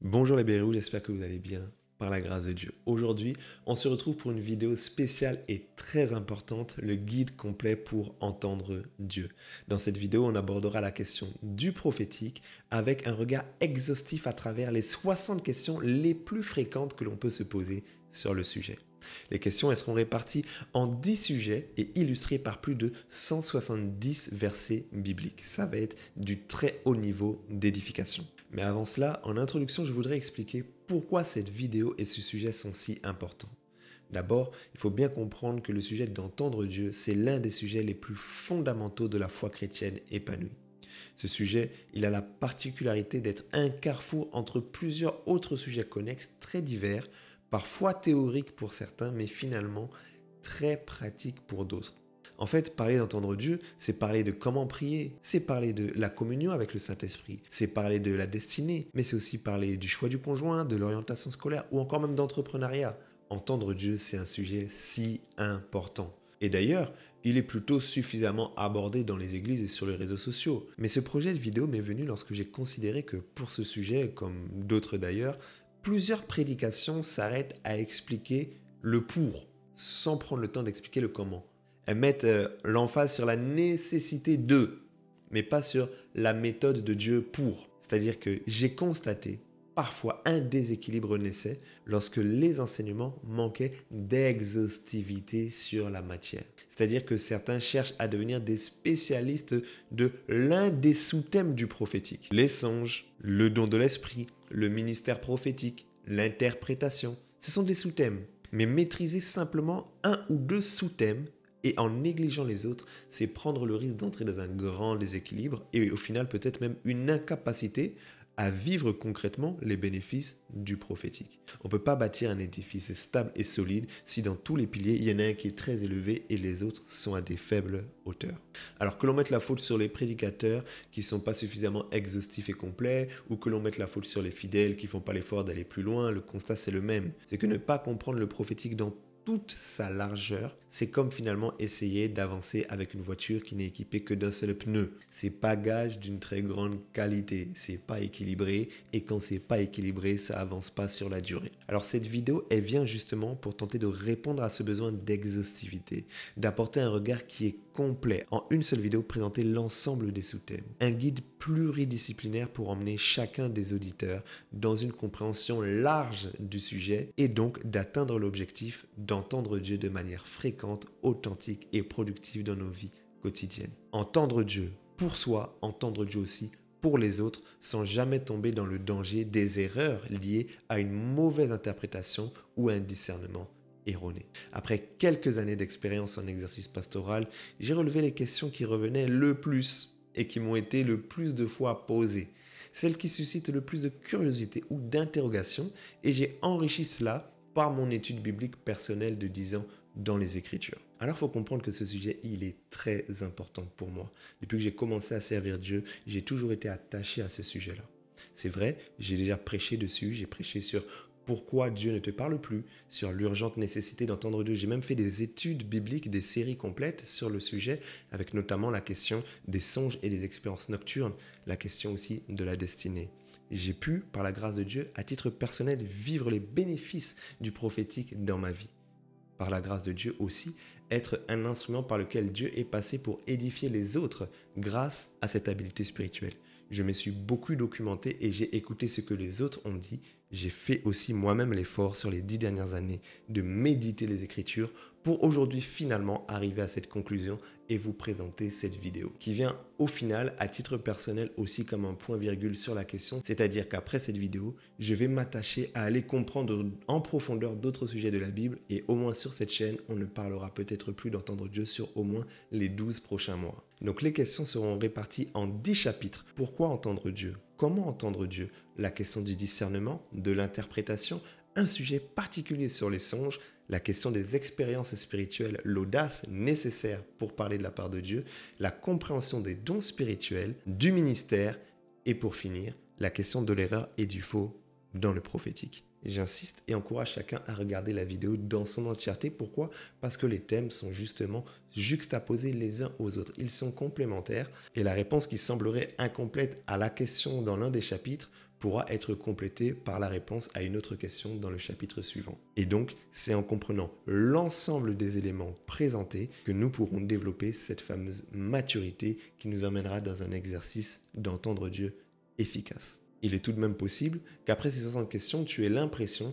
Bonjour les Bérous, j'espère que vous allez bien par la grâce de Dieu. Aujourd'hui, on se retrouve pour une vidéo spéciale et très importante, le guide complet pour entendre Dieu. Dans cette vidéo, on abordera la question du prophétique avec un regard exhaustif à travers les 60 questions les plus fréquentes que l'on peut se poser sur le sujet. Les questions seront réparties en 10 sujets et illustrées par plus de 170 versets bibliques. Ça va être du très haut niveau d'édification. Mais avant cela, en introduction, je voudrais expliquer pourquoi cette vidéo et ce sujet sont si importants. D'abord, il faut bien comprendre que le sujet d'entendre Dieu, c'est l'un des sujets les plus fondamentaux de la foi chrétienne épanouie. Ce sujet, il a la particularité d'être un carrefour entre plusieurs autres sujets connexes très divers, parfois théoriques pour certains, mais finalement très pratiques pour d'autres. En fait, parler d'entendre Dieu, c'est parler de comment prier, c'est parler de la communion avec le Saint-Esprit, c'est parler de la destinée, mais c'est aussi parler du choix du conjoint, de l'orientation scolaire ou encore même d'entrepreneuriat. Entendre Dieu, c'est un sujet si important. Et d'ailleurs, il est plutôt suffisamment abordé dans les églises et sur les réseaux sociaux. Mais ce projet de vidéo m'est venu lorsque j'ai considéré que pour ce sujet, comme d'autres d'ailleurs, plusieurs prédications s'arrêtent à expliquer le pour, sans prendre le temps d'expliquer le comment. Elles mettent l'emphase sur la nécessité de, mais pas sur la méthode de Dieu pour. C'est-à-dire que j'ai constaté parfois un déséquilibre naissait lorsque les enseignements manquaient d'exhaustivité sur la matière. C'est-à-dire que certains cherchent à devenir des spécialistes de l'un des sous-thèmes du prophétique. Les songes, le don de l'esprit, le ministère prophétique, l'interprétation, ce sont des sous-thèmes. Mais maîtriser simplement un ou deux sous-thèmes et en négligeant les autres, c'est prendre le risque d'entrer dans un grand déséquilibre et au final peut-être même une incapacité à vivre concrètement les bénéfices du prophétique. On ne peut pas bâtir un édifice stable et solide si dans tous les piliers, il y en a un qui est très élevé et les autres sont à des faibles hauteurs. Alors que l'on mette la faute sur les prédicateurs qui ne sont pas suffisamment exhaustifs et complets, ou que l'on mette la faute sur les fidèles qui ne font pas l'effort d'aller plus loin, le constat c'est le même. C'est que ne pas comprendre le prophétique dans toute sa largeur, c'est comme finalement essayer d'avancer avec une voiture qui n'est équipée que d'un seul pneu. C'est pas gage d'une très grande qualité, c'est pas équilibré et quand c'est pas équilibré, ça avance pas sur la durée. Alors cette vidéo, elle vient justement pour tenter de répondre à ce besoin d'exhaustivité, d'apporter un regard qui est complet. En une seule vidéo, présenter l'ensemble des sous-thèmes. Un guide pluridisciplinaire pour emmener chacun des auditeurs dans une compréhension large du sujet et donc d'atteindre l'objectif d'entendre Dieu de manière fréquente, authentique et productive dans nos vies quotidiennes. Entendre Dieu pour soi, entendre Dieu aussi pour les autres, sans jamais tomber dans le danger des erreurs liées à une mauvaise interprétation ou à un discernement erroné. Après quelques années d'expérience en exercice pastoral, j'ai relevé les questions qui revenaient le plus et qui m'ont été le plus de fois posées, celles qui suscitent le plus de curiosité ou d'interrogation, et j'ai enrichi cela par mon étude biblique personnelle de 10 ans dans les Écritures. Alors il faut comprendre que ce sujet, il est très important pour moi. Depuis que j'ai commencé à servir Dieu, j'ai toujours été attaché à ce sujet-là. C'est vrai, j'ai déjà prêché dessus, j'ai prêché sur pourquoi Dieu ne te parle plus, sur l'urgente nécessité d'entendre Dieu. J'ai même fait des études bibliques, des séries complètes sur le sujet, avec notamment la question des songes et des expériences nocturnes, la question aussi de la destinée. J'ai pu, par la grâce de Dieu, à titre personnel, vivre les bénéfices du prophétique dans ma vie. Par la grâce de Dieu aussi, être un instrument par lequel Dieu est passé pour édifier les autres grâce à cette habileté spirituelle. Je me suis beaucoup documenté et j'ai écouté ce que les autres ont dit. J'ai fait aussi moi-même l'effort sur les 10 dernières années de méditer les Écritures pour aujourd'hui finalement arriver à cette conclusion et vous présenter cette vidéo qui vient au final à titre personnel aussi comme un point virgule sur la question, c'est-à-dire qu'après cette vidéo, je vais m'attacher à aller comprendre en profondeur d'autres sujets de la Bible et au moins sur cette chaîne, on ne parlera peut-être plus d'entendre Dieu sur au moins les 12 prochains mois. Donc les questions seront réparties en 10 chapitres. Pourquoi entendre Dieu? Comment entendre Dieu? La question du discernement, de l'interprétation, un sujet particulier sur les songes, la question des expériences spirituelles, l'audace nécessaire pour parler de la part de Dieu, la compréhension des dons spirituels, du ministère et pour finir, la question de l'erreur et du faux dans le prophétique. J'insiste et encourage chacun à regarder la vidéo dans son entièreté. Pourquoi? Parce que les thèmes sont justement juxtaposés les uns aux autres. Ils sont complémentaires et la réponse qui semblerait incomplète à la question dans l'un des chapitres pourra être complété par la réponse à une autre question dans le chapitre suivant. Et donc, c'est en comprenant l'ensemble des éléments présentés que nous pourrons développer cette fameuse maturité qui nous emmènera dans un exercice d'entendre Dieu efficace. Il est tout de même possible qu'après ces 60 questions, tu aies l'impression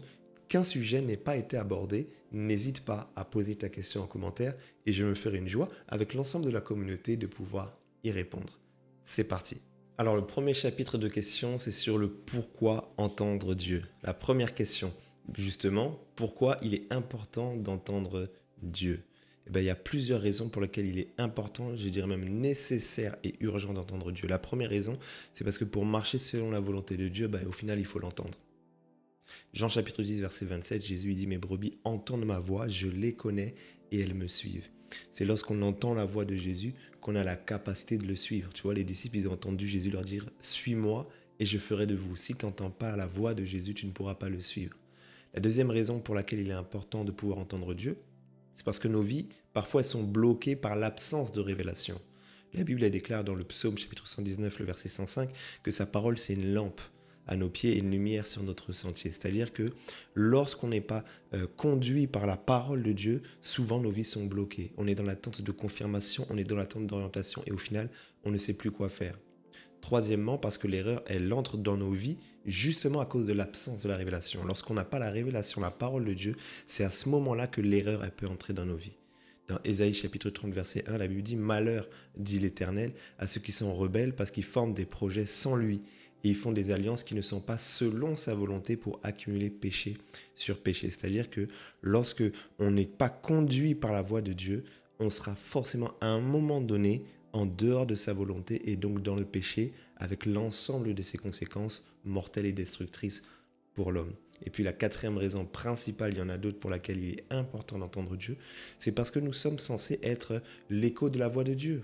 qu'un sujet n'ait pas été abordé. N'hésite pas à poser ta question en commentaire et je me ferai une joie avec l'ensemble de la communauté de pouvoir y répondre. C'est parti. Alors le premier chapitre de questions, c'est sur le pourquoi entendre Dieu. La première question, justement, pourquoi il est important d'entendre Dieu? Il y a plusieurs raisons pour lesquelles il est important, je dirais même nécessaire et urgent d'entendre Dieu. La première raison, c'est parce que pour marcher selon la volonté de Dieu, au final, il faut l'entendre. Jean chapitre 10, verset 27, Jésus dit « Mes brebis entendent ma voix, je les connais et elles me suivent ». C'est lorsqu'on entend la voix de Jésus qu'on a la capacité de le suivre. Tu vois, les disciples, ils ont entendu Jésus leur dire « Suis-moi et je ferai de vous ». Si tu n'entends pas la voix de Jésus, tu ne pourras pas le suivre. La deuxième raison pour laquelle il est important de pouvoir entendre Dieu, c'est parce que nos vies, parfois, elles sont bloquées par l'absence de révélation. La Bible elle déclare dans le psaume chapitre 119, le verset 105, que sa parole, c'est une lampe à nos pieds et une lumière sur notre sentier. C'est-à-dire que lorsqu'on n'est pas conduit par la parole de Dieu, souvent nos vies sont bloquées. On est dans l'attente de confirmation, on est dans l'attente d'orientation et au final, on ne sait plus quoi faire. Troisièmement, parce que l'erreur, elle entre dans nos vies justement à cause de l'absence de la révélation. Lorsqu'on n'a pas la révélation, la parole de Dieu, c'est à ce moment-là que l'erreur, elle peut entrer dans nos vies. Dans Ésaïe chapitre 30, verset 1, la Bible dit « Malheur, dit l'Éternel, à ceux qui sont rebelles parce qu'ils forment des projets sans lui. Et ils font des alliances qui ne sont pas selon sa volonté pour accumuler péché sur péché. » C'est-à-dire que lorsque on n'est pas conduit par la voix de Dieu, on sera forcément à un moment donné en dehors de sa volonté et donc dans le péché avec l'ensemble de ses conséquences mortelles et destructrices pour l'homme. Et puis la quatrième raison principale, il y en a d'autres pour laquelle il est important d'entendre Dieu, c'est parce que nous sommes censés être l'écho de la voix de Dieu.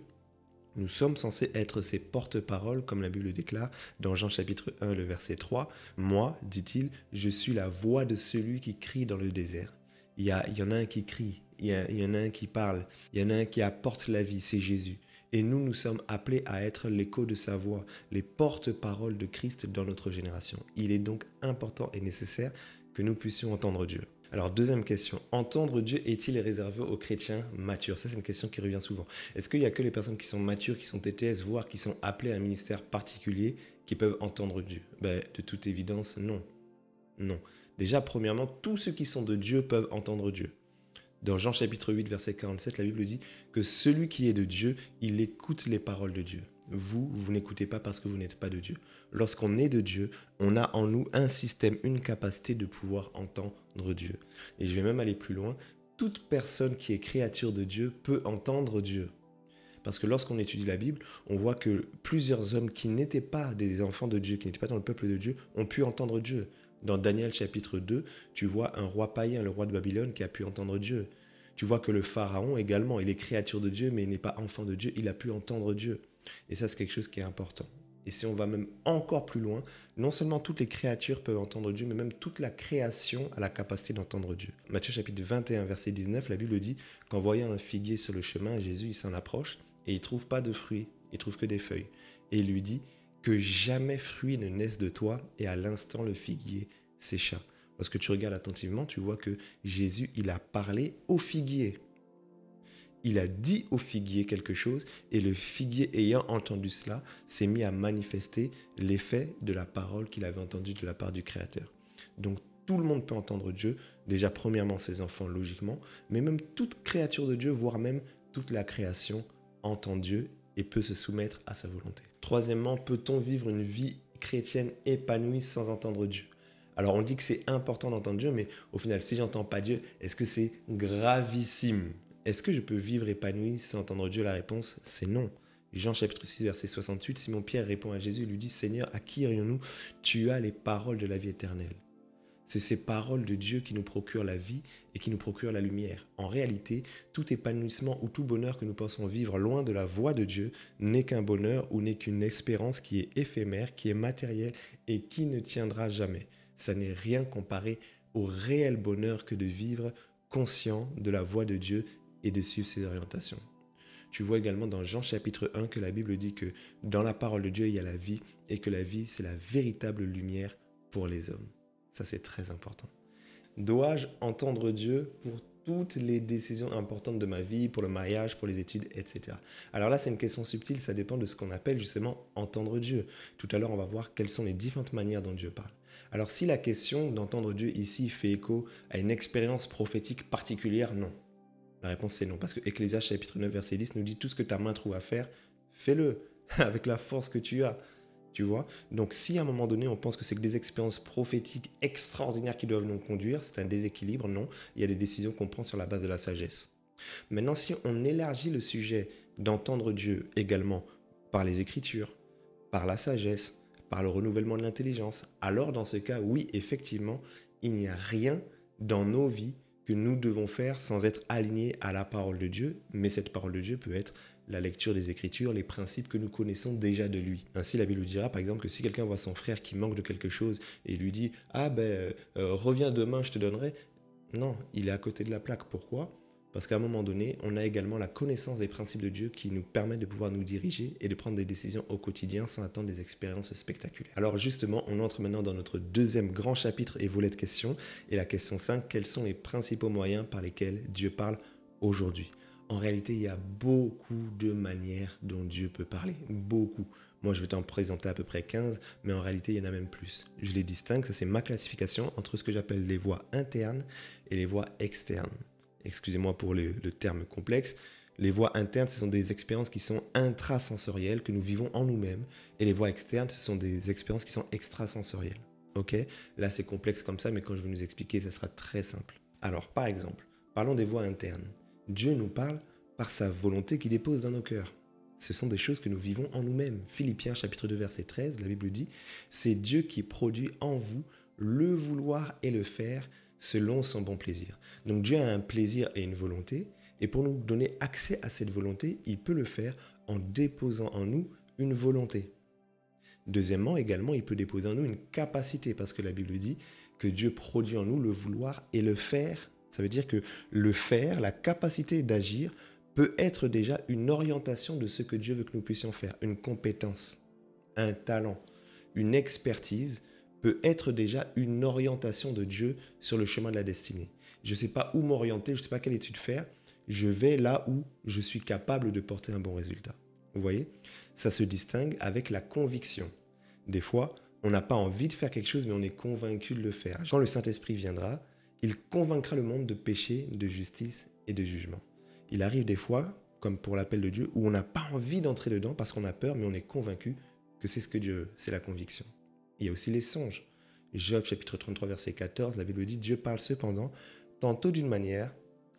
Nous sommes censés être ses porte-paroles, comme la Bible déclare dans Jean chapitre 1, le verset 3. « Moi, dit-il, je suis la voix de celui qui crie dans le désert. » Il y en a un qui crie, il y en a un qui parle, il y en a un qui apporte la vie, c'est Jésus. Et nous sommes appelés à être l'écho de sa voix, les porte-paroles de Christ dans notre génération. Il est donc important et nécessaire que nous puissions entendre Dieu. Alors, deuxième question, entendre Dieu est-il réservé aux chrétiens matures? Ça, c'est une question qui revient souvent. Est-ce qu'il n'y a que les personnes qui sont matures, qui sont TTS, voire qui sont appelées à un ministère particulier, qui peuvent entendre Dieu? De toute évidence, non. Non. Déjà, premièrement, tous ceux qui sont de Dieu peuvent entendre Dieu. Dans Jean chapitre 8, verset 47, la Bible dit que celui qui est de Dieu, il écoute les paroles de Dieu. Vous n'écoutez pas parce que vous n'êtes pas de Dieu. Lorsqu'on est de Dieu, on a en nous un système, une capacité de pouvoir entendre Dieu. Et je vais même aller plus loin. Toute personne qui est créature de Dieu peut entendre Dieu. Parce que lorsqu'on étudie la Bible, on voit que plusieurs hommes qui n'étaient pas des enfants de Dieu, qui n'étaient pas dans le peuple de Dieu, ont pu entendre Dieu. Dans Daniel chapitre 2, tu vois un roi païen, le roi de Babylone, qui a pu entendre Dieu. Tu vois que le pharaon également, il est créature de Dieu, mais il n'est pas enfant de Dieu, il a pu entendre Dieu. Et ça, c'est quelque chose qui est important. Et si on va même encore plus loin, non seulement toutes les créatures peuvent entendre Dieu, mais même toute la création a la capacité d'entendre Dieu. Matthieu chapitre 21, verset 19, la Bible dit qu'en voyant un figuier sur le chemin, Jésus il s'en approche et il ne trouve pas de fruits, il trouve que des feuilles. Et il lui dit que jamais fruit ne naisse de toi, et à l'instant le figuier sécha. Lorsque tu regardes attentivement, tu vois que Jésus, il a parlé au figuier. Il a dit au figuier quelque chose et le figuier ayant entendu cela s'est mis à manifester l'effet de la parole qu'il avait entendue de la part du Créateur. Donc tout le monde peut entendre Dieu, déjà premièrement ses enfants logiquement, mais même toute créature de Dieu, voire même toute la création entend Dieu et peut se soumettre à sa volonté. Troisièmement, peut-on vivre une vie chrétienne épanouie sans entendre Dieu? Alors on dit que c'est important d'entendre Dieu, mais au final, si j'entends pas Dieu, est-ce que c'est gravissime? Est-ce que je peux vivre épanoui sans entendre Dieu? La réponse, c'est non. Jean chapitre 6, verset 68, Simon-Pierre répond à Jésus et lui dit « Seigneur, à qui irions-nous? Tu as les paroles de la vie éternelle. » C'est ces paroles de Dieu qui nous procurent la vie et qui nous procurent la lumière. En réalité, tout épanouissement ou tout bonheur que nous pensons vivre loin de la voix de Dieu n'est qu'un bonheur ou n'est qu'une espérance qui est éphémère, qui est matérielle et qui ne tiendra jamais. Ça n'est rien comparé au réel bonheur que de vivre conscient de la voix de Dieu et de suivre ses orientations. Tu vois également dans Jean chapitre 1 que la Bible dit que dans la parole de Dieu, il y a la vie et que la vie, c'est la véritable lumière pour les hommes. Ça, c'est très important. Dois-je entendre Dieu pour toutes les décisions importantes de ma vie, pour le mariage, pour les études, etc. Alors là, c'est une question subtile, ça dépend de ce qu'on appelle justement entendre Dieu. Tout à l'heure, on va voir quelles sont les différentes manières dont Dieu parle. Alors si la question d'entendre Dieu ici fait écho à une expérience prophétique particulière, non. La réponse c'est non, parce que Ecclésiaste chapitre 9 verset 10 nous dit tout ce que ta main trouve à faire, fais-le avec la force que tu as. Tu vois? Donc si à un moment donné on pense que c'est que des expériences prophétiques extraordinaires qui doivent nous conduire, c'est un déséquilibre, non. Il y a des décisions qu'on prend sur la base de la sagesse. Maintenant, si on élargit le sujet d'entendre Dieu également par les Écritures, par la sagesse, par le renouvellement de l'intelligence, alors dans ce cas, oui, effectivement, il n'y a rien dans nos vies que nous devons faire sans être alignés à la parole de Dieu, mais cette parole de Dieu peut être la lecture des Écritures, les principes que nous connaissons déjà de lui. Ainsi, la Bible dira par exemple que si quelqu'un voit son frère qui manque de quelque chose et lui dit « Ah reviens demain, je te donnerai », non, il est à côté de la plaque. Pourquoi ? Parce qu'à un moment donné, on a également la connaissance des principes de Dieu qui nous permettent de pouvoir nous diriger et de prendre des décisions au quotidien sans attendre des expériences spectaculaires. Alors justement, on entre maintenant dans notre deuxième grand chapitre et volet de questions. Et la question 5, quels sont les principaux moyens par lesquels Dieu parle aujourd'hui ? En réalité, il y a beaucoup de manières dont Dieu peut parler. Beaucoup. Moi, je vais t'en présenter à peu près 15, mais en réalité, il y en a même plus. Je les distingue, ça c'est ma classification entre ce que j'appelle les voies internes et les voies externes. Excusez-moi pour le terme complexe. Les voies internes, ce sont des expériences qui sont intrasensorielles, que nous vivons en nous-mêmes. Et les voies externes, ce sont des expériences qui sont extrasensorielles. Ok ? Là, c'est complexe comme ça, mais quand je vais nous expliquer, ça sera très simple. Alors, par exemple, parlons des voies internes. Dieu nous parle par sa volonté qu'il dépose dans nos cœurs. Ce sont des choses que nous vivons en nous-mêmes. Philippiens chapitre 2 verset 13, la Bible dit « C'est Dieu qui produit en vous le vouloir et le faire selon son bon plaisir. » Donc Dieu a un plaisir et une volonté, et pour nous donner accès à cette volonté, il peut le faire en déposant en nous une volonté. Deuxièmement, également, il peut déposer en nous une capacité, parce que la Bible dit que Dieu produit en nous le vouloir et le faire. Ça veut dire que le faire, la capacité d'agir, peut être déjà une orientation de ce que Dieu veut que nous puissions faire, une compétence, un talent, une expertise peut être déjà une orientation de Dieu sur le chemin de la destinée. Je ne sais pas où m'orienter, je ne sais pas quelle étude faire, je vais là où je suis capable de porter un bon résultat. Vous voyez ? Ça se distingue avec la conviction. Des fois, on n'a pas envie de faire quelque chose, mais on est convaincu de le faire. Quand le Saint-Esprit viendra, il convaincra le monde de péché, de justice et de jugement. Il arrive des fois, comme pour l'appel de Dieu, où on n'a pas envie d'entrer dedans parce qu'on a peur, mais on est convaincu que c'est ce que Dieu veut, c'est la conviction. Il y a aussi les songes. Job chapitre 33 verset 14, la Bible dit « Dieu parle cependant tantôt d'une manière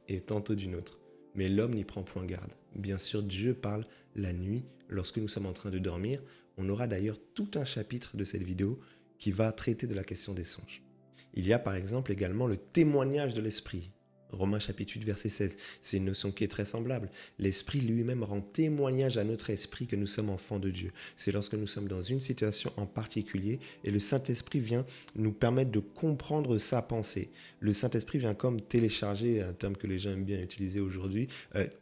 et tantôt d'une autre, mais l'homme n'y prend point garde. » Bien sûr, Dieu parle la nuit lorsque nous sommes en train de dormir. On aura d'ailleurs tout un chapitre de cette vidéo qui va traiter de la question des songes. Il y a par exemple également le témoignage de l'esprit. Romains chapitre 8 verset 16, c'est une notion qui est très semblable. L'esprit lui-même rend témoignage à notre esprit que nous sommes enfants de Dieu. C'est lorsque nous sommes dans une situation en particulier et le Saint-Esprit vient nous permettre de comprendre sa pensée. Le Saint-Esprit vient comme télécharger, un terme que les gens aiment bien utiliser aujourd'hui,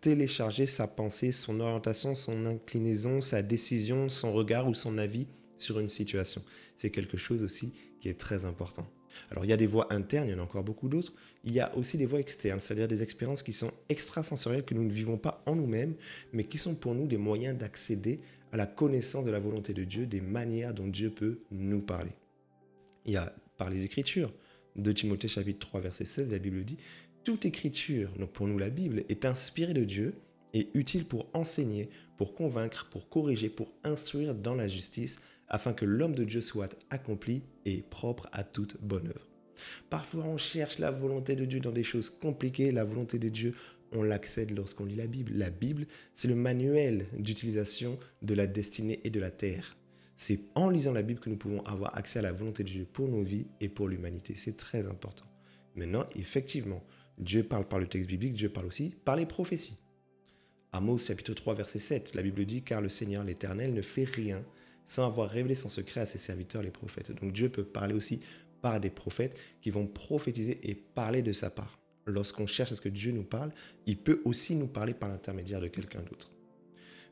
télécharger sa pensée, son orientation, son inclinaison, sa décision, son regard ou son avis sur une situation. C'est quelque chose aussi qui est très important. Alors, il y a des voies internes, il y en a encore beaucoup d'autres. Il y a aussi des voies externes, c'est-à-dire des expériences qui sont extrasensorielles, que nous ne vivons pas en nous-mêmes, mais qui sont pour nous des moyens d'accéder à la connaissance de la volonté de Dieu, des manières dont Dieu peut nous parler. Il y a par les Écritures. 2 Timothée chapitre 3 verset 16, la Bible dit « Toute écriture, donc pour nous la Bible, est inspirée de Dieu et utile pour enseigner, pour convaincre, pour corriger, pour instruire dans la justice, afin que l'homme de Dieu soit accompli et propre à toute bonne œuvre. » Parfois, on cherche la volonté de Dieu dans des choses compliquées. La volonté de Dieu, on l'accède lorsqu'on lit la Bible. La Bible, c'est le manuel d'utilisation de la destinée et de la terre. C'est en lisant la Bible que nous pouvons avoir accès à la volonté de Dieu pour nos vies et pour l'humanité. C'est très important. Maintenant, effectivement, Dieu parle par le texte biblique, Dieu parle aussi par les prophéties. Amos chapitre 3 verset 7, la Bible dit « Car le Seigneur l'Éternel ne fait rien sans avoir révélé son secret à ses serviteurs les prophètes. » Donc Dieu peut parler aussi par des prophètes qui vont prophétiser et parler de sa part. Lorsqu'on cherche à ce que Dieu nous parle, il peut aussi nous parler par l'intermédiaire de quelqu'un d'autre.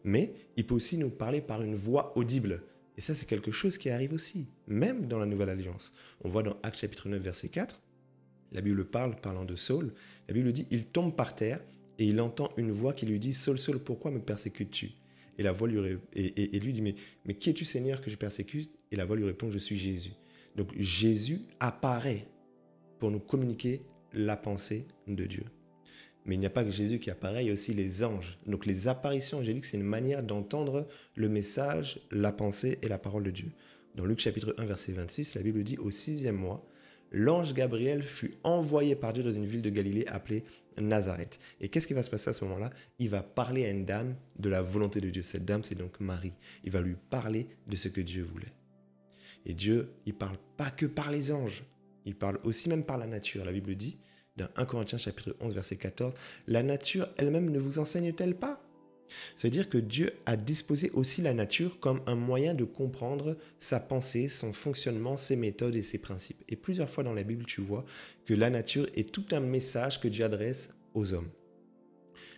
Mais il peut aussi nous parler par une voix audible. Et ça, c'est quelque chose qui arrive aussi, même dans la Nouvelle Alliance. On voit dans Actes chapitre 9, verset 4, la Bible parlant de Saul, la Bible dit « Il tombe par terre et il entend une voix qui lui dit « Saul, Saul, pourquoi me persécutes-tu » Et la voix lui dit « Mais qui es-tu, Seigneur, que je persécute ?» Et la voix lui répond « Je suis Jésus. » Donc Jésus apparaît pour nous communiquer la pensée de Dieu. Mais il n'y a pas que Jésus qui apparaît, il y a aussi les anges. Donc les apparitions angéliques, c'est une manière d'entendre le message, la pensée et la parole de Dieu. Dans Luc chapitre 1, verset 26, la Bible dit « Au 6e mois, l'ange Gabriel fut envoyé par Dieu dans une ville de Galilée appelée Nazareth. » Et qu'est-ce qui va se passer à ce moment-là? Il va parler à une dame de la volonté de Dieu. Cette dame, c'est donc Marie. Il va lui parler de ce que Dieu voulait. Et Dieu, il ne parle pas que par les anges. Il parle aussi même par la nature. La Bible dit, dans 1 Corinthiens chapitre 11, verset 14, « La nature elle-même ne vous enseigne-t-elle pas ?» Ça veut dire que Dieu a disposé aussi la nature comme un moyen de comprendre sa pensée, son fonctionnement, ses méthodes et ses principes. Et plusieurs fois dans la Bible, tu vois que la nature est tout un message que Dieu adresse aux hommes.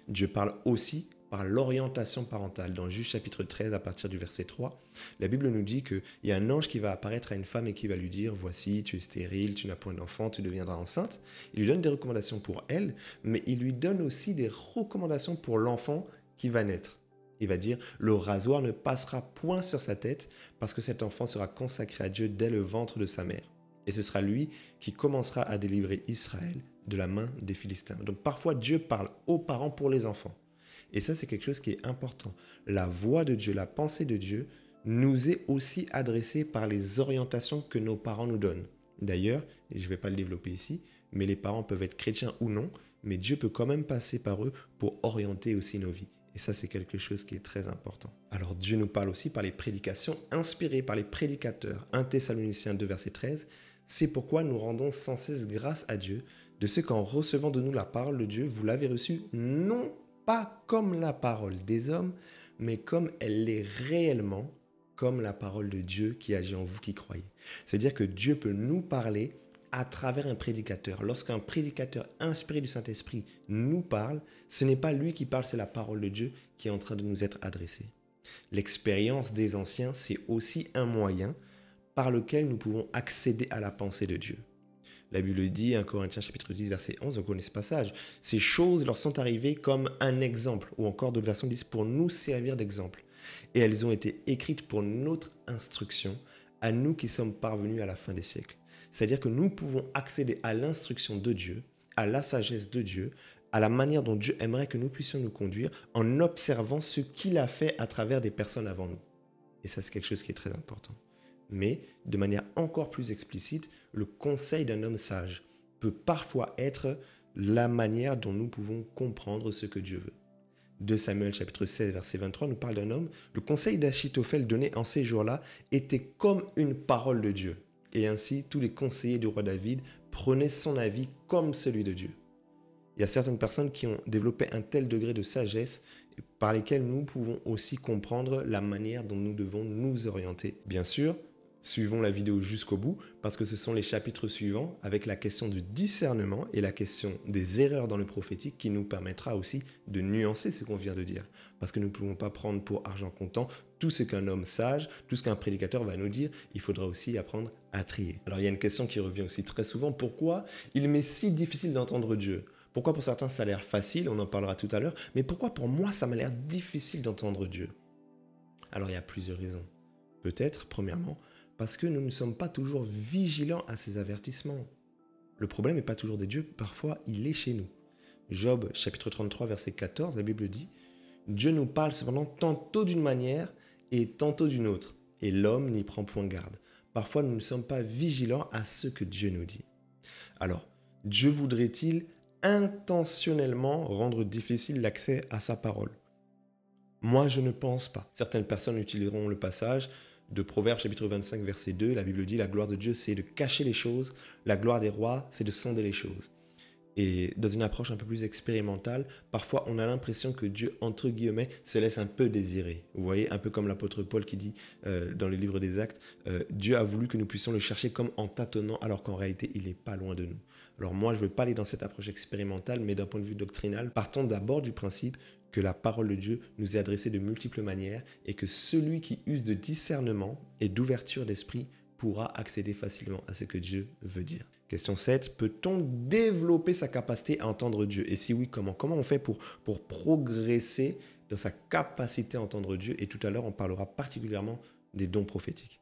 Dieu parle aussi par l'orientation parentale. Dans Juge chapitre 13, à partir du verset 3, la Bible nous dit qu'il y a un ange qui va apparaître à une femme et qui va lui dire « Voici, tu es stérile, tu n'as point d'enfant, tu deviendras enceinte. » Il lui donne des recommandations pour elle, mais il lui donne aussi des recommandations pour l'enfant qui va naître. Il va dire « Le rasoir ne passera point sur sa tête parce que cet enfant sera consacré à Dieu dès le ventre de sa mère. Et ce sera lui qui commencera à délivrer Israël de la main des Philistins. » Donc parfois Dieu parle aux parents pour les enfants. Et ça, c'est quelque chose qui est important. La voix de Dieu, la pensée de Dieu nous est aussi adressée par les orientations que nos parents nous donnent. D'ailleurs, et je ne vais pas le développer ici, mais les parents peuvent être chrétiens ou non, mais Dieu peut quand même passer par eux pour orienter aussi nos vies. Et ça, c'est quelque chose qui est très important. Alors Dieu nous parle aussi par les prédications inspirées par les prédicateurs. 1 Thessaloniciens 2, verset 13. C'est pourquoi nous rendons sans cesse grâce à Dieu de ce qu'en recevant de nous la parole de Dieu, vous l'avez reçue non pas comme la parole des hommes, mais comme elle l'est réellement, comme la parole de Dieu qui agit en vous qui croyez. C'est-à-dire que Dieu peut nous parler à travers un prédicateur. Lorsqu'un prédicateur inspiré du Saint-Esprit nous parle, ce n'est pas lui qui parle, c'est la parole de Dieu qui est en train de nous être adressée. L'expérience des anciens, c'est aussi un moyen par lequel nous pouvons accéder à la pensée de Dieu. La Bible dit, 1 Corinthiens chapitre 10, verset 11, on connaît ce passage, « Ces choses leur sont arrivées comme un exemple », ou encore d'autres versions disent « pour nous servir d'exemple ». Et elles ont été écrites pour notre instruction, à nous qui sommes parvenus à la fin des siècles. C'est-à-dire que nous pouvons accéder à l'instruction de Dieu, à la sagesse de Dieu, à la manière dont Dieu aimerait que nous puissions nous conduire en observant ce qu'il a fait à travers des personnes avant nous. Et ça, c'est quelque chose qui est très important. Mais de manière encore plus explicite, le conseil d'un homme sage peut parfois être la manière dont nous pouvons comprendre ce que Dieu veut. 2 Samuel chapitre 16 verset 23 nous parle d'un homme. Le conseil d'Achitophel donné en ces jours-là était comme une parole de Dieu. Et ainsi, tous les conseillers du roi David prenaient son avis comme celui de Dieu. Il y a certaines personnes qui ont développé un tel degré de sagesse par lesquelles nous pouvons aussi comprendre la manière dont nous devons nous orienter. Bien sûr, suivons la vidéo jusqu'au bout parce que ce sont les chapitres suivants avec la question du discernement et la question des erreurs dans le prophétique qui nous permettra aussi de nuancer ce qu'on vient de dire. Parce que nous ne pouvons pas prendre pour argent comptant tout ce qu'un homme sage, tout ce qu'un prédicateur va nous dire, il faudra aussi apprendre à trier. Alors il y a une question qui revient aussi très souvent, pourquoi il m'est si difficile d'entendre Dieu ? Pourquoi pour certains ça a l'air facile, on en parlera tout à l'heure, mais pourquoi pour moi ça m'a l'air difficile d'entendre Dieu ? Alors il y a plusieurs raisons. Peut-être, premièrement, parce que nous ne sommes pas toujours vigilants à ces avertissements. Le problème n'est pas toujours des dieux, parfois il est chez nous. Job chapitre 33 verset 14, la Bible dit « Dieu nous parle cependant tantôt d'une manière et tantôt d'une autre, et l'homme n'y prend point garde. » Parfois nous ne sommes pas vigilants à ce que Dieu nous dit. Alors, Dieu voudrait-il intentionnellement rendre difficile l'accès à sa parole? Moi, je ne pense pas. Certaines personnes utiliseront le passage de Proverbes chapitre 25 verset 2, la Bible dit « La gloire de Dieu, c'est de cacher les choses. La gloire des rois, c'est de sonder les choses. » Et dans une approche un peu plus expérimentale, parfois on a l'impression que Dieu, entre guillemets, se laisse un peu désirer. Vous voyez, un peu comme l'apôtre Paul qui dit dans le livre des Actes, Dieu a voulu que nous puissions le chercher comme en tâtonnant, alors qu'en réalité, il n'est pas loin de nous. Alors moi, je ne veux pas aller dans cette approche expérimentale, mais d'un point de vue doctrinal, partons d'abord du principe que la parole de Dieu nous est adressée de multiples manières et que celui qui use de discernement et d'ouverture d'esprit pourra accéder facilement à ce que Dieu veut dire. Question 7. Peut-on développer sa capacité à entendre Dieu? Et si oui, comment? Comment on fait pour progresser dans sa capacité à entendre Dieu? Et tout à l'heure, on parlera particulièrement des dons prophétiques.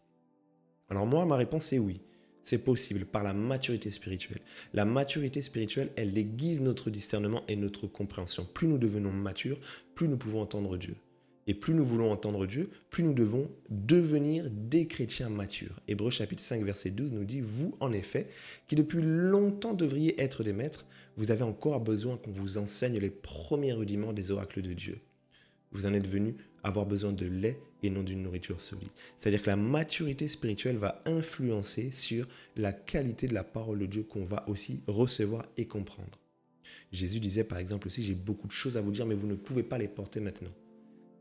Alors moi, ma réponse est oui. C'est possible par la maturité spirituelle. La maturité spirituelle, elle aiguise notre discernement et notre compréhension. Plus nous devenons matures, plus nous pouvons entendre Dieu. Et plus nous voulons entendre Dieu, plus nous devons devenir des chrétiens matures. Hébreux chapitre 5, verset 12 nous dit « Vous, en effet, qui depuis longtemps devriez être des maîtres, vous avez encore besoin qu'on vous enseigne les premiers rudiments des oracles de Dieu. Vous en êtes venus avoir besoin de lait et non d'une nourriture solide. » C'est-à-dire que la maturité spirituelle va influencer sur la qualité de la parole de Dieu qu'on va aussi recevoir et comprendre. Jésus disait par exemple aussi « J'ai beaucoup de choses à vous dire, mais vous ne pouvez pas les porter maintenant. »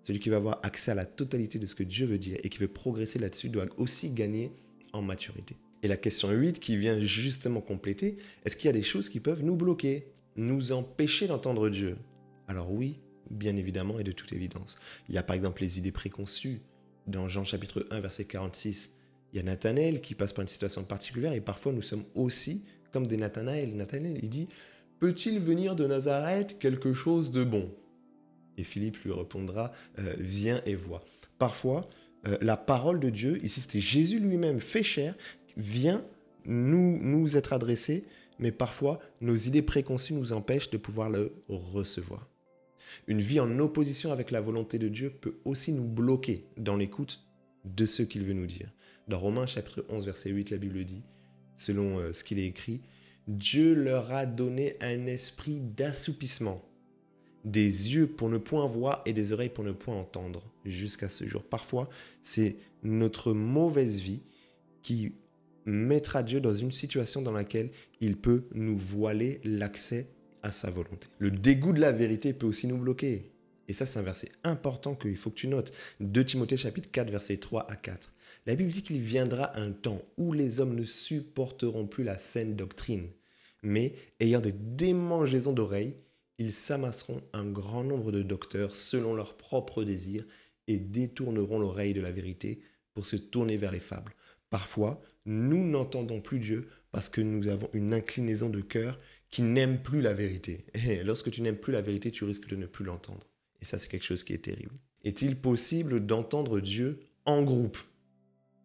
Celui qui va avoir accès à la totalité de ce que Dieu veut dire et qui veut progresser là-dessus doit aussi gagner en maturité. Et la question 8 qui vient justement compléter, est-ce qu'il y a des choses qui peuvent nous bloquer, nous empêcher d'entendre Dieu? Alors oui, bien évidemment et de toute évidence. Il y a par exemple les idées préconçues. Dans Jean chapitre 1 verset 46, il y a Nathanaël qui passe par une situation particulière et parfois nous sommes aussi comme des Nathanaël. Nathanaël, il dit « Peut-il venir de Nazareth quelque chose de bon ?» Et Philippe lui répondra « Viens et vois ». Parfois, la parole de Dieu, ici c'était Jésus lui-même fait chair, vient nous être adressé, mais parfois nos idées préconçues nous empêchent de pouvoir le recevoir. Une vie en opposition avec la volonté de Dieu peut aussi nous bloquer dans l'écoute de ce qu'il veut nous dire. Dans Romains chapitre 11 verset 8, la Bible dit, selon ce qu'il est écrit, « Dieu leur a donné un esprit d'assoupissement, des yeux pour ne point voir et des oreilles pour ne point entendre jusqu'à ce jour. » Parfois, c'est notre mauvaise vie qui mettra Dieu dans une situation dans laquelle il peut nous voiler l'accès à sa volonté. Le dégoût de la vérité peut aussi nous bloquer. Et ça, c'est un verset important qu'il faut que tu notes. 2 Timothée chapitre 4, versets 3 à 4. La Bible dit qu'il viendra un temps où les hommes ne supporteront plus la saine doctrine, mais ayant des démangeaisons d'oreilles, ils s'amasseront un grand nombre de docteurs selon leurs propres désirs et détourneront l'oreille de la vérité pour se tourner vers les fables. Parfois, nous n'entendons plus Dieu parce que nous avons une inclinaison de cœur qui n'aime plus la vérité. Et lorsque tu n'aimes plus la vérité, tu risques de ne plus l'entendre. Et ça, c'est quelque chose qui est terrible. Est-il possible d'entendre Dieu en groupe,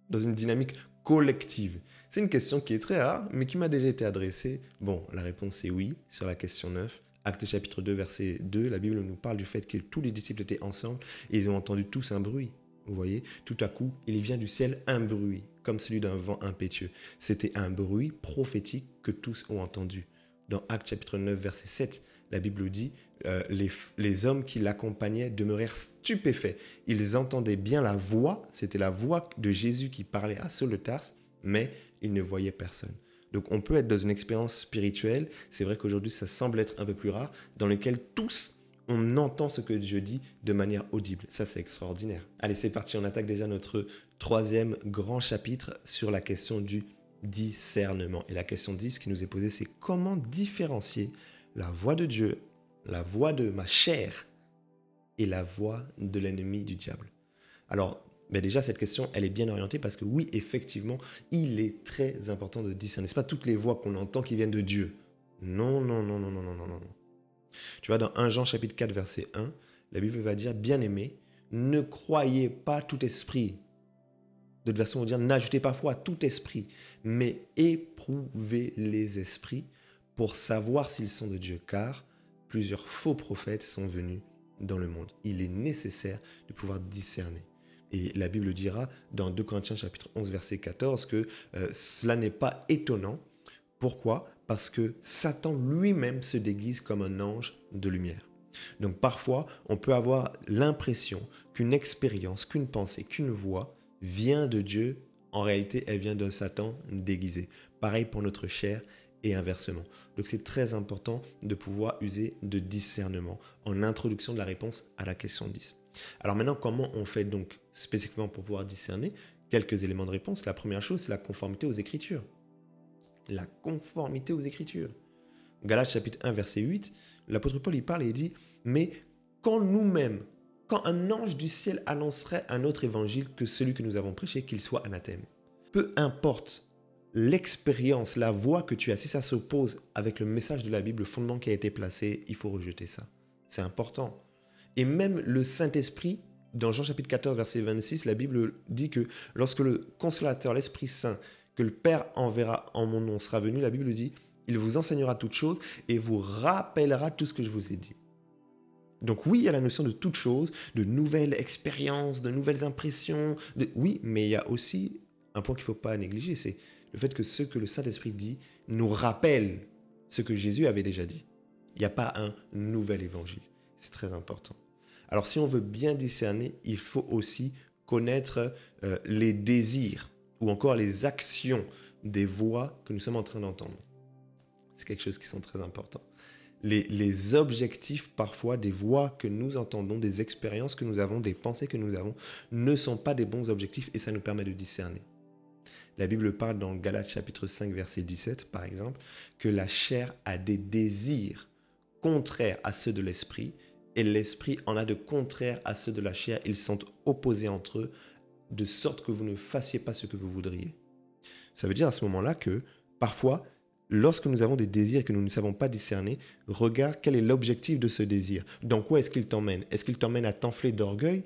dans une dynamique collective? C'est une question qui est très rare, mais qui m'a déjà été adressée. Bon, la réponse est oui, sur la question 9. Actes chapitre 2, verset 2, la Bible nous parle du fait que tous les disciples étaient ensemble et ils ont entendu tous un bruit. Vous voyez, tout à coup, il vient du ciel un bruit, comme celui d'un vent impétueux. C'était un bruit prophétique que tous ont entendu. Dans Actes chapitre 9, verset 7, la Bible dit les hommes qui l'accompagnaient demeurèrent stupéfaits. Ils entendaient bien la voix, c'était la voix de Jésus qui parlait à Saul de Tarse, mais ils ne voyaient personne. Donc on peut être dans une expérience spirituelle, c'est vrai qu'aujourd'hui ça semble être un peu plus rare, dans lequel tous on entend ce que Dieu dit de manière audible. Ça, c'est extraordinaire. Allez, c'est parti, on attaque déjà notre troisième grand chapitre sur la question du discernement. Et la question 10 qui nous est posée, c'est comment différencier la voix de Dieu, la voix de ma chair et la voix de l'ennemi du diable. Alors, déjà, cette question, elle est bien orientée parce que oui, effectivement, il est très important de discerner. Ce n'est pas toutes les voix qu'on entend qui viennent de Dieu. Non, non, non, non, non, non, non, non. Tu vois, dans 1 Jean chapitre 4, verset 1, la Bible va dire « Bien-aimés, ne croyez pas tout esprit ». D'autres versions vont dire « N'ajoutez pas foi à tout esprit, mais éprouvez les esprits pour savoir s'ils sont de Dieu, car plusieurs faux prophètes sont venus dans le monde. » Il est nécessaire de pouvoir discerner. Et la Bible dira dans 2 Corinthiens chapitre 11, verset 14 que cela n'est pas étonnant. Pourquoi ? Parce que Satan lui-même se déguise comme un ange de lumière. Donc parfois, on peut avoir l'impression qu'une expérience, qu'une pensée, qu'une voix vient de Dieu. En réalité, elle vient de Satan déguisé. Pareil pour notre chair et inversement. Donc c'est très important de pouvoir user de discernement en introduction de la réponse à la question 10. Alors maintenant, comment on fait donc spécifiquement pour pouvoir discerner? Quelques éléments de réponse. La première chose, c'est la conformité aux Écritures. La conformité aux Écritures. Galates chapitre 1, verset 8, l'apôtre Paul y parle et il dit « Mais quand nous-mêmes, quand un ange du ciel annoncerait un autre évangile que celui que nous avons prêché, qu'il soit anathème. Peu importe l'expérience, la voie que tu as, si ça s'oppose avec le message de la Bible, le fondement qui a été placé, il faut rejeter ça. C'est important. Et même le Saint-Esprit, dans Jean chapitre 14, verset 26, la Bible dit que lorsque le consolateur, l'Esprit Saint, que le Père enverra en mon nom sera venu, la Bible dit, il vous enseignera toutes choses et vous rappellera tout ce que je vous ai dit. Donc oui, il y a la notion de toutes choses, de nouvelles expériences, de nouvelles impressions. Oui, mais il y a aussi un point qu'il ne faut pas négliger, c'est le fait que ce que le Saint-Esprit dit nous rappelle ce que Jésus avait déjà dit. Il n'y a pas un nouvel évangile. C'est très important. Alors si on veut bien discerner, il faut aussi connaître les désirs ou encore les actions des voix que nous sommes en train d'entendre. C'est quelque chose qui sont très importants. Les objectifs parfois des voix que nous entendons, des expériences que nous avons, des pensées que nous avons, ne sont pas des bons objectifs et ça nous permet de discerner. La Bible parle dans Galates chapitre 5 verset 17 par exemple, que la chair a des désirs contraires à ceux de l'esprit et l'esprit en a de contraires à ceux de la chair. Ils sont opposés entre eux de sorte que vous ne fassiez pas ce que vous voudriez. Ça veut dire à ce moment-là que parfois, lorsque nous avons des désirs que nous ne savons pas discerner, regarde quel est l'objectif de ce désir. Dans quoi est-ce qu'il t'emmène? Est-ce qu'il t'emmène à t'enfler d'orgueil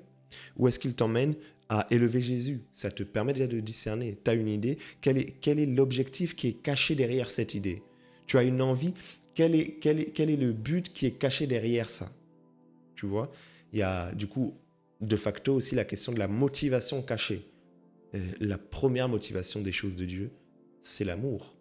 ou est-ce qu'il t'emmène à élever Jésus? Ça te permet déjà de discerner. Tu as une idée. Quel est l'objectif qui est caché derrière cette idée? Tu as une envie. Quel est le but qui est caché derrière ça? Tu vois? Il y a du coup, de facto aussi la question de la motivation cachée. La première motivation des choses de Dieu, c'est l'amour.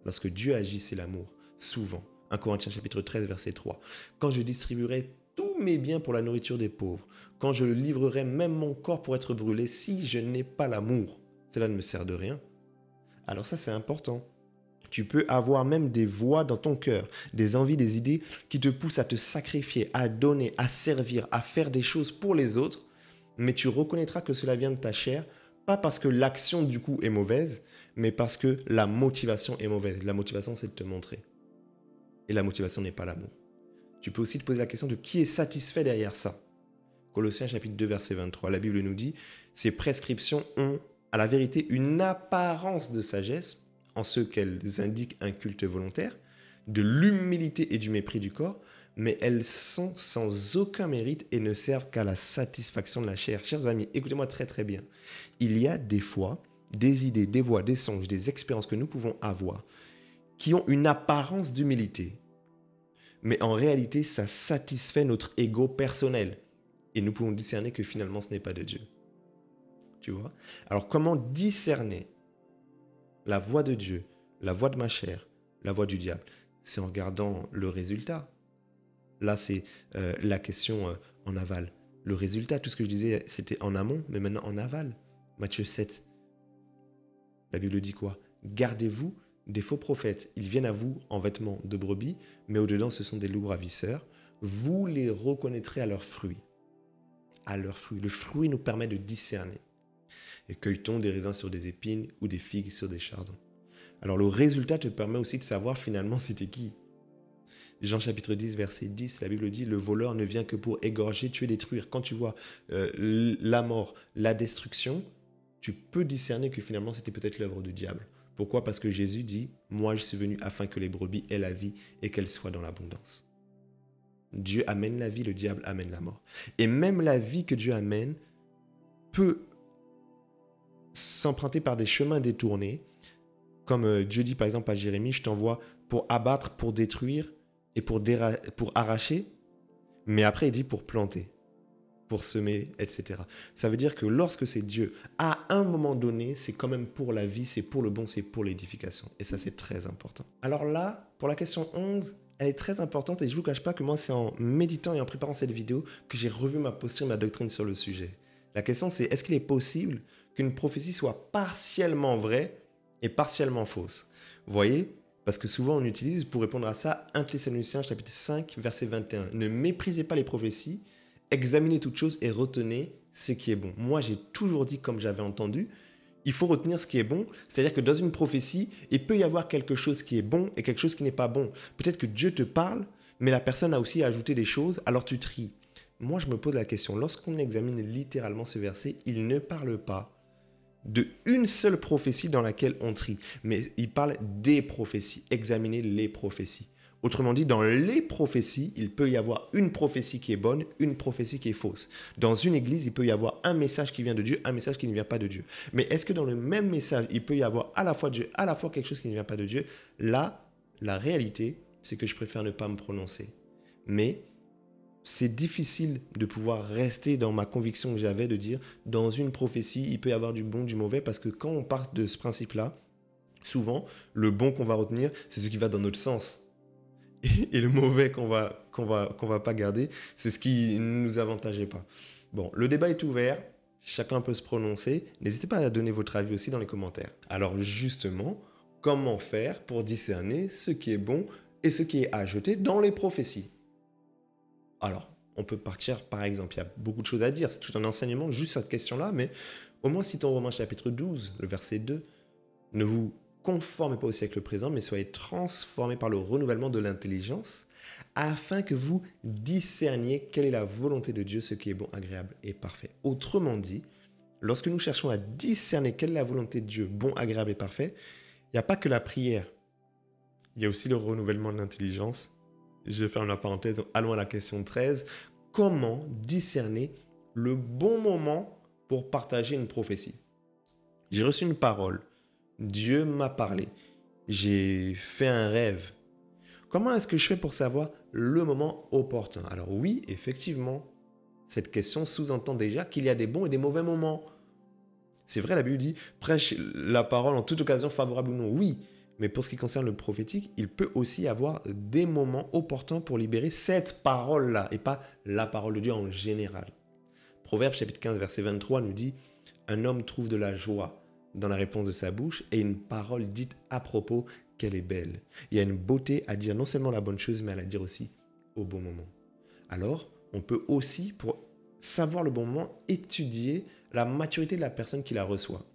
Lorsque Dieu agit, c'est l'amour, souvent. 1 Corinthiens chapitre 13, verset 3. Quand je distribuerai tous mes biens pour la nourriture des pauvres, quand je livrerai même mon corps pour être brûlé, si je n'ai pas l'amour, cela ne me sert de rien. Alors ça, c'est important. Tu peux avoir même des voix dans ton cœur, des envies, des idées qui te poussent à te sacrifier, à donner, à servir, à faire des choses pour les autres, mais tu reconnaîtras que cela vient de ta chair, pas parce que l'action du coup est mauvaise, mais parce que la motivation est mauvaise. La motivation, c'est de te montrer. Et la motivation n'est pas l'amour. Tu peux aussi te poser la question de qui est satisfait derrière ça. Colossiens chapitre 2, verset 23. La Bible nous dit « Ces prescriptions ont, à la vérité, une apparence de sagesse, en ce qu'elles indiquent un culte volontaire, de l'humilité et du mépris du corps, mais elles sont sans aucun mérite et ne servent qu'à la satisfaction de la chair. » Chers amis, écoutez-moi très très bien. Il y a des fois des idées, des voix, des songes, des expériences que nous pouvons avoir qui ont une apparence d'humilité. Mais en réalité, ça satisfait notre ego personnel. Et nous pouvons discerner que finalement, ce n'est pas de Dieu. Tu vois? Alors, comment discerner la voix de Dieu, la voix de ma chair, la voix du diable? C'est en regardant le résultat. Là, c'est la question en aval. Le résultat, tout ce que je disais, c'était en amont, mais maintenant en aval. Matthieu 7. La Bible dit quoi? Gardez-vous des faux prophètes. Ils viennent à vous en vêtements de brebis, mais au-dedans, ce sont des loups ravisseurs. Vous les reconnaîtrez à leurs fruits. À leurs fruits. Le fruit nous permet de discerner. Et cueille-t-on des raisins sur des épines ou des figues sur des chardons? Alors, le résultat te permet aussi de savoir finalement c'était qui. Jean chapitre 10, verset 10, la Bible dit « Le voleur ne vient que pour égorger, tuer, détruire. » Quand tu vois la mort, la destruction, tu peux discerner que finalement c'était peut-être l'œuvre du diable. Pourquoi? Parce que Jésus dit « Moi je suis venu afin que les brebis aient la vie et qu'elles soient dans l'abondance. » Dieu amène la vie, le diable amène la mort. Et même la vie que Dieu amène peut s'emprunter par des chemins détournés. Comme Dieu dit par exemple à Jérémie « Je t'envoie pour abattre, pour détruire et pour arracher. » Mais après il dit pour planter, pour semer, etc. Ça veut dire que lorsque c'est Dieu, à un moment donné, c'est quand même pour la vie, c'est pour le bon, c'est pour l'édification. Et ça, c'est très important. Alors là, pour la question 11, elle est très importante et je ne vous cache pas que moi, c'est en méditant et en préparant cette vidéo que j'ai revu ma posture, ma doctrine sur le sujet. La question, c'est est-ce qu'il est possible qu'une prophétie soit partiellement vraie et partiellement fausse? Vous voyez? Parce que souvent, on utilise, pour répondre à ça, 1 Thessaloniciens chapitre 5, verset 21. « Ne méprisez pas les prophéties, examinez toutes choses et retenez ce qui est bon. » Moi, j'ai toujours dit, comme j'avais entendu, il faut retenir ce qui est bon. C'est-à-dire que dans une prophétie, il peut y avoir quelque chose qui est bon et quelque chose qui n'est pas bon. Peut-être que Dieu te parle, mais la personne a aussi ajouté des choses, alors tu tries. moi je me pose la question, lorsqu'on examine littéralement ce verset, il ne parle pas de une seule prophétie dans laquelle on trie, mais il parle des prophéties, examiner les prophéties. Autrement dit, dans les prophéties, il peut y avoir une prophétie qui est bonne, une prophétie qui est fausse. Dans une église, il peut y avoir un message qui vient de Dieu, un message qui ne vient pas de Dieu. Mais est-ce que dans le même message, il peut y avoir à la fois Dieu, à la fois quelque chose qui ne vient pas de Dieu? Là, la réalité, c'est que je préfère ne pas me prononcer. Mais c'est difficile de pouvoir rester dans ma conviction que j'avais de dire, dans une prophétie, il peut y avoir du bon, du mauvais, parce que quand on part de ce principe-là, souvent, le bon qu'on va retenir, c'est ce qui va dans notre sens. Et le mauvais qu'on va pas garder, c'est ce qui ne nous avantageait pas. Bon, le débat est ouvert, chacun peut se prononcer. N'hésitez pas à donner votre avis aussi dans les commentaires. Alors justement, comment faire pour discerner ce qui est bon et ce qui est à jeter dans les prophéties? Alors, on peut partir, par exemple, il y a beaucoup de choses à dire, c'est tout un enseignement, juste cette question-là, mais au moins citons Romains chapitre 12, le verset 2, ne vous conformez pas au siècle présent, mais soyez transformés par le renouvellement de l'intelligence, afin que vous discerniez quelle est la volonté de Dieu, ce qui est bon, agréable et parfait. Autrement dit, lorsque nous cherchons à discerner quelle est la volonté de Dieu, bon, agréable et parfait, il n'y a pas que la prière, il y a aussi le renouvellement de l'intelligence. Je ferme la parenthèse, allons à la question 13. Comment discerner le bon moment pour partager une prophétie? J'ai reçu une parole. Dieu m'a parlé. J'ai fait un rêve. Comment est-ce que je fais pour savoir le moment opportun? Alors oui, effectivement, cette question sous-entend déjà qu'il y a des bons et des mauvais moments. C'est vrai, la Bible dit, prêche la parole en toute occasion favorable ou non. Oui, mais pour ce qui concerne le prophétique, il peut aussi y avoir des moments opportuns pour libérer cette parole-là et pas la parole de Dieu en général. Proverbe chapitre 15, verset 23 nous dit « Un homme trouve de la joie dans la réponse de sa bouche et une parole dite à propos qu'elle est belle. » Il y a une beauté à dire non seulement la bonne chose, mais à la dire aussi au bon moment. Alors, on peut aussi, pour savoir le bon moment, étudier la maturité de la personne qui la reçoit.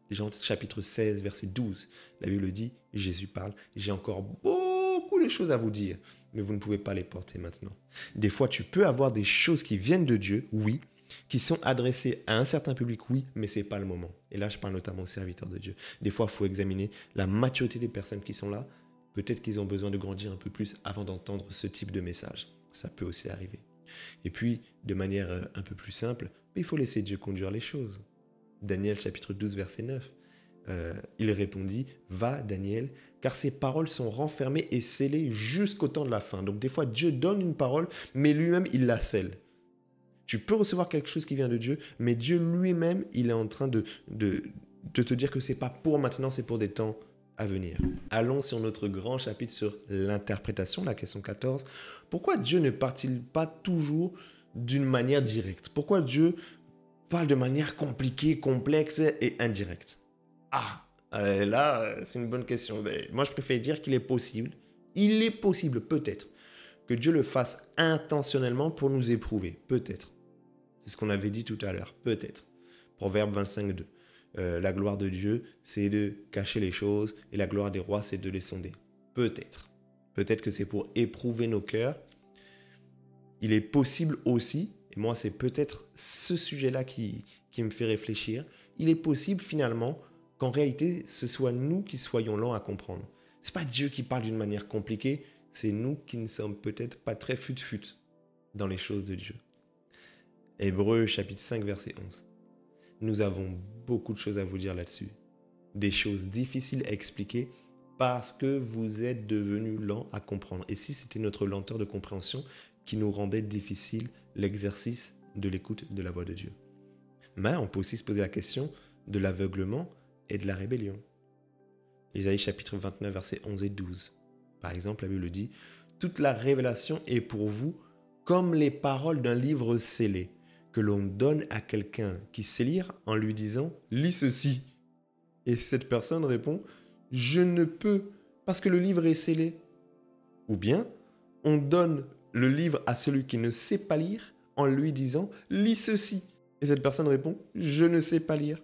Jean chapitre 16, verset 12, la Bible dit, Jésus parle, j'ai encore beaucoup de choses à vous dire, mais vous ne pouvez pas les porter maintenant. Des fois, tu peux avoir des choses qui viennent de Dieu, oui, qui sont adressées à un certain public, oui, mais ce n'est pas le moment. Et là, je parle notamment aux serviteurs de Dieu. Des fois, il faut examiner la maturité des personnes qui sont là. Peut-être qu'ils ont besoin de grandir un peu plus avant d'entendre ce type de message. Ça peut aussi arriver. Et puis, de manière un peu plus simple, il faut laisser Dieu conduire les choses. Daniel chapitre 12, verset 9. Il répondit, « Va, Daniel, car ces paroles sont renfermées et scellées jusqu'au temps de la fin. » Donc des fois, Dieu donne une parole, mais lui-même, il la scelle. Tu peux recevoir quelque chose qui vient de Dieu, mais Dieu lui-même, il est en train de te dire que ce n'est pas pour maintenant, c'est pour des temps à venir. Allons sur notre grand chapitre sur l'interprétation, la question 14. Pourquoi Dieu ne parle-t-il pas toujours d'une manière directe? Pourquoi Dieu parle de manière compliquée, complexe et indirecte? Là, c'est une bonne question. Mais moi, je préfère dire qu'il est possible. Il est possible, peut-être, que Dieu le fasse intentionnellement pour nous éprouver. Peut-être. C'est ce qu'on avait dit tout à l'heure. Peut-être. Proverbe 25, 2. La gloire de Dieu, c'est de cacher les choses, et la gloire des rois, c'est de les sonder. Peut-être. Peut-être que c'est pour éprouver nos cœurs. Il est possible aussi, et moi, c'est peut-être ce sujet-là qui me fait réfléchir, il est possible finalement qu'en réalité, ce soit nous qui soyons lents à comprendre. Ce n'est pas Dieu qui parle d'une manière compliquée, c'est nous qui ne sommes peut-être pas très fut-fut dans les choses de Dieu. Hébreux chapitre 5, verset 11. Nous avons beaucoup de choses à vous dire là-dessus. Des choses difficiles à expliquer parce que vous êtes devenus lents à comprendre. Et si c'était notre lenteur de compréhension qui nous rendait difficile l'exercice de l'écoute de la voix de Dieu. Mais on peut aussi se poser la question de l'aveuglement et de la rébellion. Ésaïe chapitre 29, versets 11 et 12. Par exemple, la Bible dit « Toute la révélation est pour vous comme les paroles d'un livre scellé, que l'on donne à quelqu'un qui sait lire en lui disant « Lis ceci ». Et cette personne répond « Je ne peux, parce que le livre est scellé ». Ou bien, on donne le livre à celui qui ne sait pas lire en lui disant « Lis ceci ». Et cette personne répond « Je ne sais pas lire ».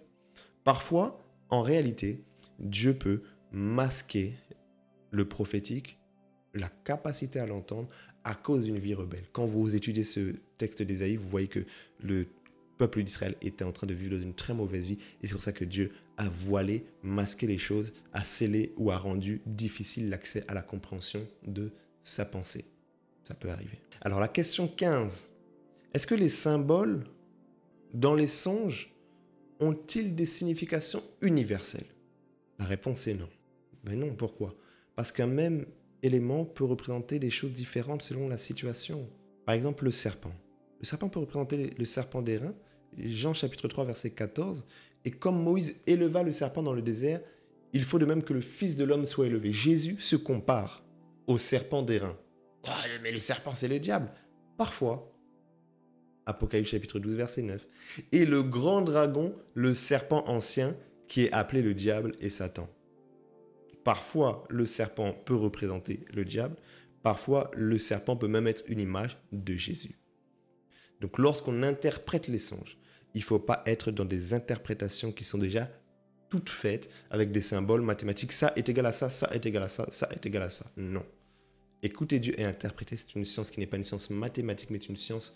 Parfois, en réalité, Dieu peut masquer le prophétique la capacité à l'entendre à cause d'une vie rebelle. Quand vous étudiez ce texte d'Ésaïe, vous voyez que le peuple d'Israël était en train de vivre dans une très mauvaise vie et c'est pour ça que Dieu a voilé, masqué les choses, a scellé ou a rendu difficile l'accès à la compréhension de sa pensée. Ça peut arriver. Alors la question 15. Est-ce que les symboles dans les songes ont-ils des significations universelles? La réponse est non. Ben non, pourquoi? Parce qu'un même élément peut représenter des choses différentes selon la situation. Par exemple, le serpent. Le serpent peut représenter le serpent d'airain. Jean chapitre 3 verset 14. Et comme Moïse éleva le serpent dans le désert, il faut de même que le Fils de l'homme soit élevé. Jésus se compare au serpent d'airain. Ah, mais le serpent, c'est le diable. Parfois. Apocalypse chapitre 12 verset 9. Et le grand dragon, le serpent ancien, qui est appelé le diable et Satan. Parfois, le serpent peut représenter le diable. Parfois, le serpent peut même être une image de Jésus. Donc, lorsqu'on interprète les songes, il ne faut pas être dans des interprétations qui sont déjà toutes faites avec des symboles mathématiques. Ça est égal à ça, ça est égal à ça, ça est égal à ça. Non. Écouter Dieu et interpréter, c'est une science qui n'est pas une science mathématique, mais une science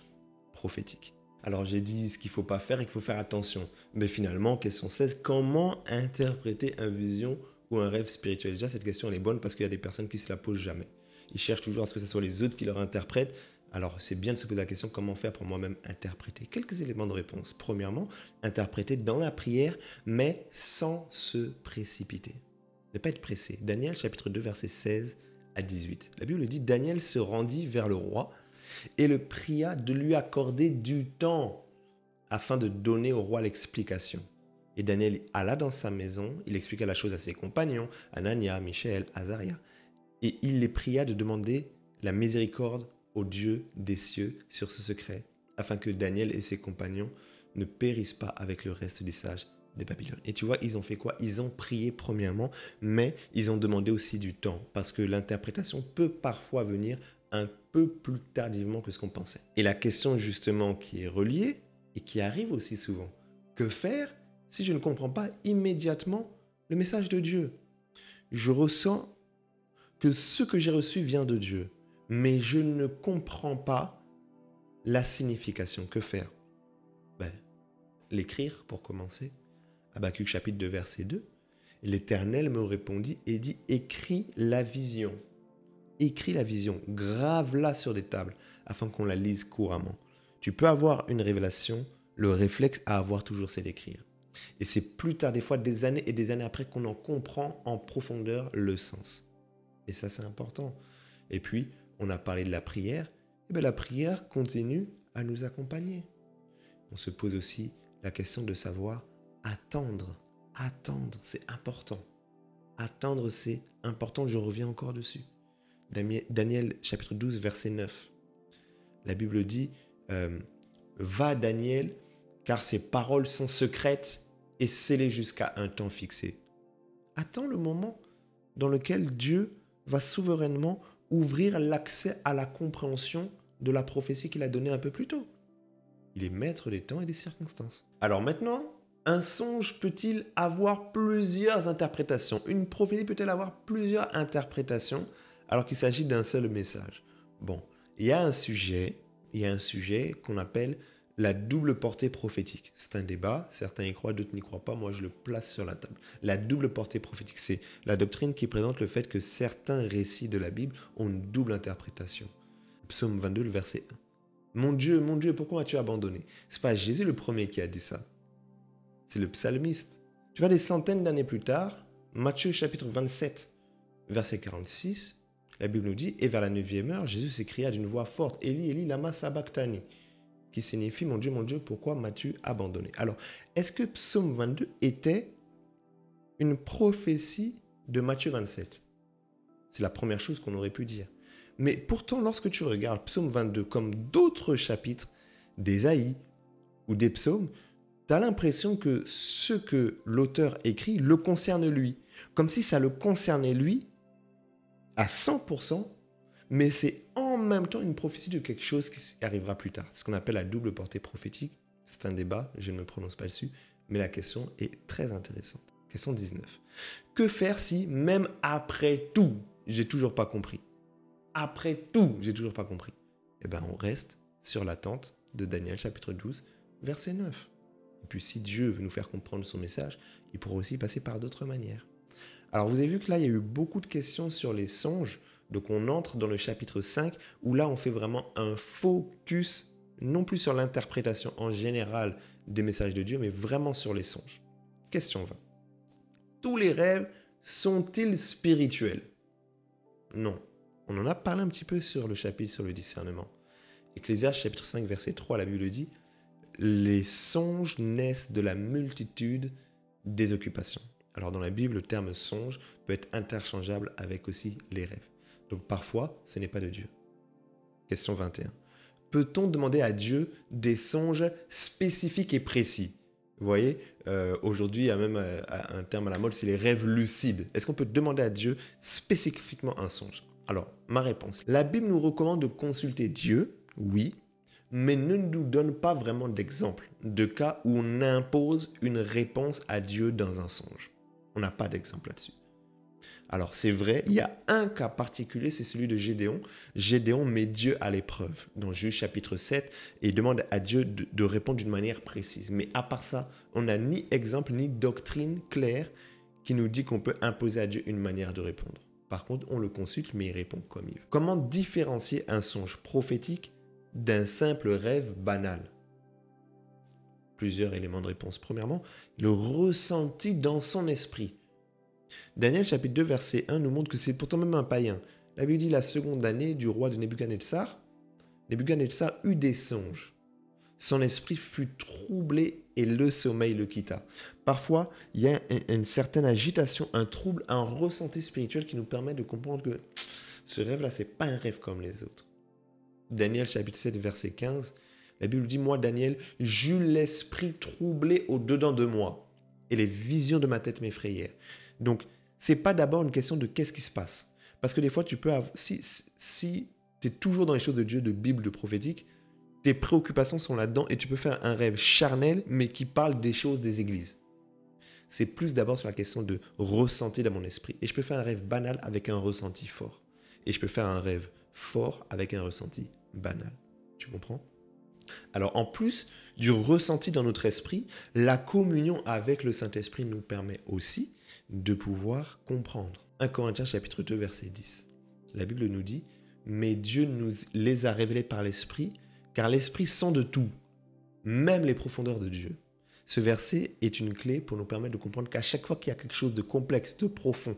prophétique. Alors, j'ai dit ce qu'il ne faut pas faire et qu'il faut faire attention. Mais finalement, question 16, comment interpréter une vision ou un rêve spirituel? Déjà, cette question, elle est bonne parce qu'il y a des personnes qui ne se la posent jamais. Ils cherchent toujours à ce que ce soit les autres qui leur interprètent. Alors, c'est bien de se poser la question, comment faire pour moi-même interpréter? Quelques éléments de réponse. Premièrement, interpréter dans la prière, mais sans se précipiter. Ne pas être pressé. Daniel, chapitre 2, versets 16 à 18. La Bible dit, Daniel se rendit vers le roi et le pria de lui accorder du temps afin de donner au roi l'explication. Et Daniel alla dans sa maison, il expliqua la chose à ses compagnons, Anania, Michaël, Azaria, et il les pria de demander la miséricorde au Dieu des cieux sur ce secret, afin que Daniel et ses compagnons ne périssent pas avec le reste des sages de Babylone. Et tu vois, ils ont fait quoi? Ils ont prié premièrement, mais ils ont demandé aussi du temps, parce que l'interprétation peut parfois venir un peu plus tardivement que ce qu'on pensait. Et la question justement qui est reliée, et qui arrive aussi souvent, que faire si je ne comprends pas immédiatement le message de Dieu? Je ressens que ce que j'ai reçu vient de Dieu, mais je ne comprends pas la signification. Que faire? L'écrire pour commencer. Habakkuk chapitre 2 verset 2. L'Éternel me répondit et dit, écris la vision. Écris la vision, grave-la sur des tables afin qu'on la lise couramment. Tu peux avoir une révélation, le réflexe à avoir toujours, c'est d'écrire. Et c'est plus tard, des fois des années et des années après, qu'on en comprend en profondeur le sens. Et ça, c'est important. Et puis, on a parlé de la prière. Et bien, la prière continue à nous accompagner. On se pose aussi la question de savoir attendre. Attendre, c'est important. Attendre, c'est important. Je reviens encore dessus. Daniel, chapitre 12, verset 9. La Bible dit, va Daniel, car ses paroles sont secrètes et scellées jusqu'à un temps fixé. Attends le moment dans lequel Dieu va souverainement ouvrir l'accès à la compréhension de la prophétie qu'il a donnée un peu plus tôt. Il est maître des temps et des circonstances. Alors maintenant, un songe peut-il avoir plusieurs interprétations? Une prophétie peut-elle avoir plusieurs interprétations alors qu'il s'agit d'un seul message? Bon, il y a un sujet qu'on appelle la double portée prophétique. C'est un débat, certains y croient, d'autres n'y croient pas, moi je le place sur la table. La double portée prophétique, c'est la doctrine qui présente le fait que certains récits de la Bible ont une double interprétation. Psaume 22, le verset 1. Mon Dieu, pourquoi as-tu abandonné? C'est pas Jésus le premier qui a dit ça. C'est le psalmiste. Tu vas des centaines d'années plus tard, Matthieu chapitre 27, verset 46, la Bible nous dit, et vers la 9e heure, Jésus s'écria d'une voix forte, Élie, Élie, lama sabachthani, qui signifie, mon Dieu, pourquoi m'as-tu abandonné? Alors, est-ce que Psaume 22 était une prophétie de Matthieu 27? C'est la première chose qu'on aurait pu dire. Mais pourtant, lorsque tu regardes Psaume 22 comme d'autres chapitres d'Ésaïe ou des psaumes, tu as l'impression que ce que l'auteur écrit le concerne lui. Comme si ça le concernait lui à 100%, mais c'est en même temps une prophétie de quelque chose qui arrivera plus tard. C'est ce qu'on appelle la double portée prophétique. C'est un débat, je ne me prononce pas dessus, mais la question est très intéressante. Question 19. Que faire si, même après tout, j'ai toujours pas compris? après tout, j'ai toujours pas compris. Eh bien, on reste sur l'attente de Daniel chapitre 12, verset 9. Et puis si Dieu veut nous faire comprendre son message, il pourra aussi passer par d'autres manières. Alors vous avez vu que là, il y a eu beaucoup de questions sur les songes. Donc on entre dans le chapitre 5 où là, on fait vraiment un focus, non plus sur l'interprétation en général des messages de Dieu, mais vraiment sur les songes. Question 20. Tous les rêves sont-ils spirituels? Non. On en a parlé un petit peu sur le chapitre sur le discernement. Ecclésiaste chapitre 5 verset 3, la Bible dit « Les songes naissent de la multitude des occupations ». Alors dans la Bible, le terme songe peut être interchangeable avec aussi les rêves. Donc parfois, ce n'est pas de Dieu. Question 21. Peut-on demander à Dieu des songes spécifiques et précis? Vous voyez, aujourd'hui, il y a même un terme à la mode, c'est les rêves lucides. Est-ce qu'on peut demander à Dieu spécifiquement un songe? Alors, ma réponse. La Bible nous recommande de consulter Dieu, oui, mais ne nous donne pas vraiment d'exemple de cas où on impose une réponse à Dieu dans un songe. On n'a pas d'exemple là-dessus. Alors, c'est vrai, il y a un cas particulier, c'est celui de Gédéon. Gédéon met Dieu à l'épreuve dans Juge chapitre 7 et demande à Dieu de répondre d'une manière précise. Mais à part ça, on n'a ni exemple ni doctrine claire qui nous dit qu'on peut imposer à Dieu une manière de répondre. Par contre, on le consulte, mais il répond comme il veut. Comment différencier un songe prophétique d'un simple rêve banal? Plusieurs éléments de réponse. Premièrement, le ressenti dans son esprit. Daniel chapitre 2 verset 1 nous montre que c'est pourtant même un païen. La Bible dit la seconde année du roi de Nebuchadnezzar. Nebuchadnezzar eut des songes. Son esprit fut troublé et le sommeil le quitta. Parfois, il y a une certaine agitation, un trouble, un ressenti spirituel qui nous permet de comprendre que ce rêve-là, ce n'est pas un rêve comme les autres. Daniel chapitre 7 verset 15, la Bible dit « Moi, Daniel, j'eus l'esprit troublé au-dedans de moi et les visions de ma tête m'effrayèrent. » Donc, ce n'est pas d'abord une question de qu'est-ce qui se passe. Parce que des fois, tu peux avoir, si tu es toujours dans les choses de Dieu, de Bible, de prophétique, tes préoccupations sont là-dedans et tu peux faire un rêve charnel, mais qui parle des choses des églises. C'est plus d'abord sur la question de ressenti dans mon esprit. Et je peux faire un rêve banal avec un ressenti fort. Et je peux faire un rêve fort avec un ressenti banal. Tu comprends? Alors, en plus du ressenti dans notre esprit, la communion avec le Saint-Esprit nous permet aussi de pouvoir comprendre. 1 Corinthiens chapitre 2 verset 10. La Bible nous dit « Mais Dieu nous les a révélés par l'Esprit, car l'Esprit sent de tout, même les profondeurs de Dieu. » Ce verset est une clé pour nous permettre de comprendre qu'à chaque fois qu'il y a quelque chose de complexe, de profond,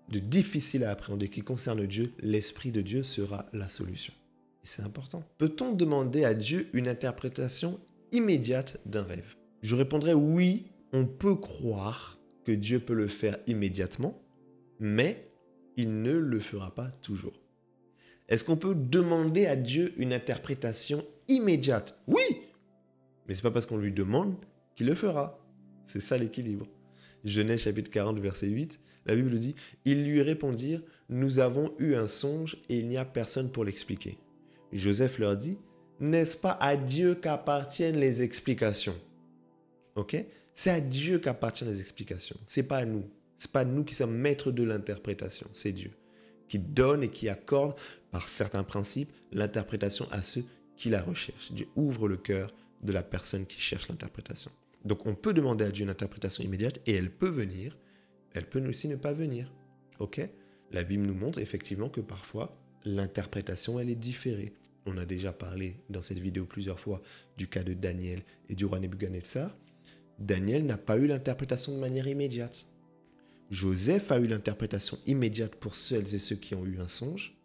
de difficile à appréhender qui concerne Dieu, l'Esprit de Dieu sera la solution. Et c'est important. Peut-on demander à Dieu une interprétation immédiate d'un rêve? Je répondrai oui, on peut croire que Dieu peut le faire immédiatement, mais il ne le fera pas toujours. Est-ce qu'on peut demander à Dieu une interprétation immédiate? Oui, mais ce n'est pas parce qu'on lui demande qu'il le fera. C'est ça l'équilibre. Genèse chapitre 40 verset 8, la Bible dit « Ils lui répondirent, nous avons eu un songe et il n'y a personne pour l'expliquer. » Joseph leur dit « N'est-ce pas à Dieu qu'appartiennent les explications ?» Ok? C'est à Dieu qu'appartiennent les explications. Ce n'est pas à nous. Ce n'est pas nous qui sommes maîtres de l'interprétation. C'est Dieu qui donne et qui accorde, par certains principes, l'interprétation à ceux qui la recherchent. Dieu ouvre le cœur de la personne qui cherche l'interprétation. Donc on peut demander à Dieu une interprétation immédiate et elle peut venir. Elle peut aussi ne pas venir. Ok? La Bible nous montre effectivement que parfois, l'interprétation, elle est différée. On a déjà parlé dans cette vidéo plusieurs fois du cas de Daniel et du roi Nebuchadnezzar. Daniel n'a pas eu l'interprétation de manière immédiate. Joseph a eu l'interprétation immédiate pour celles et ceux qui ont eu un songe.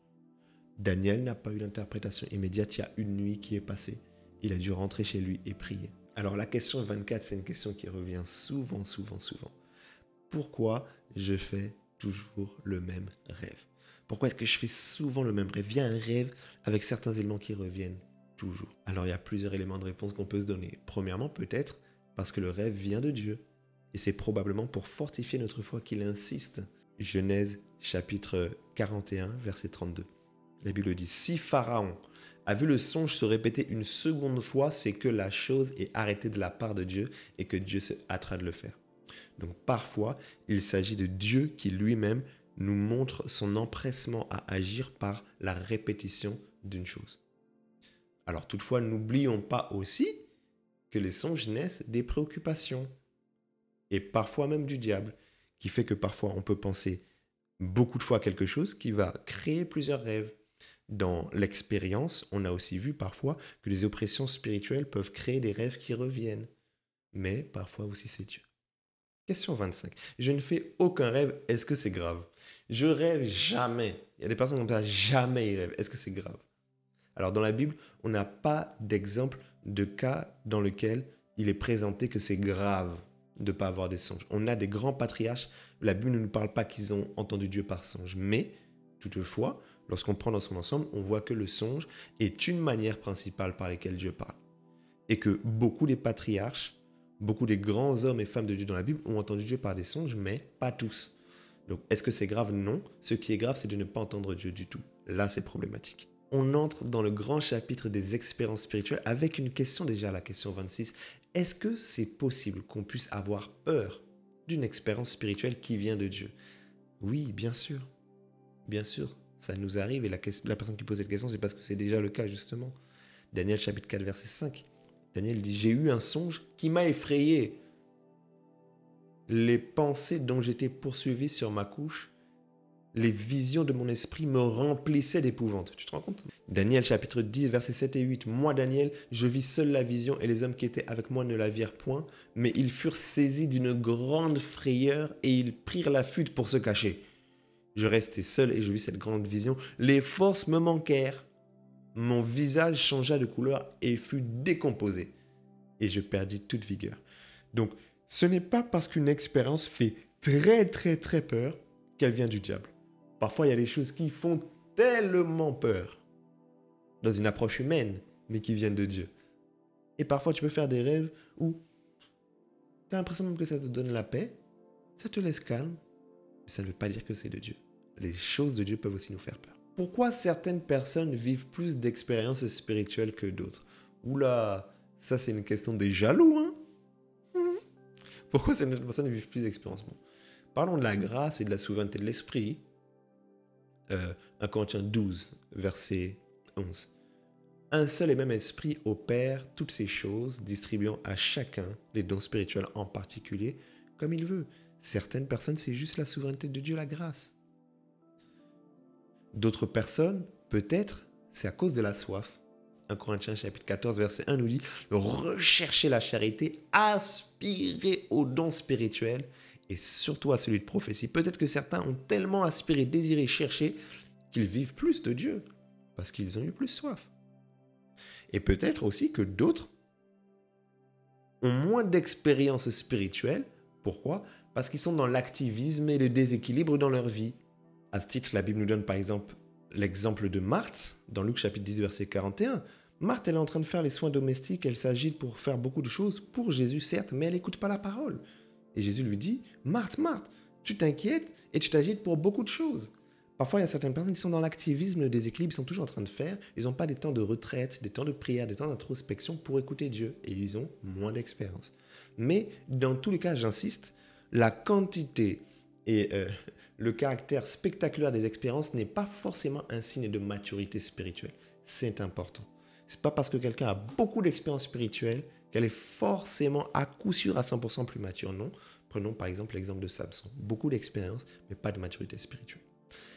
Daniel n'a pas eu l'interprétation immédiate, il y a une nuit qui est passée. Il a dû rentrer chez lui et prier. Alors la question 24, c'est une question qui revient souvent. Pourquoi je fais toujours le même rêve? Pourquoi est-ce que je fais souvent le même rêve? Il y a un rêve avec certains éléments qui reviennent toujours. Alors il y a plusieurs éléments de réponse qu'on peut se donner. Premièrement, peut-être parce que le rêve vient de Dieu. Et c'est probablement pour fortifier notre foi qu'il insiste. Genèse chapitre 41, verset 32. La Bible dit « Si Pharaon a vu le songe se répéter une seconde fois, c'est que la chose est arrêtée de la part de Dieu et que Dieu se hâtera de le faire. » Donc parfois, il s'agit de Dieu qui lui-même nous montre son empressement à agir par la répétition d'une chose. Alors toutefois, n'oublions pas aussi que les songes naissent des préoccupations et parfois même du diable, qui fait que parfois on peut penser beaucoup de fois à quelque chose qui va créer plusieurs rêves. Dans l'expérience, on a aussi vu parfois que les oppressions spirituelles peuvent créer des rêves qui reviennent. Mais parfois aussi c'est Dieu. Question 25. Je ne fais aucun rêve, est-ce que c'est grave? Je rêve jamais. Il y a des personnes comme ça, jamais ils rêvent. Est-ce que c'est grave? Alors dans la Bible, on n'a pas d'exemple de cas dans lequel il est présenté que c'est grave de ne pas avoir des songes. On a des grands patriarches, la Bible ne nous parle pas qu'ils ont entendu Dieu par songe, mais toutefois, lorsqu'on prend dans son ensemble, on voit que le songe est une manière principale par laquelle Dieu parle. Et que beaucoup des patriarches, beaucoup des grands hommes et femmes de Dieu dans la Bible ont entendu Dieu par des songes, mais pas tous. Donc, est-ce que c'est grave? Non. Ce qui est grave, c'est de ne pas entendre Dieu du tout. Là, c'est problématique. On entre dans le grand chapitre des expériences spirituelles avec une question déjà, la question 26. Est-ce que c'est possible qu'on puisse avoir peur d'une expérience spirituelle qui vient de Dieu? Oui, bien sûr. Bien sûr, ça nous arrive et la personne qui pose cette question, c'est parce que c'est déjà le cas justement. Daniel chapitre 4, verset 5. Daniel dit, j'ai eu un songe qui m'a effrayé. Les pensées dont j'étais poursuivi sur ma couche, les visions de mon esprit me remplissaient d'épouvante. Tu te rends compte? Daniel chapitre 10, versets 7 et 8. Moi, Daniel, je vis seul la vision et les hommes qui étaient avec moi ne la virent point, mais ils furent saisis d'une grande frayeur et ils prirent la fuite pour se cacher. Je restai seul et je vis cette grande vision. Les forces me manquèrent. Mon visage changea de couleur et fut décomposé. Et je perdis toute vigueur. Donc, ce n'est pas parce qu'une expérience fait très très très peur qu'elle vient du diable. Parfois, il y a des choses qui font tellement peur dans une approche humaine, mais qui viennent de Dieu. Et parfois, tu peux faire des rêves où tu as l'impression même que ça te donne la paix, ça te laisse calme, mais ça ne veut pas dire que c'est de Dieu. Les choses de Dieu peuvent aussi nous faire peur. Pourquoi certaines personnes vivent plus d'expériences spirituelles que d'autres? Oula, ça c'est une question des jaloux, hein? Pourquoi certaines personnes vivent plus d'expériences? Bon. Parlons de la grâce et de la souveraineté de l'esprit. 1 Corinthiens 12, verset 11. Un seul et même esprit opère toutes ces choses, distribuant à chacun les dons spirituels en particulier, comme il veut. Certaines personnes, c'est juste la souveraineté de Dieu, la grâce. D'autres personnes, peut-être, c'est à cause de la soif. 1 Corinthiens chapitre 14, verset 1 nous dit « Recherchez la charité, aspirez aux dons spirituels et surtout à celui de prophétie. » Peut-être que certains ont tellement aspiré, désiré, cherché qu'ils vivent plus de Dieu parce qu'ils ont eu plus soif. Et peut-être aussi que d'autres ont moins d'expérience spirituelle. Pourquoi? Parce qu'ils sont dans l'activisme et le déséquilibre dans leur vie. À ce titre, la Bible nous donne par exemple l'exemple de Marthe, dans Luc chapitre 10, verset 41. Marthe, elle est en train de faire les soins domestiques, elle s'agite pour faire beaucoup de choses pour Jésus, certes, mais elle n'écoute pas la parole. Et Jésus lui dit, Marthe, Marthe, tu t'inquiètes et tu t'agites pour beaucoup de choses. Parfois, il y a certaines personnes qui sont dans l'activisme, le déséquilibre, ils sont toujours en train de faire, ils n'ont pas des temps de retraite, des temps de prière, des temps d'introspection pour écouter Dieu, et ils ont moins d'expérience. Mais dans tous les cas, j'insiste, la quantité et le caractère spectaculaire des expériences n'est pas forcément un signe de maturité spirituelle. C'est important. Ce n'est pas parce que quelqu'un a beaucoup d'expérience spirituelle qu'elle est forcément à coup sûr à 100% plus mature. Non. Prenons par exemple l'exemple de Samson. Beaucoup d'expérience, mais pas de maturité spirituelle.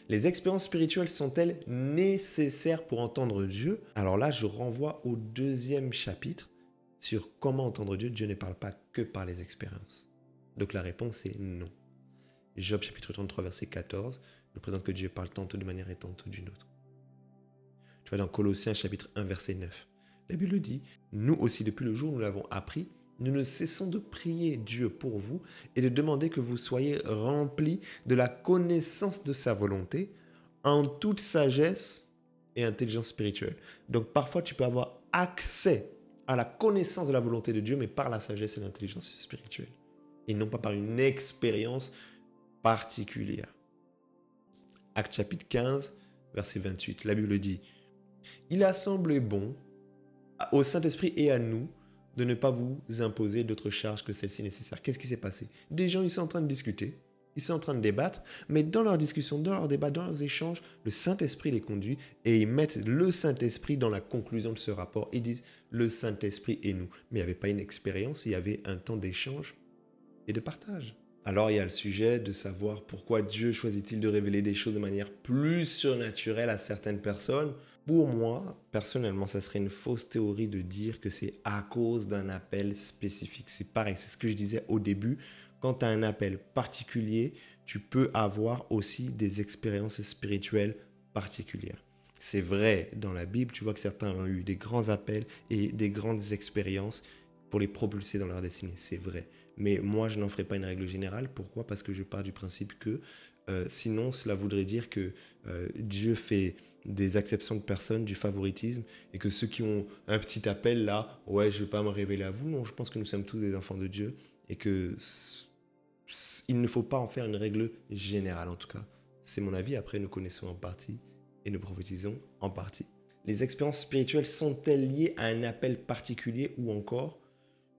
Les expériences spirituelles sont-elles nécessaires pour entendre Dieu? Alors là, je renvoie au 2e chapitre sur comment entendre Dieu. Dieu ne parle pas que par les expériences. Donc la réponse est non. Job chapitre 33, verset 14 nous présente que Dieu parle tantôt d'une manière et tantôt d'une autre. Tu vois dans Colossiens chapitre 1, verset 9. La Bible dit, nous aussi depuis le jour où nous l'avons appris, nous ne cessons de prier Dieu pour vous et de demander que vous soyez remplis de la connaissance de sa volonté en toute sagesse et intelligence spirituelle. Donc parfois tu peux avoir accès à la connaissance de la volonté de Dieu, mais par la sagesse et l'intelligence spirituelle. Et non pas par une expérience particulière. Actes chapitre 15, verset 28, la Bible dit « Il a semblé bon au Saint-Esprit et à nous de ne pas vous imposer d'autres charges que celles-ci nécessaires. » Qu'est-ce qui s'est passé? Des gens, ils sont en train de discuter. Ils sont en train de débattre, mais dans leur discussion, dans leur débat, dans leurs échanges, le Saint-Esprit les conduit et ils mettent le Saint-Esprit dans la conclusion de ce rapport. Ils disent le Saint-Esprit et nous. Mais il n'y avait pas une expérience, il y avait un temps d'échange et de partage. Alors il y a le sujet de savoir pourquoi Dieu choisit-il de révéler des choses de manière plus surnaturelle à certaines personnes. Pour moi, personnellement, ça serait une fausse théorie de dire que c'est à cause d'un appel spécifique. C'est pareil, c'est ce que je disais au début. Quand tu as un appel particulier, tu peux avoir aussi des expériences spirituelles particulières. C'est vrai, dans la Bible, tu vois que certains ont eu des grands appels et des grandes expériences pour les propulser dans leur destinée. C'est vrai. Mais moi, je n'en ferai pas une règle générale. Pourquoi ? Parce que je pars du principe que sinon, cela voudrait dire que Dieu fait des acceptions de personnes, du favoritisme, et que ceux qui ont un petit appel là, ouais, je ne vais pas me révéler à vous. Non, je pense que nous sommes tous des enfants de Dieu et que il ne faut pas en faire une règle générale, en tout cas. C'est mon avis. Après, nous connaissons en partie et nous prophétisons en partie. Les expériences spirituelles sont-elles liées à un appel particulier ou encore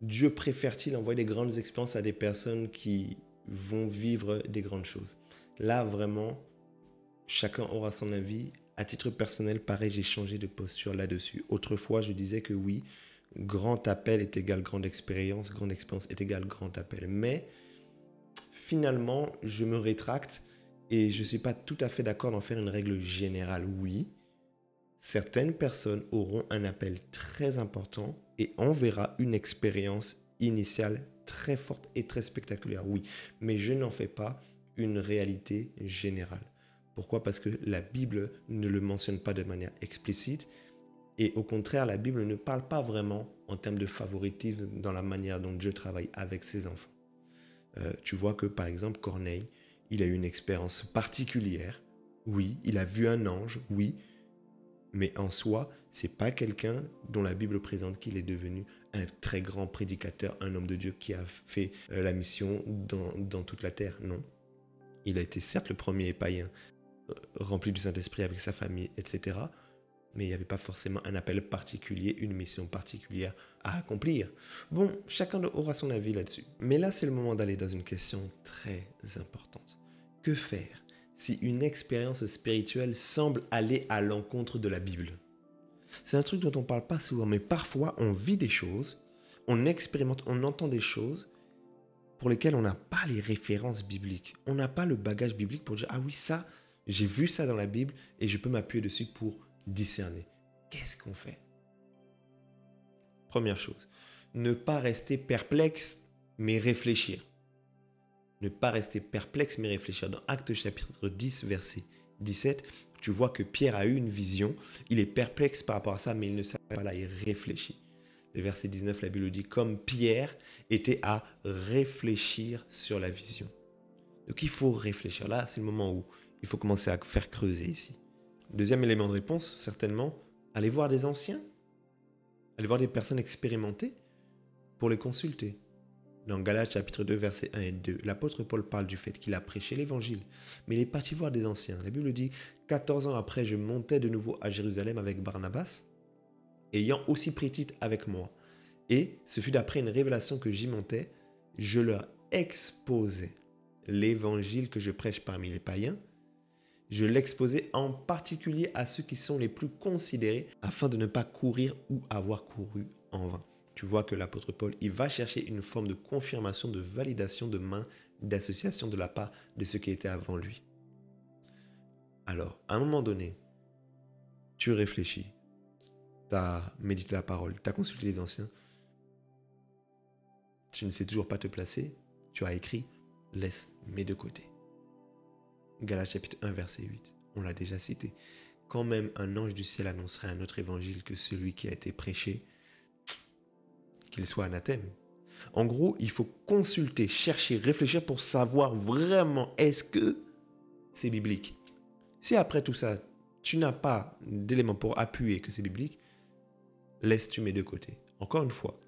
Dieu préfère-t-il envoyer des grandes expériences à des personnes qui vont vivre des grandes choses? Là, vraiment, chacun aura son avis. À titre personnel, pareil, j'ai changé de posture là-dessus. Autrefois, je disais que oui, grand appel est égal grande expérience est égal grand appel. Mais finalement, je me rétracte et je ne suis pas tout à fait d'accord d'en faire une règle générale. Oui, certaines personnes auront un appel très important et on verra une expérience initiale très forte et très spectaculaire. Oui, mais je n'en fais pas une réalité générale. Pourquoi ? Parce que la Bible ne le mentionne pas de manière explicite et au contraire, la Bible ne parle pas vraiment en termes de favoritisme dans la manière dont Dieu travaille avec ses enfants. Tu vois que par exemple Corneille, il a eu une expérience particulière. Oui, il a vu un ange, oui, mais en soi, c'est pas quelqu'un dont la Bible présente qu'il est devenu un très grand prédicateur, un homme de Dieu qui a fait la mission dans toute la terre. Non. Il a été certes le premier païen rempli du Saint-Esprit avec sa famille, etc. Mais il n'y avait pas forcément un appel particulier, une mission particulière à accomplir. Bon, chacun aura son avis là-dessus. Mais là, c'est le moment d'aller dans une question très importante. Que faire si une expérience spirituelle semble aller à l'encontre de la Bible? C'est un truc dont on ne parle pas souvent, mais parfois on vit des choses, on expérimente, on entend des choses pour lesquelles on n'a pas les références bibliques. On n'a pas le bagage biblique pour dire « Ah oui, ça, j'ai vu ça dans la Bible et je peux m'appuyer dessus pour discerner. » Qu'est-ce qu'on fait? Première chose, ne pas rester perplexe, mais réfléchir. Ne pas rester perplexe, mais réfléchir. Dans Actes chapitre 10, verset 17, tu vois que Pierre a eu une vision. Il est perplexe par rapport à ça, mais il ne savait pas là, il réfléchit. Le verset 19, la Bible dit, comme Pierre était à réfléchir sur la vision. Donc il faut réfléchir. Là, c'est le moment où il faut commencer à faire creuser ici. Deuxième élément de réponse, certainement, allez voir des anciens. Allez voir des personnes expérimentées pour les consulter. Dans Galates chapitre 2, versets 1 et 2, l'apôtre Paul parle du fait qu'il a prêché l'évangile, mais il est parti voir des anciens. La Bible dit, 14 ans après, je montais de nouveau à Jérusalem avec Barnabas, ayant aussi pris Tite avec moi. Et ce fut d'après une révélation que j'y montais, je leur exposais l'évangile que je prêche parmi les païens. Je l'exposais en particulier à ceux qui sont les plus considérés afin de ne pas courir ou avoir couru en vain. Tu vois que l'apôtre Paul, il va chercher une forme de confirmation, de validation, de main, d'association de la part de ceux qui étaient avant lui. Alors, à un moment donné, tu réfléchis, tu as médité la parole, tu as consulté les anciens, tu ne sais toujours pas te placer, tu as écrit « laisse mes deux côtés ». Galates chapitre 1, verset 8, on l'a déjà cité. Quand même un ange du ciel annoncerait un autre évangile que celui qui a été prêché, qu'il soit anathème. En gros, il faut consulter, chercher, réfléchir pour savoir vraiment est-ce que c'est biblique. Si après tout ça, tu n'as pas d'éléments pour appuyer que c'est biblique, laisse-tu mes deux côtés. Encore une fois,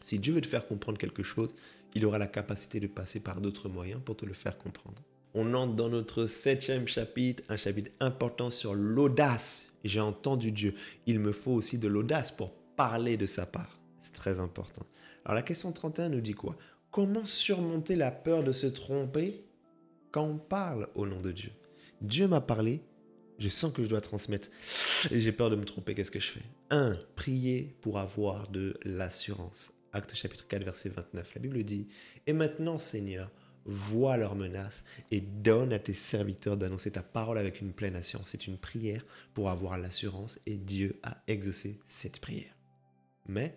si Dieu veut te faire comprendre quelque chose, il aura la capacité de passer par d'autres moyens pour te le faire comprendre. On entre dans notre 7e chapitre, un chapitre important sur l'audace. J'ai entendu Dieu. Il me faut aussi de l'audace pour parler de sa part. C'est très important. Alors la question 31 nous dit quoi? Comment surmonter la peur de se tromper quand on parle au nom de Dieu. Dieu m'a parlé, je sens que je dois transmettre. Et j'ai peur de me tromper, qu'est-ce que je fais? 1. Prier pour avoir de l'assurance. Actes chapitre 4, verset 29. La Bible dit, « Et maintenant, Seigneur, vois leurs menaces et donne à tes serviteurs d'annoncer ta parole avec une pleine assurance. » C'est une prière pour avoir l'assurance et Dieu a exaucé cette prière. Mais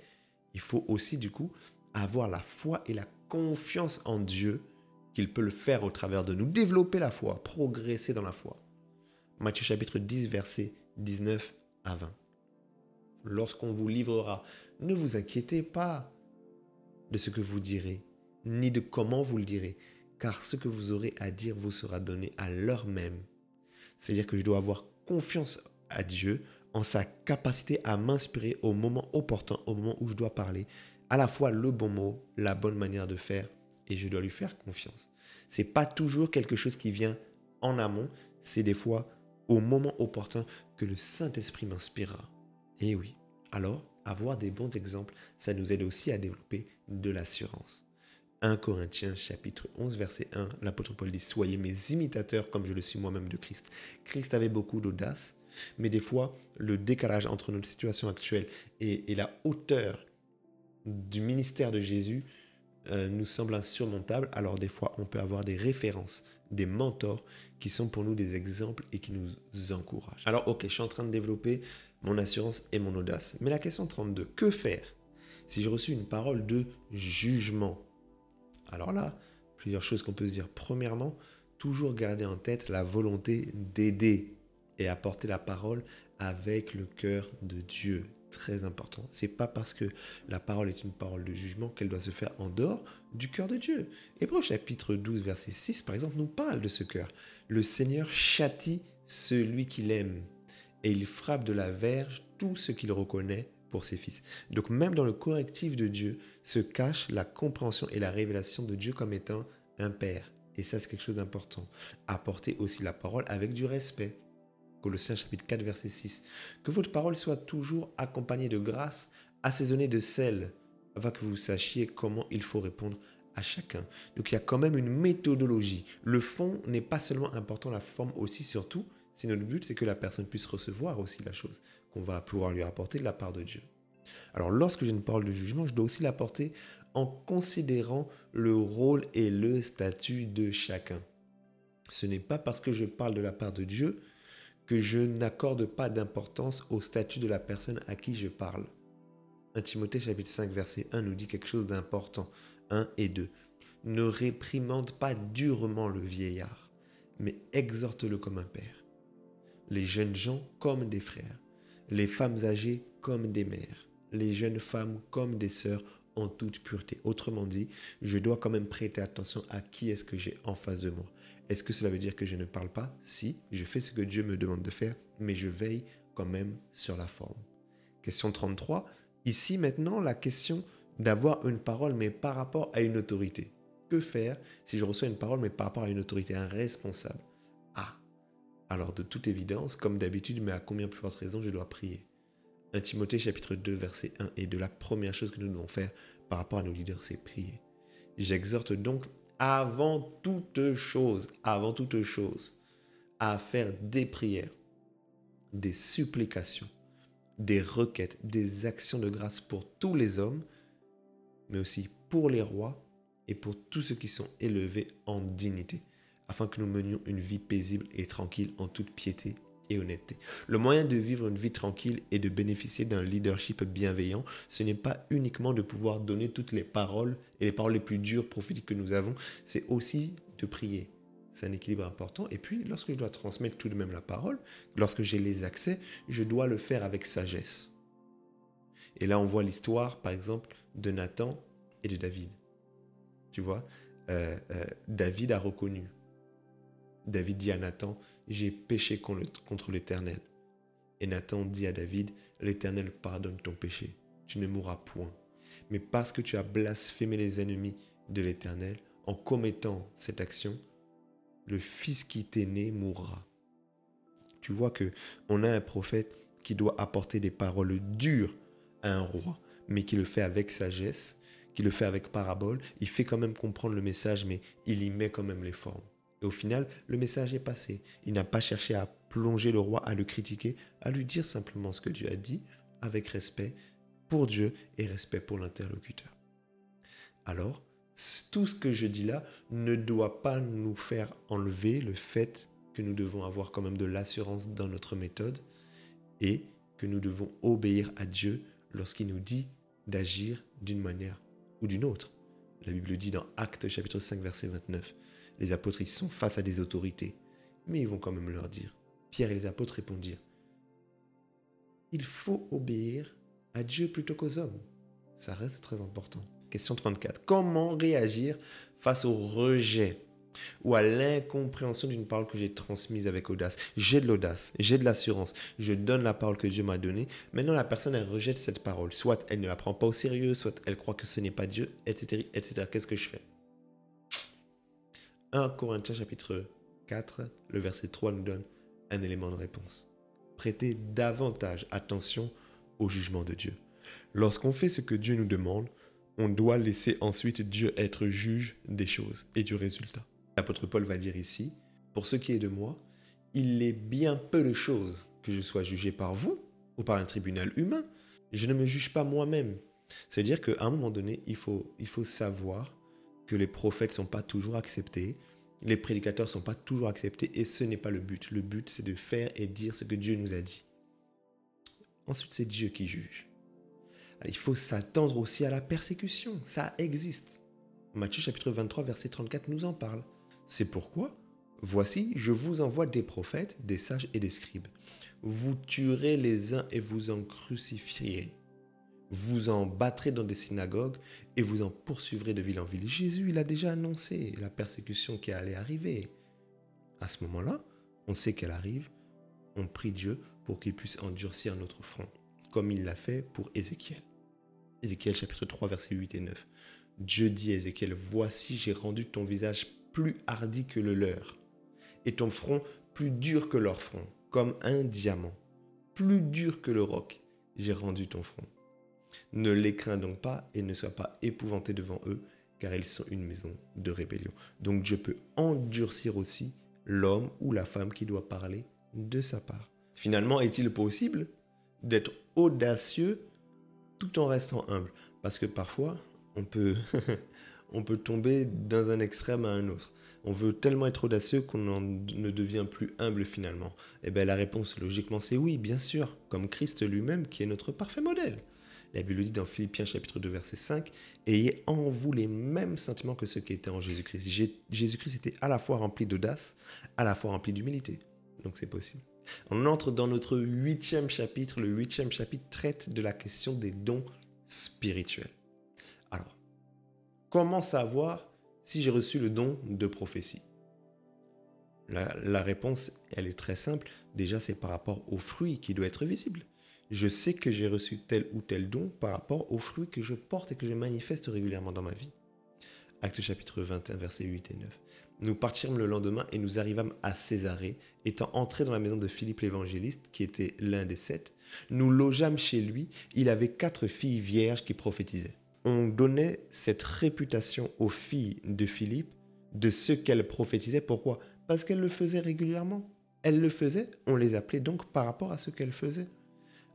il faut aussi du coup avoir la foi et la confiance en Dieu qu'il peut le faire au travers de nous. Développer la foi, progresser dans la foi. Matthieu chapitre 10, versets 19 à 20. Lorsqu'on vous livrera, ne vous inquiétez pas de ce que vous direz, ni de comment vous le direz, car ce que vous aurez à dire vous sera donné à l'heure même. C'est-à-dire que je dois avoir confiance à Dieu en sa capacité à m'inspirer au moment opportun, au moment où je dois parler, à la fois le bon mot, la bonne manière de faire, et je dois lui faire confiance. Ce n'est pas toujours quelque chose qui vient en amont, c'est des fois au moment opportun que le Saint-Esprit m'inspirera. Et oui, alors avoir des bons exemples, ça nous aide aussi à développer de l'assurance. 1 Corinthiens chapitre 11 verset 1, l'apôtre Paul dit « Soyez mes imitateurs comme je le suis moi-même de Christ ». Christ avait beaucoup d'audace, mais des fois, le décalage entre notre situation actuelle et la hauteur du ministère de Jésus nous semble insurmontable. Alors des fois, on peut avoir des références, des mentors qui sont pour nous des exemples et qui nous encouragent. Alors ok, je suis en train de développer mon assurance et mon audace. Mais la question 32, que faire si j'ai reçu une parole de jugement? Alors là, plusieurs choses qu'on peut se dire. Premièrement, toujours garder en tête la volonté d'aider et apporter la parole avec le cœur de Dieu. Très important. C'est pas parce que la parole est une parole de jugement qu'elle doit se faire en dehors du cœur de Dieu. Hébreux chapitre 12, verset 6, par exemple, nous parle de ce cœur. Le Seigneur châtie celui qu'il aime et il frappe de la verge tout ce qu'il reconnaît pour ses fils. Donc même dans le correctif de Dieu se cache la compréhension et la révélation de Dieu comme étant un Père. Et ça, c'est quelque chose d'important. Apporter aussi la parole avec du respect. Colossiens chapitre 4, verset 6. Que votre parole soit toujours accompagnée de grâce, assaisonnée de sel, afin que vous sachiez comment il faut répondre à chacun. Donc il y a quand même une méthodologie. Le fond n'est pas seulement important, la forme aussi, surtout. Si notre but, c'est que la personne puisse recevoir aussi la chose qu'on va pouvoir lui apporter de la part de Dieu. Alors lorsque j'ai une parole de jugement, je dois aussi l'apporter en considérant le rôle et le statut de chacun. Ce n'est pas parce que je parle de la part de Dieu que je n'accorde pas d'importance au statut de la personne à qui je parle. 1 Timothée chapitre 5 verset 1 nous dit quelque chose d'important. 1 et 2. Ne réprimande pas durement le vieillard, mais exhorte-le comme un père. Les jeunes gens comme des frères, les femmes âgées comme des mères, les jeunes femmes comme des sœurs en toute pureté. Autrement dit, je dois quand même prêter attention à qui est-ce que j'ai en face de moi. Est-ce que cela veut dire que je ne parle pas? Si, je fais ce que Dieu me demande de faire, mais je veille quand même sur la forme. Question 33. Ici, maintenant, la question d'avoir une parole, mais par rapport à une autorité. Que faire si je reçois une parole, mais par rapport à une autorité, un responsable? Alors de toute évidence, comme d'habitude, mais à combien plus forte raison, je dois prier. 1 Timothée chapitre 2, verset 1 et 2. La première chose que nous devons faire par rapport à nos leaders, c'est prier. J'exhorte donc avant toute chose, à faire des prières, des supplications, des requêtes, des actions de grâce pour tous les hommes, mais aussi pour les rois et pour tous ceux qui sont élevés en dignité, afin que nous menions une vie paisible et tranquille en toute piété et honnêteté. Le moyen de vivre une vie tranquille et de bénéficier d'un leadership bienveillant, ce n'est pas uniquement de pouvoir donner toutes les paroles et les paroles les plus dures, prophétiques que nous avons, c'est aussi de prier. C'est un équilibre important. Et puis, lorsque je dois transmettre tout de même la parole, lorsque j'ai les accès, je dois le faire avec sagesse. Et là, on voit l'histoire, par exemple, de Nathan et de David. Tu vois, David a reconnu. David dit à Nathan, j'ai péché contre l'Éternel. Et Nathan dit à David, l'Éternel pardonne ton péché, tu ne mourras point. Mais parce que tu as blasphémé les ennemis de l'Éternel, en commettant cette action, le fils qui t'est né mourra. Tu vois qu'on a un prophète qui doit apporter des paroles dures à un roi, mais qui le fait avec sagesse, qui le fait avec parabole. Il fait quand même comprendre le message, mais il y met quand même les formes. Et au final, le message est passé. Il n'a pas cherché à plonger le roi, à le critiquer, à lui dire simplement ce que Dieu a dit, avec respect pour Dieu et respect pour l'interlocuteur. Alors, tout ce que je dis là ne doit pas nous faire enlever le fait que nous devons avoir quand même de l'assurance dans notre méthode et que nous devons obéir à Dieu lorsqu'il nous dit d'agir d'une manière ou d'une autre. La Bible dit dans Actes chapitre 5 verset 29, les apôtres ils sont face à des autorités, mais ils vont quand même leur dire. Pierre et les apôtres répondirent, il faut obéir à Dieu plutôt qu'aux hommes. Ça reste très important. Question 34. Comment réagir face au rejet ou à l'incompréhension d'une parole que j'ai transmise avec audace? J'ai de l'audace, j'ai de l'assurance, je donne la parole que Dieu m'a donnée. Maintenant, la personne, elle rejette cette parole. Soit elle ne la prend pas au sérieux, soit elle croit que ce n'est pas Dieu, etc., etc. Qu'est-ce que je fais? 1 Corinthiens chapitre 4, le verset 3 nous donne un élément de réponse. Prêtez davantage attention au jugement de Dieu. Lorsqu'on fait ce que Dieu nous demande, on doit laisser ensuite Dieu être juge des choses et du résultat. L'apôtre Paul va dire ici, pour ce qui est de moi, il est bien peu de choses que je sois jugé par vous ou par un tribunal humain. Je ne me juge pas moi-même. C'est-à-dire qu'à un moment donné, il faut savoir que les prophètes ne sont pas toujours acceptés, les prédicateurs ne sont pas toujours acceptés et ce n'est pas le but. Le but, c'est de faire et dire ce que Dieu nous a dit. Ensuite, c'est Dieu qui juge. Alors, il faut s'attendre aussi à la persécution. Ça existe. Matthieu chapitre 23, verset 34 nous en parle. C'est pourquoi, voici, je vous envoie des prophètes, des sages et des scribes. Vous tuerez les uns et vous en crucifierez. Vous en battrez dans des synagogues et vous en poursuivrez de ville en ville. Jésus, il a déjà annoncé la persécution qui allait arriver. À ce moment-là, on sait qu'elle arrive. On prie Dieu pour qu'il puisse endurcir notre front, comme il l'a fait pour Ézéchiel. Ézéchiel chapitre 3, versets 8 et 9. Dieu dit à Ézéchiel, voici, j'ai rendu ton visage plus hardi que le leur, et ton front plus dur que leur front, comme un diamant, plus dur que le roc, j'ai rendu ton front. Ne les crains donc pas et ne sois pas épouvanté devant eux, car ils sont une maison de rébellion. Donc Dieu peut endurcir aussi l'homme ou la femme qui doit parler de sa part. Finalement, est-il possible d'être audacieux tout en restant humble? Parce que parfois, on peut tomber dans un extrême à un autre. On veut tellement être audacieux qu'on ne devient plus humble finalement. Eh bien, la réponse logiquement c'est oui, bien sûr, comme Christ lui-même qui est notre parfait modèle. La Bible dit dans Philippiens chapitre 2 verset 5, « Ayez en vous les mêmes sentiments que ceux qui étaient en Jésus-Christ. » Jésus-Christ était à la fois rempli d'audace, à la fois rempli d'humilité. Donc c'est possible. On entre dans notre 8e chapitre. Le 8e chapitre traite de la question des dons spirituels. Alors, comment savoir si j'ai reçu le don de prophétie? La réponse, elle est très simple. Déjà, c'est par rapport au fruit qui doit être visible. Je sais que j'ai reçu tel ou tel don par rapport aux fruits que je porte et que je manifeste régulièrement dans ma vie. Actes chapitre 21, versets 8 et 9. Nous partirons le lendemain et nous arrivâmes à Césarée. Étant entrés dans la maison de Philippe l'évangéliste, qui était l'un des 7, nous logeâmes chez lui. Il avait 4 filles vierges qui prophétisaient. On donnait cette réputation aux filles de Philippe de ce qu'elles prophétisaient. Pourquoi? Parce qu'elles le faisaient régulièrement. Elles le faisaient, on les appelait donc par rapport à ce qu'elles faisaient.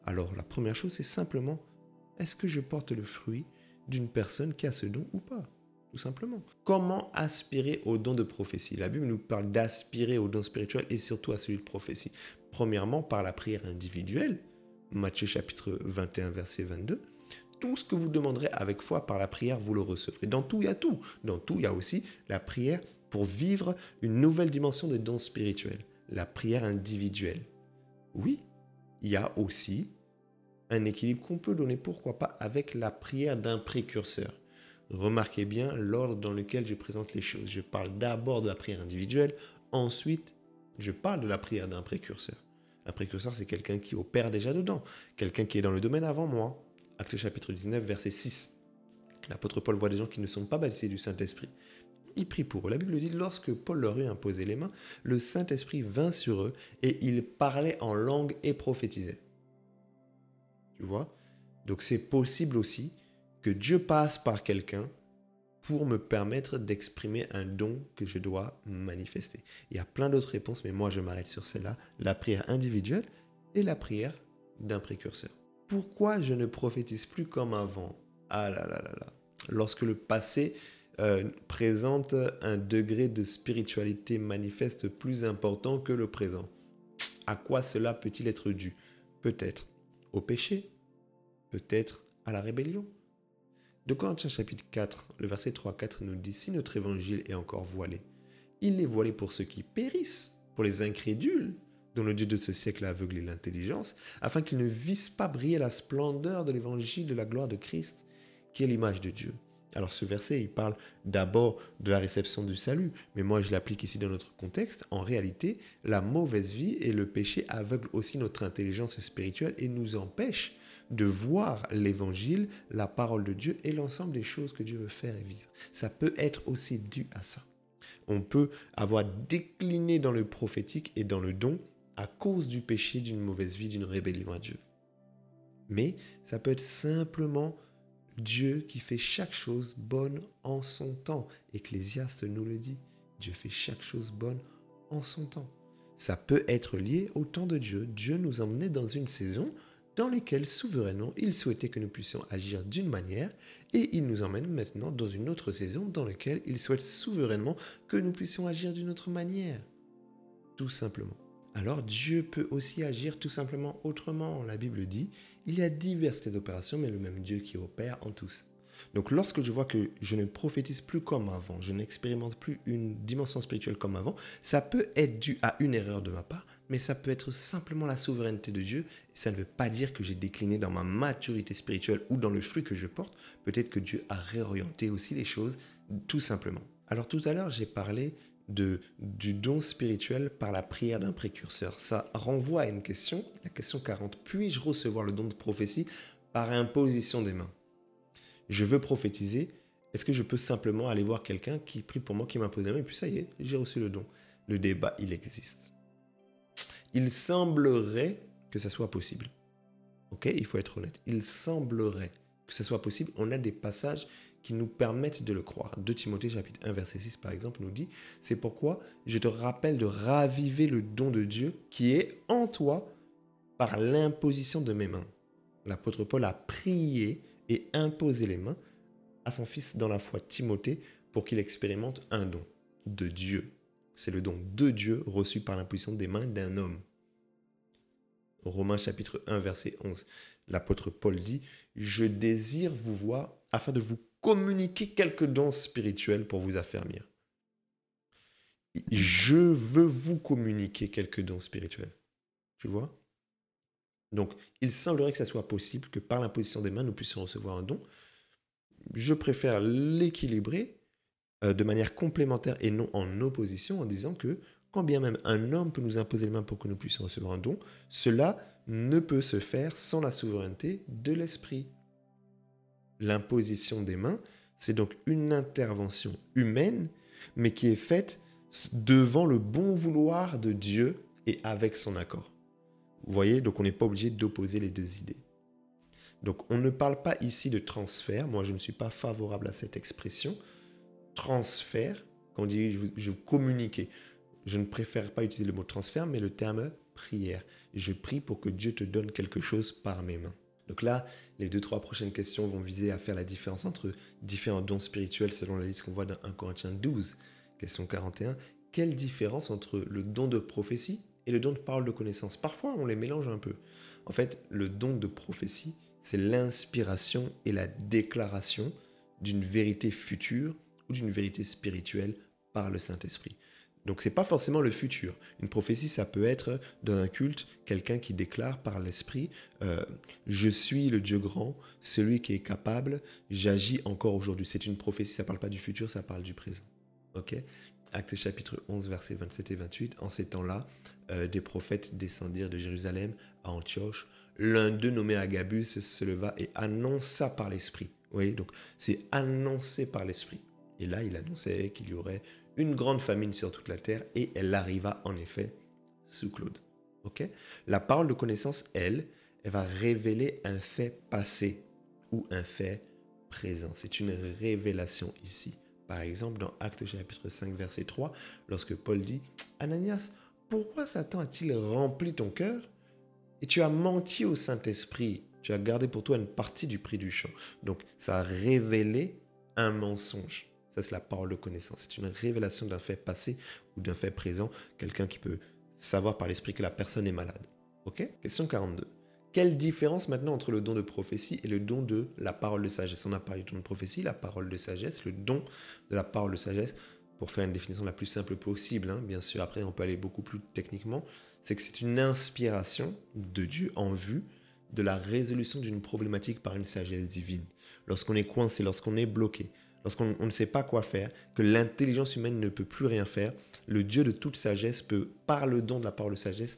Alors, la première chose, c'est simplement, est-ce que je porte le fruit d'une personne qui a ce don ou pas? Tout simplement. Comment aspirer au don de prophétie? La Bible nous parle d'aspirer au don spirituel et surtout à celui de prophétie. Premièrement, par la prière individuelle. Matthieu chapitre 21, verset 22. Tout ce que vous demanderez avec foi par la prière, vous le recevrez. Dans tout, il y a tout. Dans tout, il y a aussi la prière pour vivre une nouvelle dimension des dons spirituels. La prière individuelle. Oui, il y a aussi un équilibre qu'on peut donner, pourquoi pas, avec la prière d'un précurseur. Remarquez bien l'ordre dans lequel je présente les choses. Je parle d'abord de la prière individuelle, ensuite je parle de la prière d'un précurseur. Un précurseur, c'est quelqu'un qui opère déjà dedans, quelqu'un qui est dans le domaine avant moi. Actes chapitre 19, verset 6. L'apôtre Paul voit des gens qui ne sont pas baptisés du Saint-Esprit. Il prie pour eux. La Bible dit, lorsque Paul leur eut imposé les mains, le Saint-Esprit vint sur eux et ils parlaient en langue et prophétisaient. Tu vois? Donc c'est possible aussi que Dieu passe par quelqu'un pour me permettre d'exprimer un don que je dois manifester? Il y a plein d'autres réponses, mais moi je m'arrête sur celle-là, la prière individuelle et la prière d'un précurseur. Pourquoi je ne prophétise plus comme avant? Ah là là là là. Lorsque le passé présente un degré de spiritualité manifeste plus important que le présent. À quoi cela peut-il être dû? Peut-être au péché, peut-être à la rébellion. De Corinthiens chapitre 4, le verset 3-4 nous dit « Si notre évangile est encore voilé, il est voilé pour ceux qui périssent, pour les incrédules, dont le Dieu de ce siècle a aveuglé l'intelligence, afin qu'ils ne vissent pas briller la splendeur de l'évangile de la gloire de Christ, qui est l'image de Dieu. » Alors ce verset, il parle d'abord de la réception du salut, mais moi je l'applique ici dans notre contexte. En réalité, la mauvaise vie et le péché aveuglent aussi notre intelligence spirituelle et nous empêchent de voir l'évangile, la parole de Dieu et l'ensemble des choses que Dieu veut faire et vivre. Ça peut être aussi dû à ça. On peut avoir décliné dans le prophétique et dans le don à cause du péché, d'une mauvaise vie, d'une rébellion à Dieu. Mais ça peut être simplement Dieu qui fait chaque chose bonne en son temps. Ecclésiaste nous le dit. Dieu fait chaque chose bonne en son temps. Ça peut être lié au temps de Dieu. Dieu nous emmenait dans une saison dans laquelle souverainement il souhaitait que nous puissions agir d'une manière et il nous emmène maintenant dans une autre saison dans laquelle il souhaite souverainement que nous puissions agir d'une autre manière. Tout simplement. Alors Dieu peut aussi agir tout simplement autrement. La Bible dit, il y a diversité d'opérations, mais le même Dieu qui opère en tous. Donc lorsque je vois que je ne prophétise plus comme avant, je n'expérimente plus une dimension spirituelle comme avant, ça peut être dû à une erreur de ma part, mais ça peut être simplement la souveraineté de Dieu. Et ça ne veut pas dire que j'ai décliné dans ma maturité spirituelle ou dans le fruit que je porte. Peut-être que Dieu a réorienté aussi les choses, tout simplement. Alors tout à l'heure, j'ai parlé du don spirituel par la prière d'un précurseur. Ça renvoie à une question, la question 40. Puis-je recevoir le don de prophétie par imposition des mains? Je veux prophétiser. Est-ce que je peux simplement aller voir quelqu'un qui prie pour moi, qui m'impose la main, et puis ça y est, j'ai reçu le don? Le débat, il existe. Il semblerait que ça soit possible. Ok, il faut être honnête. Il semblerait que ça soit possible. On a des passages qui nous permettent de le croire. 2 Timothée chapitre 1 verset 6 par exemple nous dit « C'est pourquoi je te rappelle de raviver le don de Dieu qui est en toi par l'imposition de mes mains. » L'apôtre Paul a prié et imposé les mains à son fils dans la foi Timothée pour qu'il expérimente un don de Dieu. C'est le don de Dieu reçu par l'imposition des mains d'un homme. Romains chapitre 1 verset 11. L'apôtre Paul dit « Je désire vous voir afin de vous communiquer quelques dons spirituels pour vous affermir. » Je veux vous communiquer quelques dons spirituels. Tu vois? Donc, il semblerait que ça soit possible que par l'imposition des mains, nous puissions recevoir un don. Je préfère l'équilibrer de manière complémentaire et non en opposition en disant que quand bien même un homme peut nous imposer les mains pour que nous puissions recevoir un don, cela ne peut se faire sans la souveraineté de l'esprit. L'imposition des mains, c'est donc une intervention humaine, mais qui est faite devant le bon vouloir de Dieu et avec son accord. Vous voyez, donc on n'est pas obligé d'opposer les deux idées. Donc on ne parle pas ici de transfert, moi je ne suis pas favorable à cette expression. Transfert, quand on dit je veux communiquer, je ne préfère pas utiliser le mot transfert, mais le terme prière. Je prie pour que Dieu te donne quelque chose par mes mains. Donc là, les 2-3 prochaines questions vont viser à faire la différence entre différents dons spirituels selon la liste qu'on voit dans 1 Corinthiens 12, question 41. Quelle différence entre le don de prophétie et le don de parole de connaissance? Parfois, on les mélange un peu. En fait, le don de prophétie, c'est l'inspiration et la déclaration d'une vérité future ou d'une vérité spirituelle par le Saint-Esprit. Donc, ce n'est pas forcément le futur. Une prophétie, ça peut être dans un culte, quelqu'un qui déclare par l'Esprit « Je suis le Dieu grand, celui qui est capable, j'agis encore aujourd'hui ». C'est une prophétie, ça ne parle pas du futur, ça parle du présent. Ok? Actes chapitre 11, versets 27 et 28. En ces temps-là, des prophètes descendirent de Jérusalem à Antioche. L'un d'eux, nommé Agabus, se leva et annonça par l'Esprit. Vous voyez, donc c'est annoncé par l'Esprit. Et là, il annonçait qu'il y aurait une grande famine sur toute la terre et elle arriva en effet sous Claude. Okay? La parole de connaissance, elle va révéler un fait passé ou un fait présent. C'est une révélation ici. Par exemple, dans Actes chapitre 5, verset 3, lorsque Paul dit « Ananias, pourquoi Satan a-t-il rempli ton cœur? Et tu as menti au Saint-Esprit. Tu as gardé pour toi une partie du prix du champ. » Donc, ça a révélé un mensonge. Ça, c'est la parole de connaissance. C'est une révélation d'un fait passé ou d'un fait présent. Quelqu'un qui peut savoir par l'esprit que la personne est malade. Ok? Question 42. Quelle différence maintenant entre le don de prophétie et le don de la parole de sagesse? On a parlé du don de prophétie, la parole de sagesse, le don de la parole de sagesse. Pour faire une définition la plus simple possible, hein, bien sûr, après on peut aller beaucoup plus techniquement, c'est que c'est une inspiration de Dieu en vue de la résolution d'une problématique par une sagesse divine. Lorsqu'on est coincé, lorsqu'on est bloqué, lorsqu'on ne sait pas quoi faire, que l'intelligence humaine ne peut plus rien faire, le Dieu de toute sagesse peut, par le don de la parole de sagesse,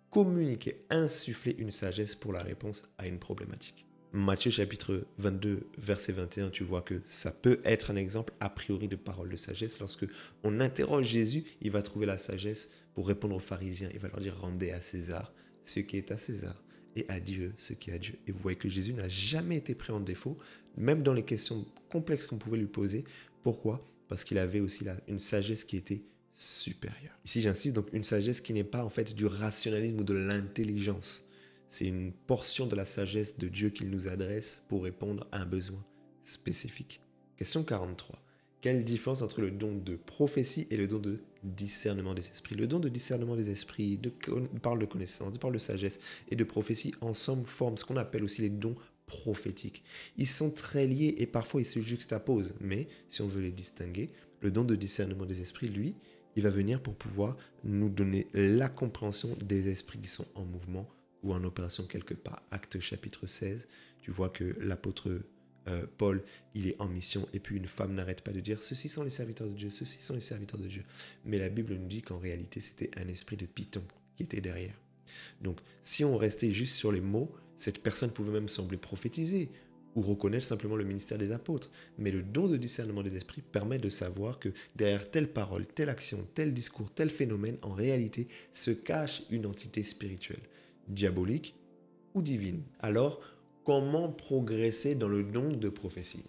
communiquer, insuffler une sagesse pour la réponse à une problématique. Matthieu chapitre 22, verset 21, tu vois que ça peut être un exemple a priori de parole de sagesse. Lorsque on interroge Jésus, il va trouver la sagesse pour répondre aux pharisiens. Il va leur dire « Rendez à César ce qui est à César et à Dieu ce qui est à Dieu ». Et vous voyez que Jésus n'a jamais été pris en défaut, même dans les questions complexes qu'on pouvait lui poser. Pourquoi? Parce qu'il avait aussi une sagesse qui était supérieure. Ici, j'insiste, donc une sagesse qui n'est pas en fait du rationalisme ou de l'intelligence. C'est une portion de la sagesse de Dieu qu'il nous adresse pour répondre à un besoin spécifique. Question 43. Quelle différence entre le don de prophétie et le don de discernement des esprits? Le don de discernement des esprits, de parole de connaissance, de parole de sagesse et de prophétie ensemble forment ce qu'on appelle aussi les dons prophétiques. Ils sont très liés et parfois ils se juxtaposent, mais si on veut les distinguer, le don de discernement des esprits, lui, il va venir pour pouvoir nous donner la compréhension des esprits qui sont en mouvement ou en opération quelque part. Acte chapitre 16, tu vois que l'apôtre Paul, il est en mission et puis une femme n'arrête pas de dire « Ceux-ci sont les serviteurs de Dieu, ceux-ci sont les serviteurs de Dieu ». Mais la Bible nous dit qu'en réalité, c'était un esprit de Python qui était derrière. Donc, si on restait juste sur les mots, cette personne pouvait même sembler prophétiser ou reconnaître simplement le ministère des apôtres. Mais le don de discernement des esprits permet de savoir que derrière telle parole, telle action, tel discours, tel phénomène, en réalité, se cache une entité spirituelle, diabolique ou divine. Alors, comment progresser dans le don de prophétie?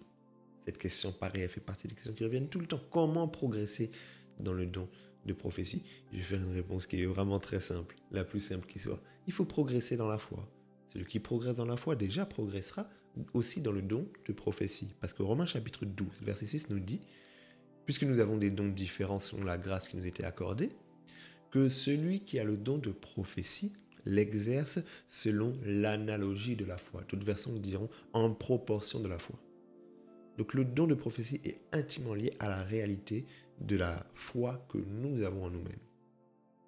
Cette question, pareil, elle fait partie des questions qui reviennent tout le temps. Comment progresser dans le don de prophétie? Je vais faire une réponse qui est vraiment très simple, la plus simple qui soit. Il faut progresser dans la foi. Celui qui progresse dans la foi déjà progressera aussi dans le don de prophétie. Parce que Romains chapitre 12, verset 6 nous dit, puisque nous avons des dons différents selon la grâce qui nous était accordée, que celui qui a le don de prophétie l'exerce selon l'analogie de la foi. D'autres versions diront en proportion de la foi. Donc le don de prophétie est intimement lié à la réalité de la foi que nous avons en nous-mêmes.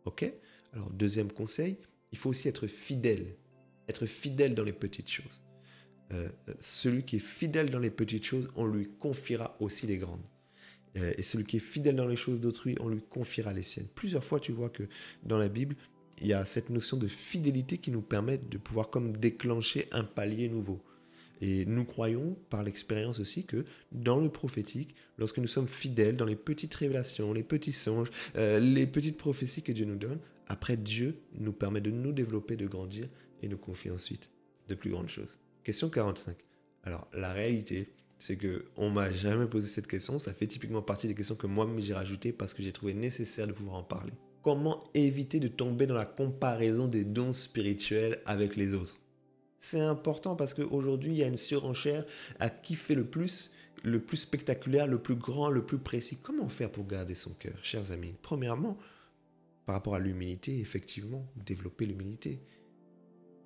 Ok? Alors deuxième conseil, il faut aussi être fidèle dans les petites choses. Celui qui est fidèle dans les petites choses, on lui confiera aussi les grandes. Et celui qui est fidèle dans les choses d'autrui, on lui confiera les siennes. Plusieurs fois, tu vois que dans la Bible, il y a cette notion de fidélité qui nous permet de pouvoir comme déclencher un palier nouveau. Et nous croyons par l'expérience aussi que dans le prophétique, lorsque nous sommes fidèles dans les petites révélations, les petits songes, les petites prophéties que Dieu nous donne, après Dieu nous permet de nous développer, de grandir et nous confier ensuite de plus grandes choses. Question 45. Alors la réalité, c'est qu'on ne m'a jamais posé cette question. Ça fait typiquement partie des questions que moi-même j'ai rajoutées parce que j'ai trouvé nécessaire de pouvoir en parler. Comment éviter de tomber dans la comparaison des dons spirituels avec les autres? C'est important parce qu'aujourd'hui, il y a une surenchère à qui fait le plus spectaculaire, le plus grand, le plus précis. Comment faire pour garder son cœur, chers amis? Premièrement, par rapport à l'humilité, effectivement, développer l'humilité.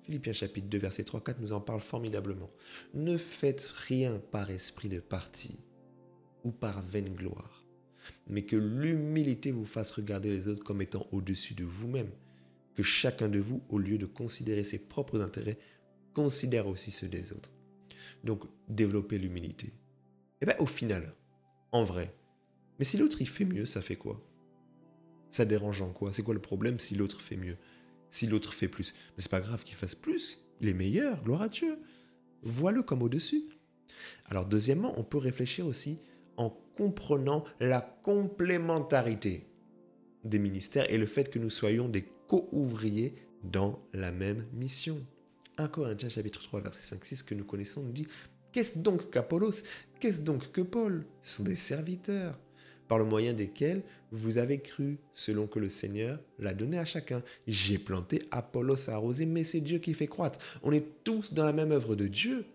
Philippiens chapitre 2, verset 3-4 nous en parle formidablement. Ne faites rien par esprit de parti ou par vaine gloire, mais que l'humilité vous fasse regarder les autres comme étant au-dessus de vous-même. Que chacun de vous, au lieu de considérer ses propres intérêts, considère aussi ceux des autres. Donc, développer l'humilité. Et bien, au final, en vrai, mais si l'autre il fait mieux, ça fait quoi? Ça dérange en quoi? C'est quoi le problème si l'autre fait mieux? Si l'autre fait plus? Mais c'est pas grave qu'il fasse plus. Il est meilleur, gloire à Dieu. Vois-le comme au-dessus. Alors, deuxièmement, on peut réfléchir aussi en comprenant la complémentarité des ministères et le fait que nous soyons des co-ouvriers dans la même mission. 1 Corinthiens chapitre 3 verset 5-6 que nous connaissons nous dit Qu'est-ce donc qu'Apollos? Qu'est-ce donc que Paul? Ce sont des serviteurs, par le moyen desquels vous avez cru, selon que le Seigneur l'a donné à chacun. J'ai planté, Apollos a arrosé, mais c'est Dieu qui fait croître. On est tous dans la même œuvre de Dieu.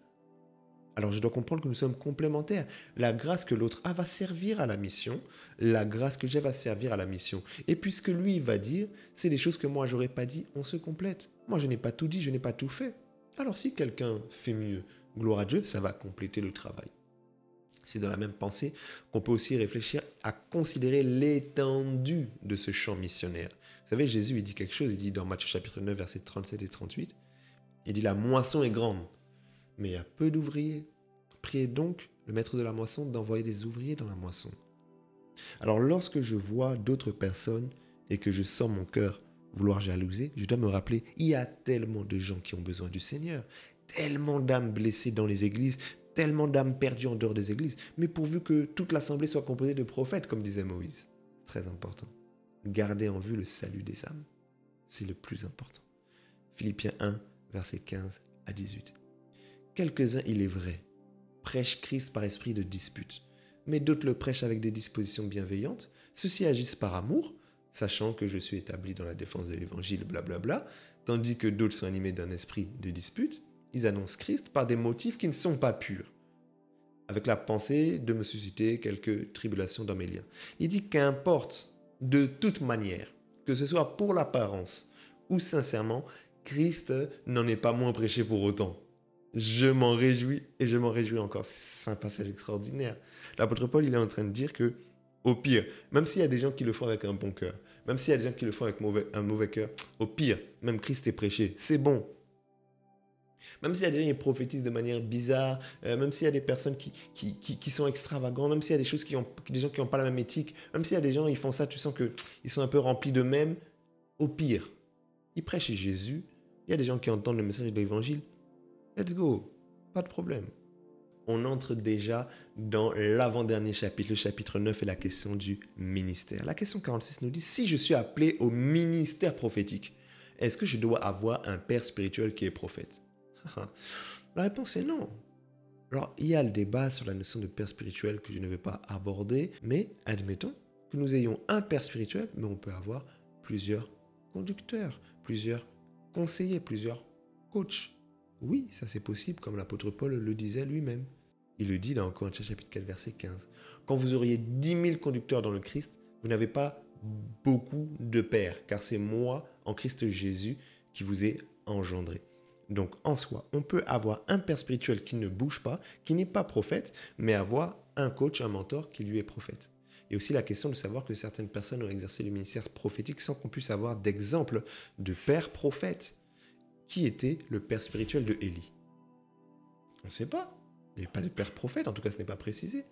Alors je dois comprendre que nous sommes complémentaires. La grâce que l'autre a va servir à la mission, la grâce que j'ai va servir à la mission. Et puisque lui va dire, c'est des choses que moi j'aurais pas dit, on se complète. Moi je n'ai pas tout dit, je n'ai pas tout fait. Alors si quelqu'un fait mieux, gloire à Dieu, ça va compléter le travail. C'est dans la même pensée qu'on peut aussi réfléchir à considérer l'étendue de ce champ missionnaire. Vous savez, Jésus, il dit quelque chose, il dit dans Matthieu chapitre 9, versets 37 et 38, il dit « La moisson est grande, mais il y a peu d'ouvriers. Priez donc le maître de la moisson d'envoyer des ouvriers dans la moisson. » Alors lorsque je vois d'autres personnes et que je sens mon cœur vouloir jalouser, je dois me rappeler, il y a tellement de gens qui ont besoin du Seigneur, tellement d'âmes blessées dans les églises, tellement d'âmes perdues en dehors des églises, mais pourvu que toute l'assemblée soit composée de prophètes, comme disait Moïse. C'est très important. Gardez en vue le salut des âmes. C'est le plus important. Philippiens 1, versets 15 à 18. Quelques-uns, il est vrai, prêchent Christ par esprit de dispute, mais d'autres le prêchent avec des dispositions bienveillantes. Ceux-ci agissent par amour, sachant que je suis établi dans la défense de l'évangile, blablabla, tandis que d'autres sont animés d'un esprit de dispute. Ils annoncent Christ par des motifs qui ne sont pas purs, avec la pensée de me susciter quelques tribulations dans mes liens. Il dit qu'importe, de toute manière, que ce soit pour l'apparence ou sincèrement, Christ n'en est pas moins prêché pour autant. Je m'en réjouis et je m'en réjouis encore. C'est un passage extraordinaire. L'apôtre Paul, il est en train de dire que, au pire, même s'il y a des gens qui le font avec un bon cœur, même s'il y a des gens qui le font avec un mauvais cœur, au pire, même Christ est prêché, c'est bon. Même s'il y a des gens qui prophétisent de manière bizarre, même s'il y a des personnes qui sont extravagants, même s'il y a des gens qui n'ont pas la même éthique, même s'il y a des gens qui font ça, tu sens qu'ils sont un peu remplis d'eux-mêmes, au pire, ils prêchent Jésus, il y a des gens qui entendent le message de l'évangile, let's go, pas de problème. On entre déjà dans l'avant-dernier chapitre, le chapitre 9 et la question du ministère. La question 46 nous dit, si je suis appelé au ministère prophétique, est-ce que je dois avoir un père spirituel qui est prophète? La réponse est non. Alors, il y a le débat sur la notion de père spirituel que je ne vais pas aborder, mais admettons que nous ayons un père spirituel, mais on peut avoir plusieurs conducteurs, plusieurs conseillers, plusieurs coachs. Oui, ça c'est possible, comme l'apôtre Paul le disait lui-même. Il le dit dans Corinthiens chapitre 4, verset 15. Quand vous auriez 10 000 conducteurs dans le Christ, vous n'avez pas beaucoup de pères, car c'est moi, en Christ Jésus, qui vous ai engendré. Donc, en soi, on peut avoir un père spirituel qui ne bouge pas, qui n'est pas prophète, mais avoir un coach, un mentor qui lui est prophète. Et aussi la question de savoir que certaines personnes ont exercé le ministère prophétique sans qu'on puisse avoir d'exemple de père prophète. Qui était le père spirituel de Élie? On ne sait pas. Il n'y avait pas de père prophète, en tout cas ce n'est pas précisé.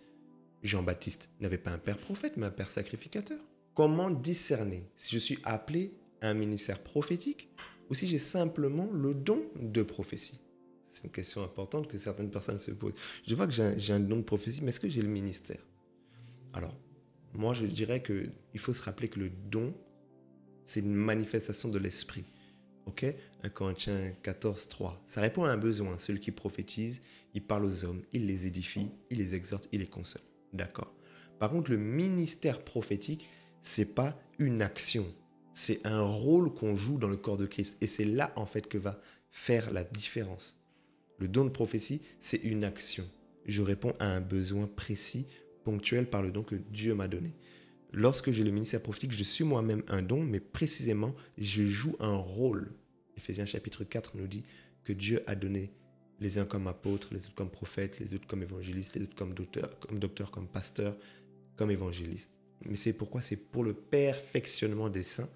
Jean-Baptiste n'avait pas un père prophète, mais un père sacrificateur. Comment discerner si je suis appelé à un ministère prophétique ou si j'ai simplement le don de prophétie? C'est une question importante que certaines personnes se posent. Je vois que j'ai un don de prophétie, mais est-ce que j'ai le ministère? Alors, moi je dirais qu'il faut se rappeler que le don, c'est une manifestation de l'esprit. Ok, 1 Corinthiens 14, 3. Ça répond à un besoin. Celui qui prophétise, il parle aux hommes, il les édifie, il les exhorte, il les console. D'accord. Par contre, le ministère prophétique, c'est pas une action. C'est un rôle qu'on joue dans le corps de Christ. Et c'est là, en fait, que va faire la différence. Le don de prophétie, c'est une action. Je réponds à un besoin précis, ponctuel par le don que Dieu m'a donné. Lorsque j'ai le ministère prophétique, je suis moi-même un don, mais précisément, je joue un rôle. Éphésiens chapitre 4 nous dit que Dieu a donné les uns comme apôtres, les autres comme prophètes, les autres comme évangélistes, les autres comme docteurs, comme pasteurs, comme évangélistes. Mais c'est pourquoi? C'est pour le perfectionnement des saints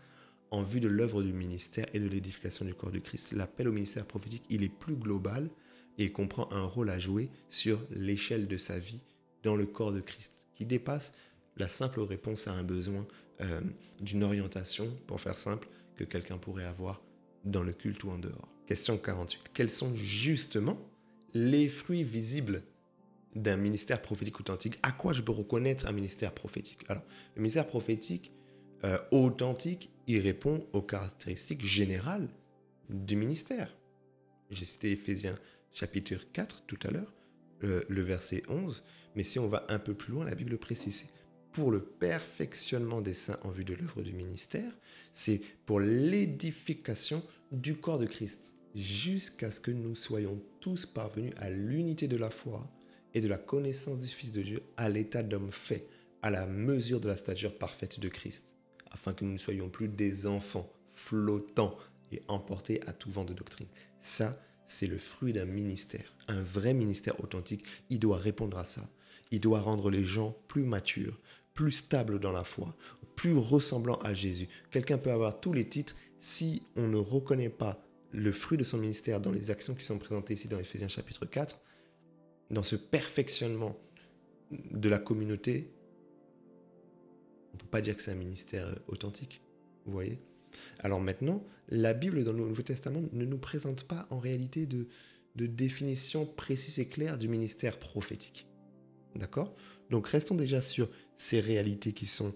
en vue de l'œuvre du ministère et de l'édification du corps de Christ. L'appel au ministère prophétique, il est plus global et il comprend un rôle à jouer sur l'échelle de sa vie dans le corps de Christ, qui dépasse la simple réponse à un besoin d'une orientation, pour faire simple, que quelqu'un pourrait avoir dans le culte ou en dehors. Question 48. Quels sont justement les fruits visibles d'un ministère prophétique authentique? À quoi je peux reconnaître un ministère prophétique? Alors, le ministère prophétique authentique, il répond aux caractéristiques générales du ministère. J'ai cité Éphésiens chapitre 4 tout à l'heure. le verset 11, mais si on va un peu plus loin, la Bible précise, pour le perfectionnement des saints en vue de l'œuvre du ministère, c'est pour l'édification du corps de Christ, jusqu'à ce que nous soyons tous parvenus à l'unité de la foi et de la connaissance du Fils de Dieu, à l'état d'homme fait, à la mesure de la stature parfaite de Christ, afin que nous ne soyons plus des enfants flottants et emportés à tout vent de doctrine. Ça, c'est le fruit d'un ministère. Un vrai ministère authentique, il doit répondre à ça. Il doit rendre les gens plus matures, plus stables dans la foi, plus ressemblants à Jésus. Quelqu'un peut avoir tous les titres, si on ne reconnaît pas le fruit de son ministère dans les actions qui sont présentées ici dans Éphésiens chapitre 4, dans ce perfectionnement de la communauté, on ne peut pas dire que c'est un ministère authentique. Vous voyez ? Alors maintenant, la Bible dans le Nouveau Testament ne nous présente pas en réalité de définition précise et claire du ministère prophétique. D'accord ? Donc restons déjà sur ces réalités qui sont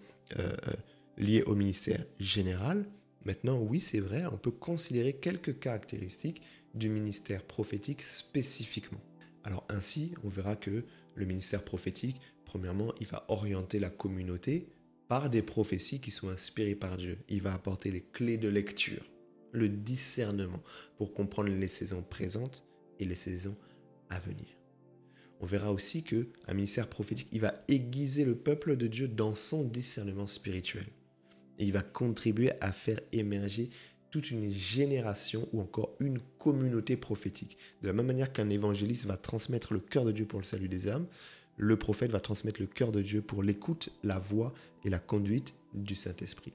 liées au ministère général. Maintenant, oui, c'est vrai, on peut considérer quelques caractéristiques du ministère prophétique spécifiquement. Alors ainsi, on verra que le ministère prophétique, premièrement, il va orienter la communauté par des prophéties qui sont inspirées par Dieu. Il va apporter les clés de lecture, le discernement pour comprendre les saisons présentes et les saisons à venir. On verra aussi qu'un ministère prophétique, il va aiguiser le peuple de Dieu dans son discernement spirituel. Et il va contribuer à faire émerger toute une génération ou encore une communauté prophétique. De la même manière qu'un évangéliste va transmettre le cœur de Dieu pour le salut des âmes, le prophète va transmettre le cœur de Dieu pour l'écoute, la voix et la conduite du Saint-Esprit.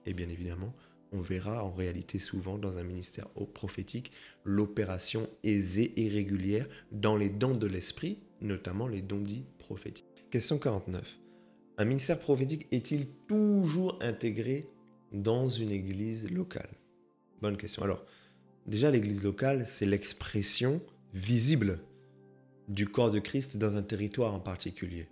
Et bien évidemment, on verra en réalité souvent dans un ministère prophétique l'opération aisée et régulière dans les dons de l'Esprit, notamment les dons dits prophétiques. Question 49. Un ministère prophétique est-il toujours intégré dans une église locale ? Bonne question. Alors, déjà l'église locale, c'est l'expression visible du corps de Christ dans un territoire en particulier.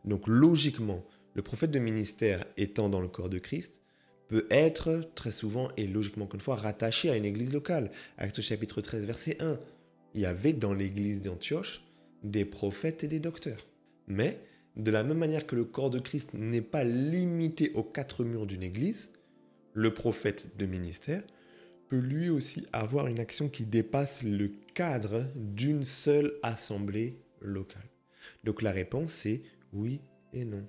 Donc logiquement, le prophète de ministère étant dans le corps de Christ peut être très souvent et logiquement qu'une fois rattaché à une église locale. Actes chapitre 13 verset 1, il y avait dans l'église d'Antioche des prophètes et des docteurs. Mais de la même manière que le corps de Christ n'est pas limité aux quatre murs d'une église, le prophète de ministère peut lui aussi avoir une action qui dépasse le cadre d'une seule assemblée locale. Donc la réponse c'est oui et non.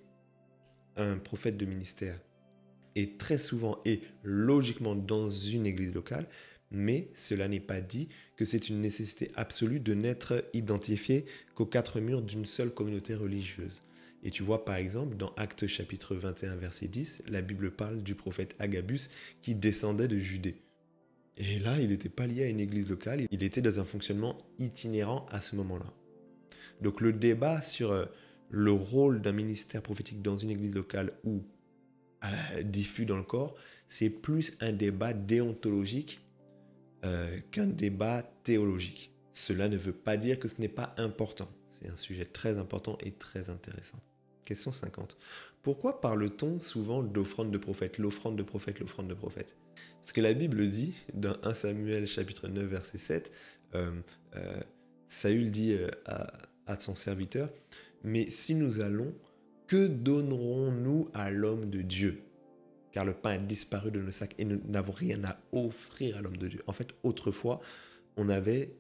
Un prophète de ministère est très souvent et logiquement dans une église locale, mais cela n'est pas dit que c'est une nécessité absolue de n'être identifié qu'aux quatre murs d'une seule communauté religieuse. Et tu vois par exemple dans Actes chapitre 21 verset 10, la Bible parle du prophète Agabus qui descendait de Judée. Et là, il n'était pas lié à une église locale, il était dans un fonctionnement itinérant à ce moment-là. Donc le débat sur le rôle d'un ministère prophétique dans une église locale ou diffus dans le corps, c'est plus un débat déontologique qu'un débat théologique. Cela ne veut pas dire que ce n'est pas important. C'est un sujet très important et très intéressant. Question 50. Pourquoi parle-t-on souvent d'offrande de prophète, l'offrande de prophète, l'offrande de prophète ? Parce que la Bible dit, dans 1 Samuel chapitre 9 verset 7, Saül dit à son serviteur, « Mais si nous allons, que donnerons-nous à l'homme de Dieu ? Car le pain a disparu de nos sacs et nous n'avons rien à offrir à l'homme de Dieu. » En fait, autrefois, on avait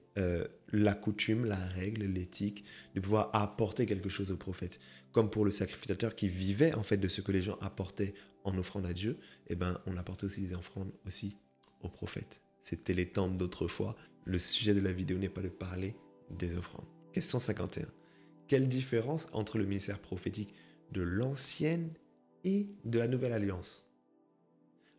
la coutume, la règle, l'éthique de pouvoir apporter quelque chose au prophète. Comme pour le sacrificateur qui vivait en fait de ce que les gens apportaient en offrande à Dieu, eh ben, on apportait aussi des offrandes aussi au prophète. C'était les temples d'autrefois. Le sujet de la vidéo n'est pas de parler des offrandes. Question 51. Quelle différence entre le ministère prophétique de l'ancienne et de la nouvelle alliance ?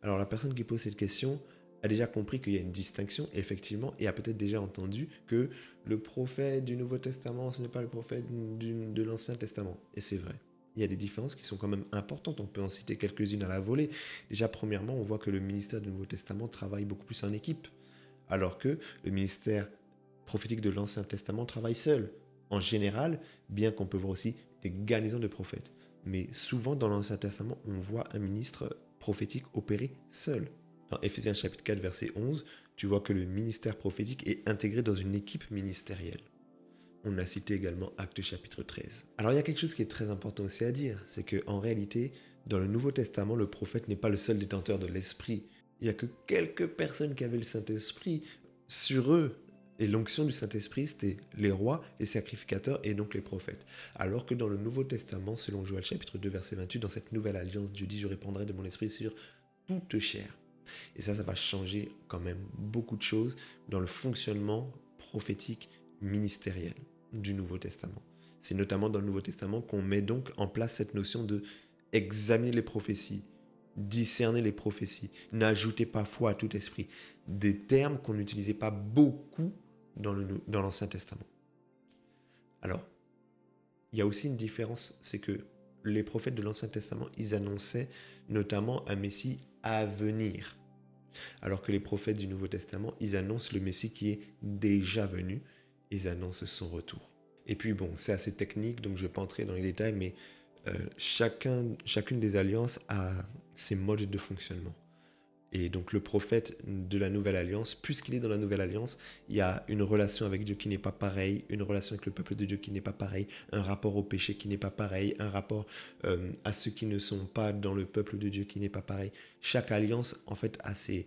Alors la personne qui pose cette question a déjà compris qu'il y a une distinction, effectivement, et a peut-être déjà entendu que le prophète du Nouveau Testament, ce n'est pas le prophète de l'Ancien Testament. Et c'est vrai. Il y a des différences qui sont quand même importantes. On peut en citer quelques-unes à la volée. Déjà, premièrement, on voit que le ministère du Nouveau Testament travaille beaucoup plus en équipe, alors que le ministère prophétique de l'Ancien Testament travaille seul. En général, bien qu'on peut voir aussi des garnisons de prophètes. Mais souvent, dans l'Ancien Testament, on voit un ministre prophétique opérer seul. Dans Éphésiens chapitre 4, verset 11, tu vois que le ministère prophétique est intégré dans une équipe ministérielle. on a cité également Actes chapitre 13. Alors il y a quelque chose qui est très important aussi à dire, c'est qu'en réalité, dans le Nouveau Testament, le prophète n'est pas le seul détenteur de l'Esprit. Il n'y a que quelques personnes qui avaient le Saint-Esprit sur eux. Et l'onction du Saint-Esprit, c'était les rois, les sacrificateurs et donc les prophètes. Alors que dans le Nouveau Testament, selon Joël chapitre 2, verset 28, dans cette nouvelle alliance, Dieu dit « Je répandrai de mon esprit sur toute chair ». Et ça va changer quand même beaucoup de choses dans le fonctionnement prophétique ministériel du Nouveau Testament. C'est notamment dans le Nouveau Testament qu'on met donc en place cette notion de examiner les prophéties, discerner les prophéties, n'ajoutez pas foi à tout esprit. Des termes qu'on n'utilisait pas beaucoup dans l'Ancien Testament. Alors, il y a aussi une différence, c'est que les prophètes de l'Ancien Testament, ils annonçaient notamment un Messie à venir. Alors que les prophètes du Nouveau Testament, ils annoncent le Messie qui est déjà venu, ils annoncent son retour. Et puis bon, c'est assez technique, donc je ne vais pas entrer dans les détails, mais chacune des alliances a ses modes de fonctionnement. Et donc le prophète de la Nouvelle Alliance, puisqu'il est dans la Nouvelle Alliance, il y a une relation avec Dieu qui n'est pas pareille, une relation avec le peuple de Dieu qui n'est pas pareille, un rapport au péché qui n'est pas pareil, un rapport à ceux qui ne sont pas dans le peuple de Dieu qui n'est pas pareil. Chaque alliance, en fait, a ses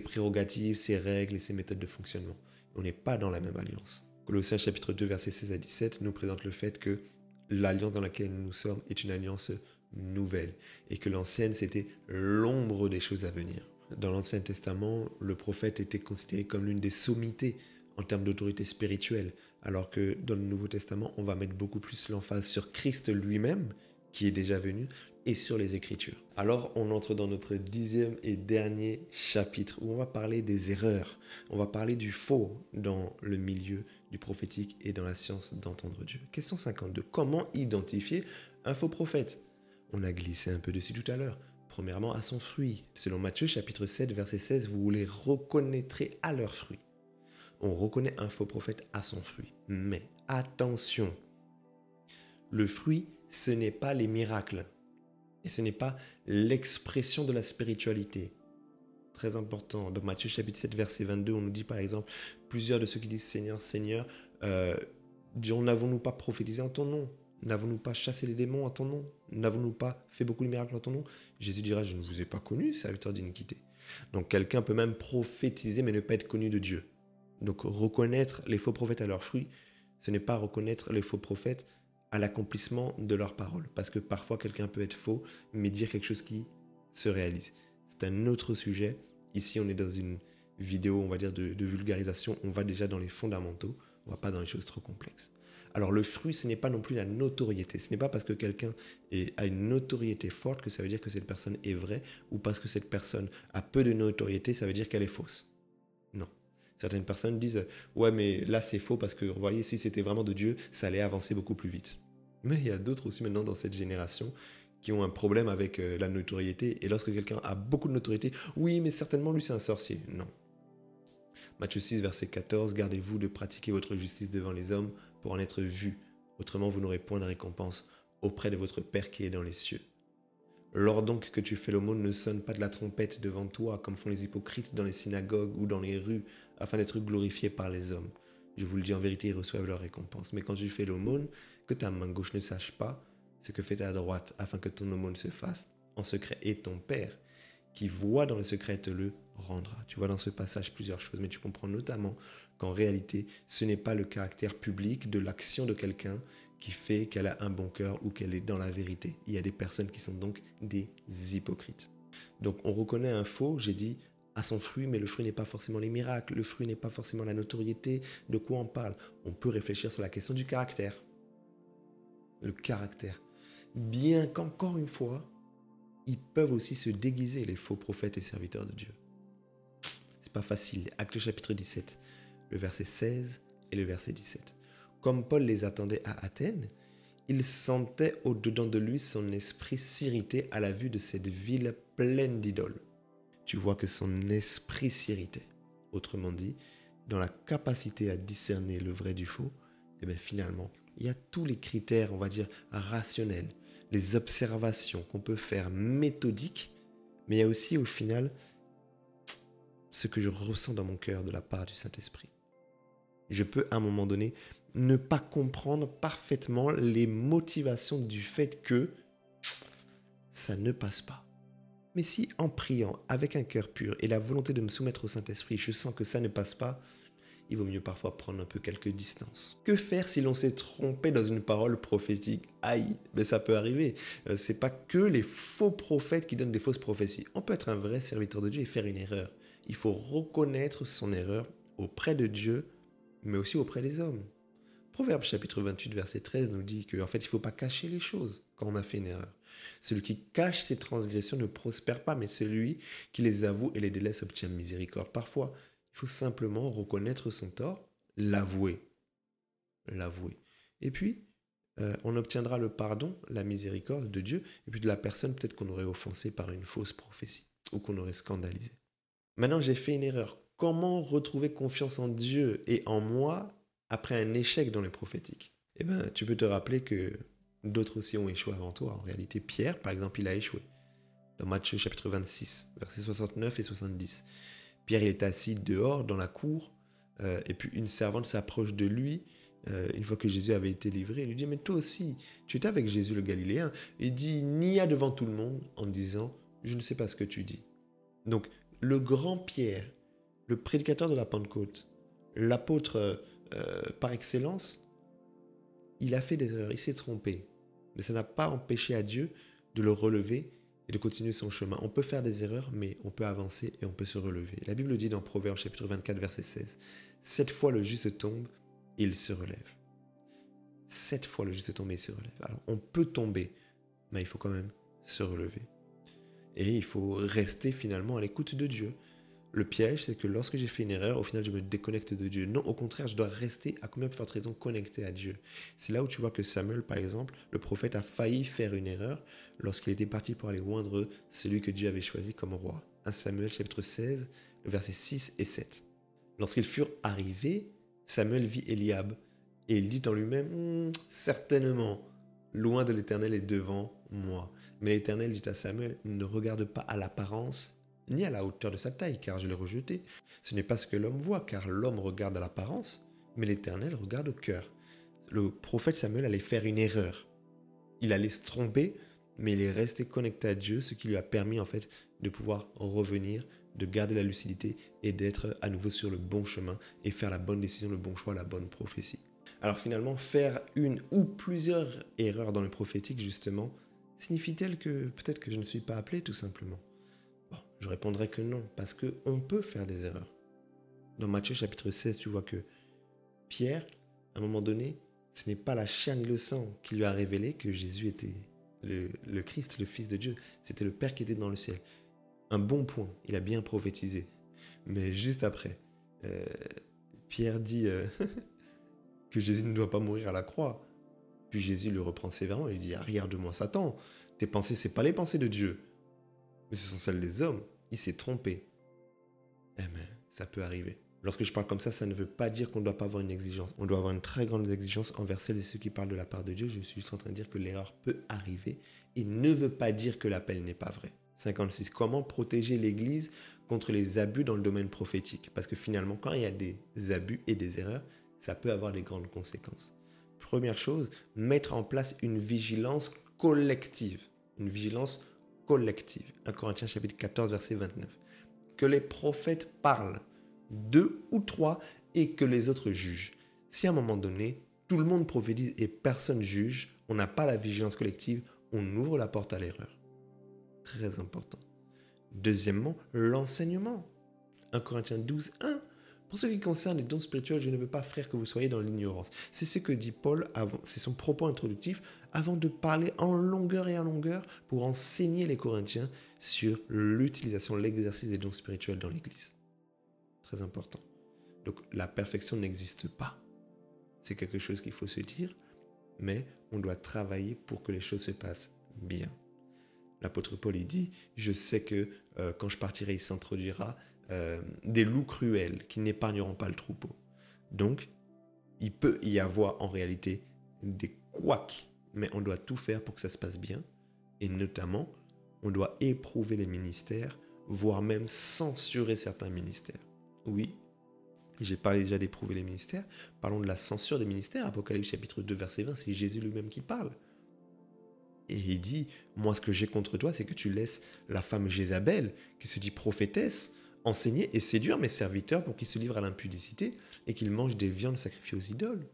prérogatives, ses règles et ses méthodes de fonctionnement. On n'est pas dans la même alliance. Colossiens chapitre 2, versets 16 à 17 nous présente le fait que l'alliance dans laquelle nous sommes est une alliance nouvelle et que l'ancienne, c'était l'ombre des choses à venir. Dans l'Ancien Testament, le prophète était considéré comme l'une des sommités en termes d'autorité spirituelle, alors que dans le Nouveau Testament, on va mettre beaucoup plus l'emphase sur Christ lui-même, qui est déjà venu, et sur les Écritures. Alors, on entre dans notre 10e et dernier chapitre, où on va parler des erreurs, on va parler du faux dans le milieu du prophétique et dans la science d'entendre Dieu. Question 52. Comment identifier un faux prophète? On a glissé un peu dessus tout à l'heure. Premièrement, à son fruit. Selon Matthieu, chapitre 7, verset 16, vous les reconnaîtrez à leurs fruits. On reconnaît un faux prophète à son fruit. Mais attention, le fruit, ce n'est pas les miracles. Et ce n'est pas l'expression de la spiritualité. Très important. Dans Matthieu, chapitre 7, verset 22, on nous dit par exemple, plusieurs de ceux qui disent Seigneur, Seigneur, diront, n'avons-nous pas prophétisé en ton nom? N'avons-nous pas chassé les démons en ton nom? N'avons-nous pas fait beaucoup de miracles en ton nom? Jésus dira, je ne vous ai pas connu, serviteur d'iniquité. Donc quelqu'un peut même prophétiser mais ne pas être connu de Dieu. Donc reconnaître les faux prophètes à leurs fruits, ce n'est pas reconnaître les faux prophètes à l'accomplissement de leurs paroles. Parce que parfois quelqu'un peut être faux mais dire quelque chose qui se réalise. C'est un autre sujet. Ici on est dans une vidéo, on va dire, de vulgarisation. On va déjà dans les fondamentaux, on ne va pas dans les choses trop complexes. Alors le fruit, ce n'est pas non plus la notoriété. Ce n'est pas parce que quelqu'un a une notoriété forte que ça veut dire que cette personne est vraie, ou parce que cette personne a peu de notoriété, ça veut dire qu'elle est fausse. Non. Certaines personnes disent « Ouais, mais là c'est faux parce que, vous voyez, si c'était vraiment de Dieu, ça allait avancer beaucoup plus vite. » Mais il y a d'autres aussi maintenant dans cette génération qui ont un problème avec la notoriété. Et lorsque quelqu'un a beaucoup de notoriété, « Oui, mais certainement lui c'est un sorcier. » Non. Matthieu 6, verset 14, « Gardez-vous de pratiquer votre justice devant les hommes pour en être vu. Autrement, vous n'aurez point de récompense auprès de votre Père qui est dans les cieux. Lors donc que tu fais l'aumône, ne sonne pas de la trompette devant toi, comme font les hypocrites dans les synagogues ou dans les rues, afin d'être glorifiés par les hommes. Je vous le dis en vérité, ils reçoivent leur récompense. Mais quand tu fais l'aumône, que ta main gauche ne sache pas ce que fait ta droite, afin que ton aumône se fasse en secret. Et ton Père, qui voit dans le secret, te le rendra. » Tu vois dans ce passage plusieurs choses, mais tu comprends notamment qu'en réalité, ce n'est pas le caractère public de l'action de quelqu'un qui fait qu'elle a un bon cœur ou qu'elle est dans la vérité. Il y a des personnes qui sont donc des hypocrites. Donc on reconnaît un faux, j'ai dit, à son fruit, mais le fruit n'est pas forcément les miracles, le fruit n'est pas forcément la notoriété. De quoi on parle? On peut réfléchir sur la question du caractère. Le caractère. Bien qu'encore une fois, ils peuvent aussi se déguiser, les faux prophètes et serviteurs de Dieu. C'est pas facile. Actes chapitre 17, le verset 16 et le verset 17. Comme Paul les attendait à Athènes, il sentait au-dedans de lui son esprit s'irriter à la vue de cette ville pleine d'idoles. Tu vois que son esprit s'irritait. Autrement dit, dans la capacité à discerner le vrai du faux, et bien finalement, il y a tous les critères, on va dire, rationnels, les observations qu'on peut faire méthodiques, mais il y a aussi au final ce que je ressens dans mon cœur de la part du Saint-Esprit. Je peux à un moment donné ne pas comprendre parfaitement les motivations du fait que ça ne passe pas. Mais si en priant avec un cœur pur et la volonté de me soumettre au Saint-Esprit, je sens que ça ne passe pas, il vaut mieux parfois prendre un peu quelques distances. Que faire si l'on s'est trompé dans une parole prophétique? Aïe, mais ça peut arriver. C'est pas que les faux prophètes qui donnent des fausses prophéties. On peut être un vrai serviteur de Dieu et faire une erreur. Il faut reconnaître son erreur auprès de Dieu, mais aussi auprès des hommes. Proverbe chapitre 28, verset 13 nous dit qu'en fait, il ne faut pas cacher les choses quand on a fait une erreur. Celui qui cache ses transgressions ne prospère pas, mais celui qui les avoue et les délaisse obtient miséricorde. Parfois, il faut simplement reconnaître son tort, l'avouer. Et puis, on obtiendra le pardon, la miséricorde de Dieu, et puis de la personne peut-être qu'on aurait offensée par une fausse prophétie ou qu'on aurait scandalisée. Maintenant, j'ai fait une erreur. Comment retrouver confiance en Dieu et en moi après un échec dans les prophétiques? Eh bien, tu peux te rappeler que d'autres aussi ont échoué avant toi. En réalité, Pierre, par exemple, il a échoué. Dans Matthieu chapitre 26, versets 69 et 70. Pierre, il est assis dehors dans la cour, et puis une servante s'approche de lui, une fois que Jésus avait été livré. Il lui dit, mais toi aussi, tu étais avec Jésus le Galiléen. Il dit, nia devant tout le monde en disant, je ne sais pas ce que tu dis. Donc, le grand Pierre, le prédicateur de la Pentecôte, l'apôtre par excellence, il a fait des erreurs, il s'est trompé. Mais ça n'a pas empêché à Dieu de le relever et de continuer son chemin. On peut faire des erreurs, mais on peut avancer et on peut se relever. La Bible dit dans Proverbe chapitre 24, verset 16, « 7 fois le juste tombe, il se relève. » 7 fois le juste tombe et il se relève. Alors, on peut tomber, mais il faut quand même se relever. Et il faut rester finalement à l'écoute de Dieu. Le piège, c'est que lorsque j'ai fait une erreur, au final, je me déconnecte de Dieu. Non, au contraire, je dois rester, à combien de fortes raisons, connecté à Dieu. C'est là où tu vois que Samuel, par exemple, le prophète, a failli faire une erreur lorsqu'il était parti pour aller oindre celui que Dieu avait choisi comme roi. 1 Samuel, chapitre 16, le verset 6 et 7. Lorsqu'ils furent arrivés, Samuel vit Eliab, et il dit en lui-même, certainement, loin de l'Éternel est devant moi. Mais l'Éternel dit à Samuel, ne regarde pas à l'apparence, ni à la hauteur de sa taille, car je l'ai rejeté. Ce n'est pas ce que l'homme voit, car l'homme regarde à l'apparence, mais l'Éternel regarde au cœur. Le prophète Samuel allait faire une erreur. Il allait se tromper, mais il est resté connecté à Dieu, ce qui lui a permis en fait de pouvoir revenir, de garder la lucidité et d'être à nouveau sur le bon chemin et faire la bonne décision, le bon choix, la bonne prophétie. Alors finalement, faire une ou plusieurs erreurs dans le prophétique, justement, signifie-t-elle que peut-être que je ne suis pas appelé tout simplement? Bon, je répondrai que non, parce qu'on peut faire des erreurs. Dans Matthieu chapitre 16, tu vois que Pierre, à un moment donné, ce n'est pas la chair ni le sang qui lui a révélé que Jésus était le Christ, le Fils de Dieu. C'était le Père qui était dans le ciel. Un bon point, il a bien prophétisé. Mais juste après, Pierre dit que Jésus ne doit pas mourir à la croix. Puis Jésus le reprend sévèrement et il dit, arrière de moi Satan, tes pensées, ce n'est pas les pensées de Dieu, mais ce sont celles des hommes. Il s'est trompé. Eh bien, ça peut arriver. Lorsque je parle comme ça ne veut pas dire qu'on ne doit pas avoir une exigence. On doit avoir une très grande exigence envers celles et ceux qui parlent de la part de Dieu. Je suis juste en train de dire que l'erreur peut arriver et ne veut pas dire que l'appel n'est pas vrai. 56. Comment protéger l'Église contre les abus dans le domaine prophétique? Parce que finalement, quand il y a des abus et des erreurs, ça peut avoir des grandes conséquences. Première chose, mettre en place une vigilance collective. Une vigilance collective. 1 Corinthiens chapitre 14, verset 29. Que les prophètes parlent, 2 ou 3, et que les autres jugent. Si à un moment donné, tout le monde prophétise et personne juge, on n'a pas la vigilance collective, on ouvre la porte à l'erreur. Très important. Deuxièmement, l'enseignement. 1 Corinthiens 12, 1. Pour ce qui concerne les dons spirituels, je ne veux pas, frères, que vous soyez dans l'ignorance. C'est ce que dit Paul, c'est son propos introductif, avant de parler en longueur et en longueur pour enseigner les Corinthiens sur l'utilisation, l'exercice des dons spirituels dans l'Église. Très important. Donc la perfection n'existe pas. C'est quelque chose qu'il faut se dire, mais on doit travailler pour que les choses se passent bien. L'apôtre Paul, il dit, je sais que quand je partirai, il s'introduira des loups cruels qui n'épargneront pas le troupeau. Donc, il peut y avoir en réalité des couacs, mais on doit tout faire pour que ça se passe bien. Et notamment, on doit éprouver les ministères, voire même censurer certains ministères. Oui, J'ai parlé déjà d'éprouver les ministères. Parlons de la censure des ministères. Apocalypse chapitre 2, verset 20, c'est Jésus lui-même qui parle. Et il dit, moi ce que j'ai contre toi, c'est que tu laisses la femme Jézabel, qui se dit prophétesse, enseigner et séduire mes serviteurs pour qu'ils se livrent à l'impudicité et qu'ils mangent des viandes sacrifiées aux idoles.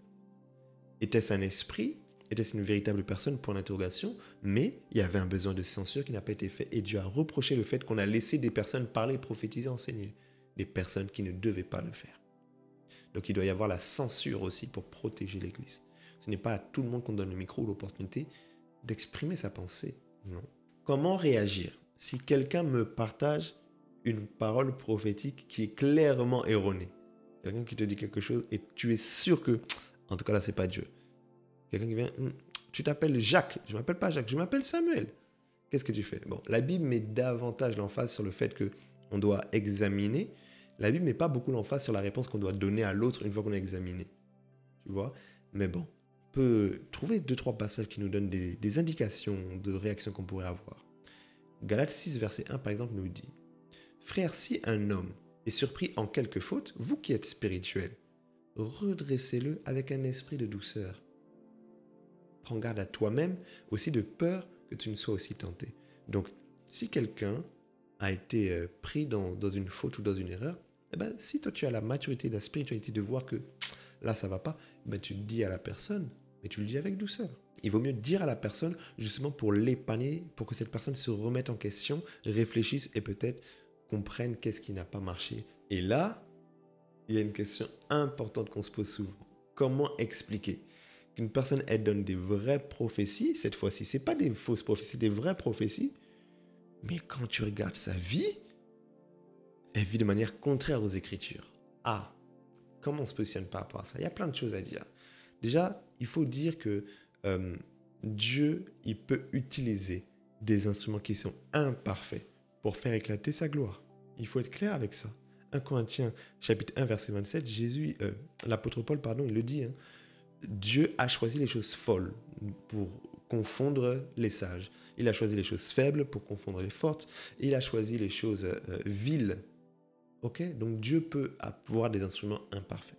Était-ce un esprit? Était-ce une véritable personne? Point d'interrogation. Mais il y avait un besoin de censure qui n'a pas été fait. Et Dieu a reproché le fait qu'on a laissé des personnes parler, prophétiser, enseigner. Des personnes qui ne devaient pas le faire. Donc il doit y avoir la censure aussi pour protéger l'Église. Ce n'est pas à tout le monde qu'on donne le micro ou l'opportunité d'exprimer sa pensée. Non. Comment réagir si quelqu'un me partage une parole prophétique qui est clairement erronée? Quelqu'un qui te dit quelque chose et tu es sûr que, en tout cas là, c'est pas Dieu. Quelqu'un qui vient, tu t'appelles Jacques. Je ne m'appelle pas Jacques, je m'appelle Samuel. Qu'est-ce que tu fais? Bon, la Bible met davantage l'emphase sur le fait qu'on doit examiner. La Bible ne met pas beaucoup l'emphase sur la réponse qu'on doit donner à l'autre une fois qu'on a examiné. Tu vois? Mais bon, on peut trouver 2-3 passages qui nous donnent des indications de réaction qu'on pourrait avoir. Galates 6, verset 1, par exemple, nous dit « Frère, si un homme est surpris en quelque faute, vous qui êtes spirituels, redressez-le avec un esprit de douceur. Prends garde à toi-même aussi de peur que tu ne sois aussi tenté. » Donc, si quelqu'un a été pris dans une faute ou dans une erreur, eh ben, si toi tu as la maturité, la spiritualité de voir que là ça va pas, eh ben, tu le dis à la personne, mais tu le dis avec douceur. Il vaut mieux dire à la personne justement pour l'épargner, pour que cette personne se remette en question, réfléchisse et peut-être comprenne qu'est-ce qui n'a pas marché. Et là, il y a une question importante qu'on se pose souvent. Comment expliquer qu'une personne, elle donne des vraies prophéties, cette fois-ci, ce n'est pas des fausses prophéties, c'est des vraies prophéties, mais quand tu regardes sa vie, elle vit de manière contraire aux Écritures. Ah, comment on se positionne par rapport à ça? Il y a plein de choses à dire. Déjà, il faut dire que Dieu, il peut utiliser des instruments qui sont imparfaits pour faire éclater sa gloire. Il faut être clair avec ça. 1 Corinthiens, chapitre 1, verset 27, l'apôtre Paul, il le dit, Dieu a choisi les choses folles pour confondre les sages. Il a choisi les choses faibles pour confondre les fortes. Il a choisi les choses viles. Ok? Donc Dieu peut avoir des instruments imparfaits.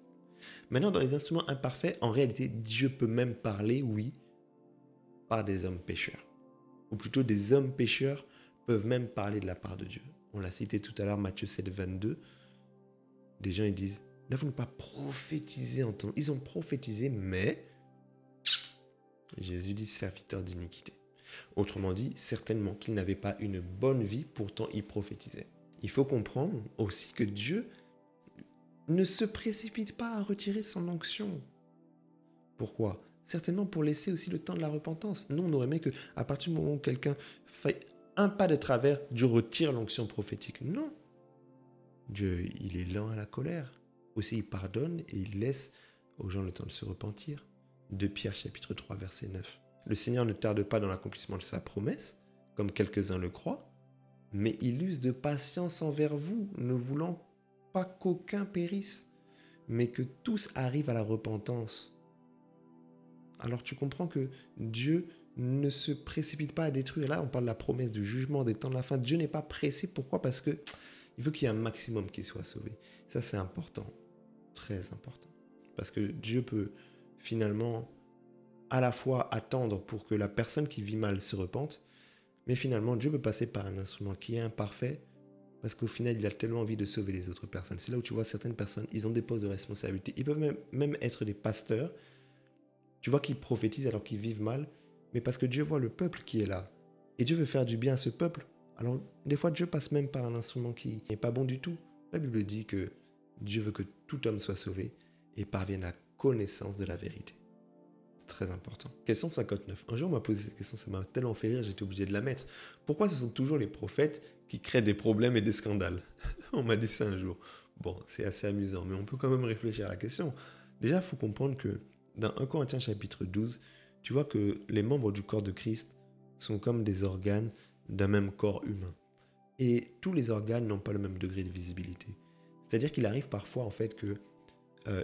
Maintenant, dans les instruments imparfaits, en réalité, Dieu peut même parler, oui, par des hommes pécheurs. Ou plutôt, des hommes pécheurs peuvent même parler de la part de Dieu. On l'a cité tout à l'heure, Matthieu 7, 22. Des gens, ils disent, n'avons-nous pas prophétisé en ton nom? Ils ont prophétisé, mais Jésus dit serviteur d'iniquité. Autrement dit, certainement qu'ils n'avaient pas une bonne vie, pourtant ils prophétisaient. Il faut comprendre aussi que Dieu ne se précipite pas à retirer son onction. Pourquoi? Certainement pour laisser aussi le temps de la repentance. Nous, on aurait aimé qu'à partir du moment où quelqu'un fait un pas de travers, Dieu retire l'onction prophétique. Non. Dieu, il est lent à la colère. Aussi, il pardonne et il laisse aux gens le temps de se repentir. 2 Pierre, chapitre 3, verset 9. Le Seigneur ne tarde pas dans l'accomplissement de sa promesse, comme quelques-uns le croient, mais il use de patience envers vous, ne voulant pas qu'aucun périsse, mais que tous arrivent à la repentance. Alors tu comprends que Dieu ne se précipite pas à détruire. Là, on parle de la promesse du jugement, des temps de la fin. Dieu n'est pas pressé. Pourquoi? Parce que il veut qu'il y ait un maximum qui soit sauvé. Ça, c'est important. Très important. Parce que Dieu peut finalement à la fois attendre pour que la personne qui vit mal se repente, mais finalement, Dieu peut passer par un instrument qui est imparfait parce qu'au final, il a tellement envie de sauver les autres personnes. C'est là où tu vois certaines personnes, ils ont des postes de responsabilité. Ils peuvent même être des pasteurs. Tu vois qu'ils prophétisent alors qu'ils vivent mal, mais parce que Dieu voit le peuple qui est là. Et Dieu veut faire du bien à ce peuple. Alors, des fois, Dieu passe même par un instrument qui n'est pas bon du tout. La Bible dit que Dieu veut que tout homme soit sauvé et parvienne à la connaissance de la vérité. C'est très important. Question 59. Un jour, on m'a posé cette question, ça m'a tellement fait rire, j'étais obligé de la mettre. Pourquoi ce sont toujours les prophètes qui créent des problèmes et des scandales? On m'a dit ça un jour. Bon, c'est assez amusant, mais on peut quand même réfléchir à la question. Déjà, il faut comprendre que dans 1 Corinthiens chapitre 12, tu vois que les membres du corps de Christ sont comme des organes d'un même corps humain. Et tous les organes n'ont pas le même degré de visibilité. C'est-à-dire qu'il arrive parfois en fait que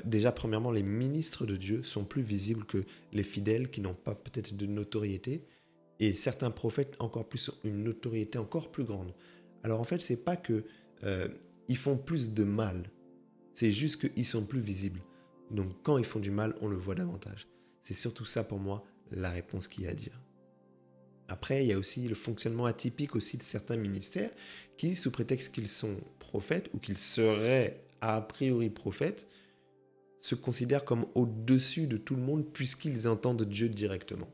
déjà, premièrement, les ministres de Dieu sont plus visibles que les fidèles qui n'ont pas peut-être de notoriété. Et certains prophètes encore plus ont une notoriété encore plus grande. Alors en fait, c'est pas que ils font plus de mal. C'est juste qu'ils sont plus visibles. Donc quand ils font du mal, on le voit davantage. C'est surtout ça pour moi, la réponse qu'il y a à dire. Après, il y a aussi le fonctionnement atypique aussi de certains ministères qui, sous prétexte qu'ils sont prophètes ou qu'ils seraient a priori prophètes, se considèrent comme au-dessus de tout le monde puisqu'ils entendent Dieu directement.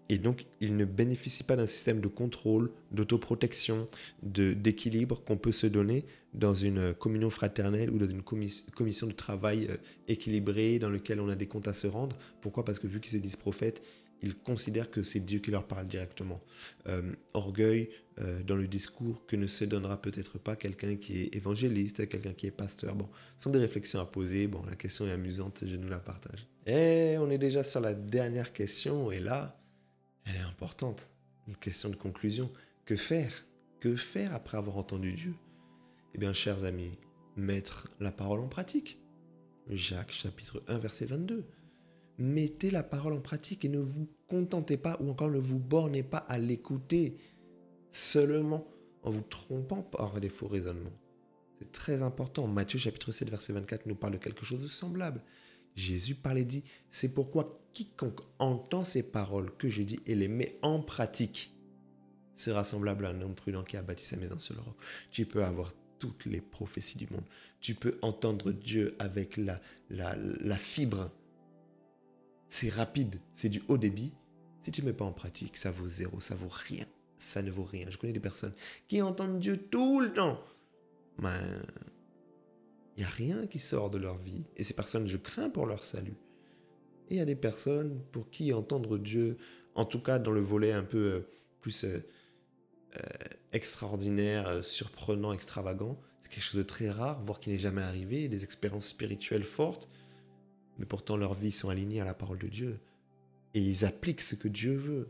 Et donc, ils ne bénéficient pas d'un système de contrôle, d'autoprotection, d'équilibre qu'on peut se donner dans une communion fraternelle ou dans une commission de travail équilibrée dans laquelle on a des comptes à se rendre. Pourquoi ? Parce que vu qu'ils se disent prophètes, ils considèrent que c'est Dieu qui leur parle directement. Orgueil dans le discours que ne se donnera peut-être pas quelqu'un qui est évangéliste, quelqu'un qui est pasteur. Bon, ce sont des réflexions à poser. Bon, la question est amusante, je nous la partage. Et on est déjà sur la dernière question, et là, elle est importante. Une question de conclusion. Que faire ? Que faire après avoir entendu Dieu ? Eh bien, chers amis, mettre la parole en pratique. Jacques chapitre 1, verset 22. Mettez la parole en pratique et ne vous contentez pas ou encore ne vous bornez pas à l'écouter seulement en vous trompant par des faux raisonnements. C'est très important. Matthieu chapitre 7, verset 24 nous parle de quelque chose de semblable. Jésus parlait et dit, c'est pourquoi quiconque entend ces paroles que je dis et les met en pratique sera semblable à un homme prudent qui a bâti sa maison sur le roc. Tu peux avoir toutes les prophéties du monde. Tu peux entendre Dieu avec la fibre. C'est rapide, c'est du haut débit. Si tu ne mets pas en pratique, ça vaut zéro, ça vaut rien. Ça ne vaut rien. Je connais des personnes qui entendent Dieu tout le temps. Mais il n'y a rien qui sort de leur vie. Et ces personnes, je crains pour leur salut. Et il y a des personnes pour qui entendre Dieu, en tout cas dans le volet un peu plus extraordinaire, surprenant, extravagant, c'est quelque chose de très rare, voire qui n'est jamais arrivé, des expériences spirituelles fortes, mais pourtant leurs vies sont alignées à la parole de Dieu. Et ils appliquent ce que Dieu veut.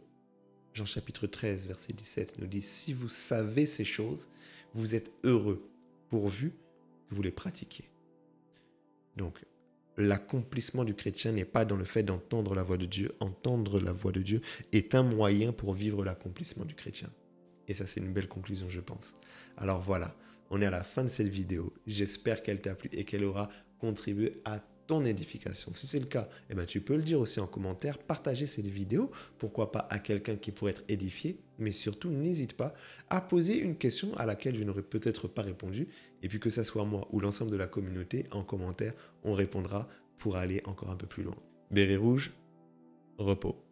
Jean chapitre 13, verset 17 nous dit « Si vous savez ces choses, vous êtes heureux, pourvu que vous les pratiquiez. » Donc, l'accomplissement du chrétien n'est pas dans le fait d'entendre la voix de Dieu. Entendre la voix de Dieu est un moyen pour vivre l'accomplissement du chrétien. Et ça, c'est une belle conclusion, je pense. Alors voilà, on est à la fin de cette vidéo. J'espère qu'elle t'a plu et qu'elle aura contribué à ton édification. Si c'est le cas, eh ben, tu peux le dire aussi en commentaire, partager cette vidéo, pourquoi pas à quelqu'un qui pourrait être édifié, mais surtout n'hésite pas à poser une question à laquelle je n'aurais peut-être pas répondu, et puis que ça soit moi ou l'ensemble de la communauté, en commentaire, on répondra pour aller encore un peu plus loin. Béret rouge, repos.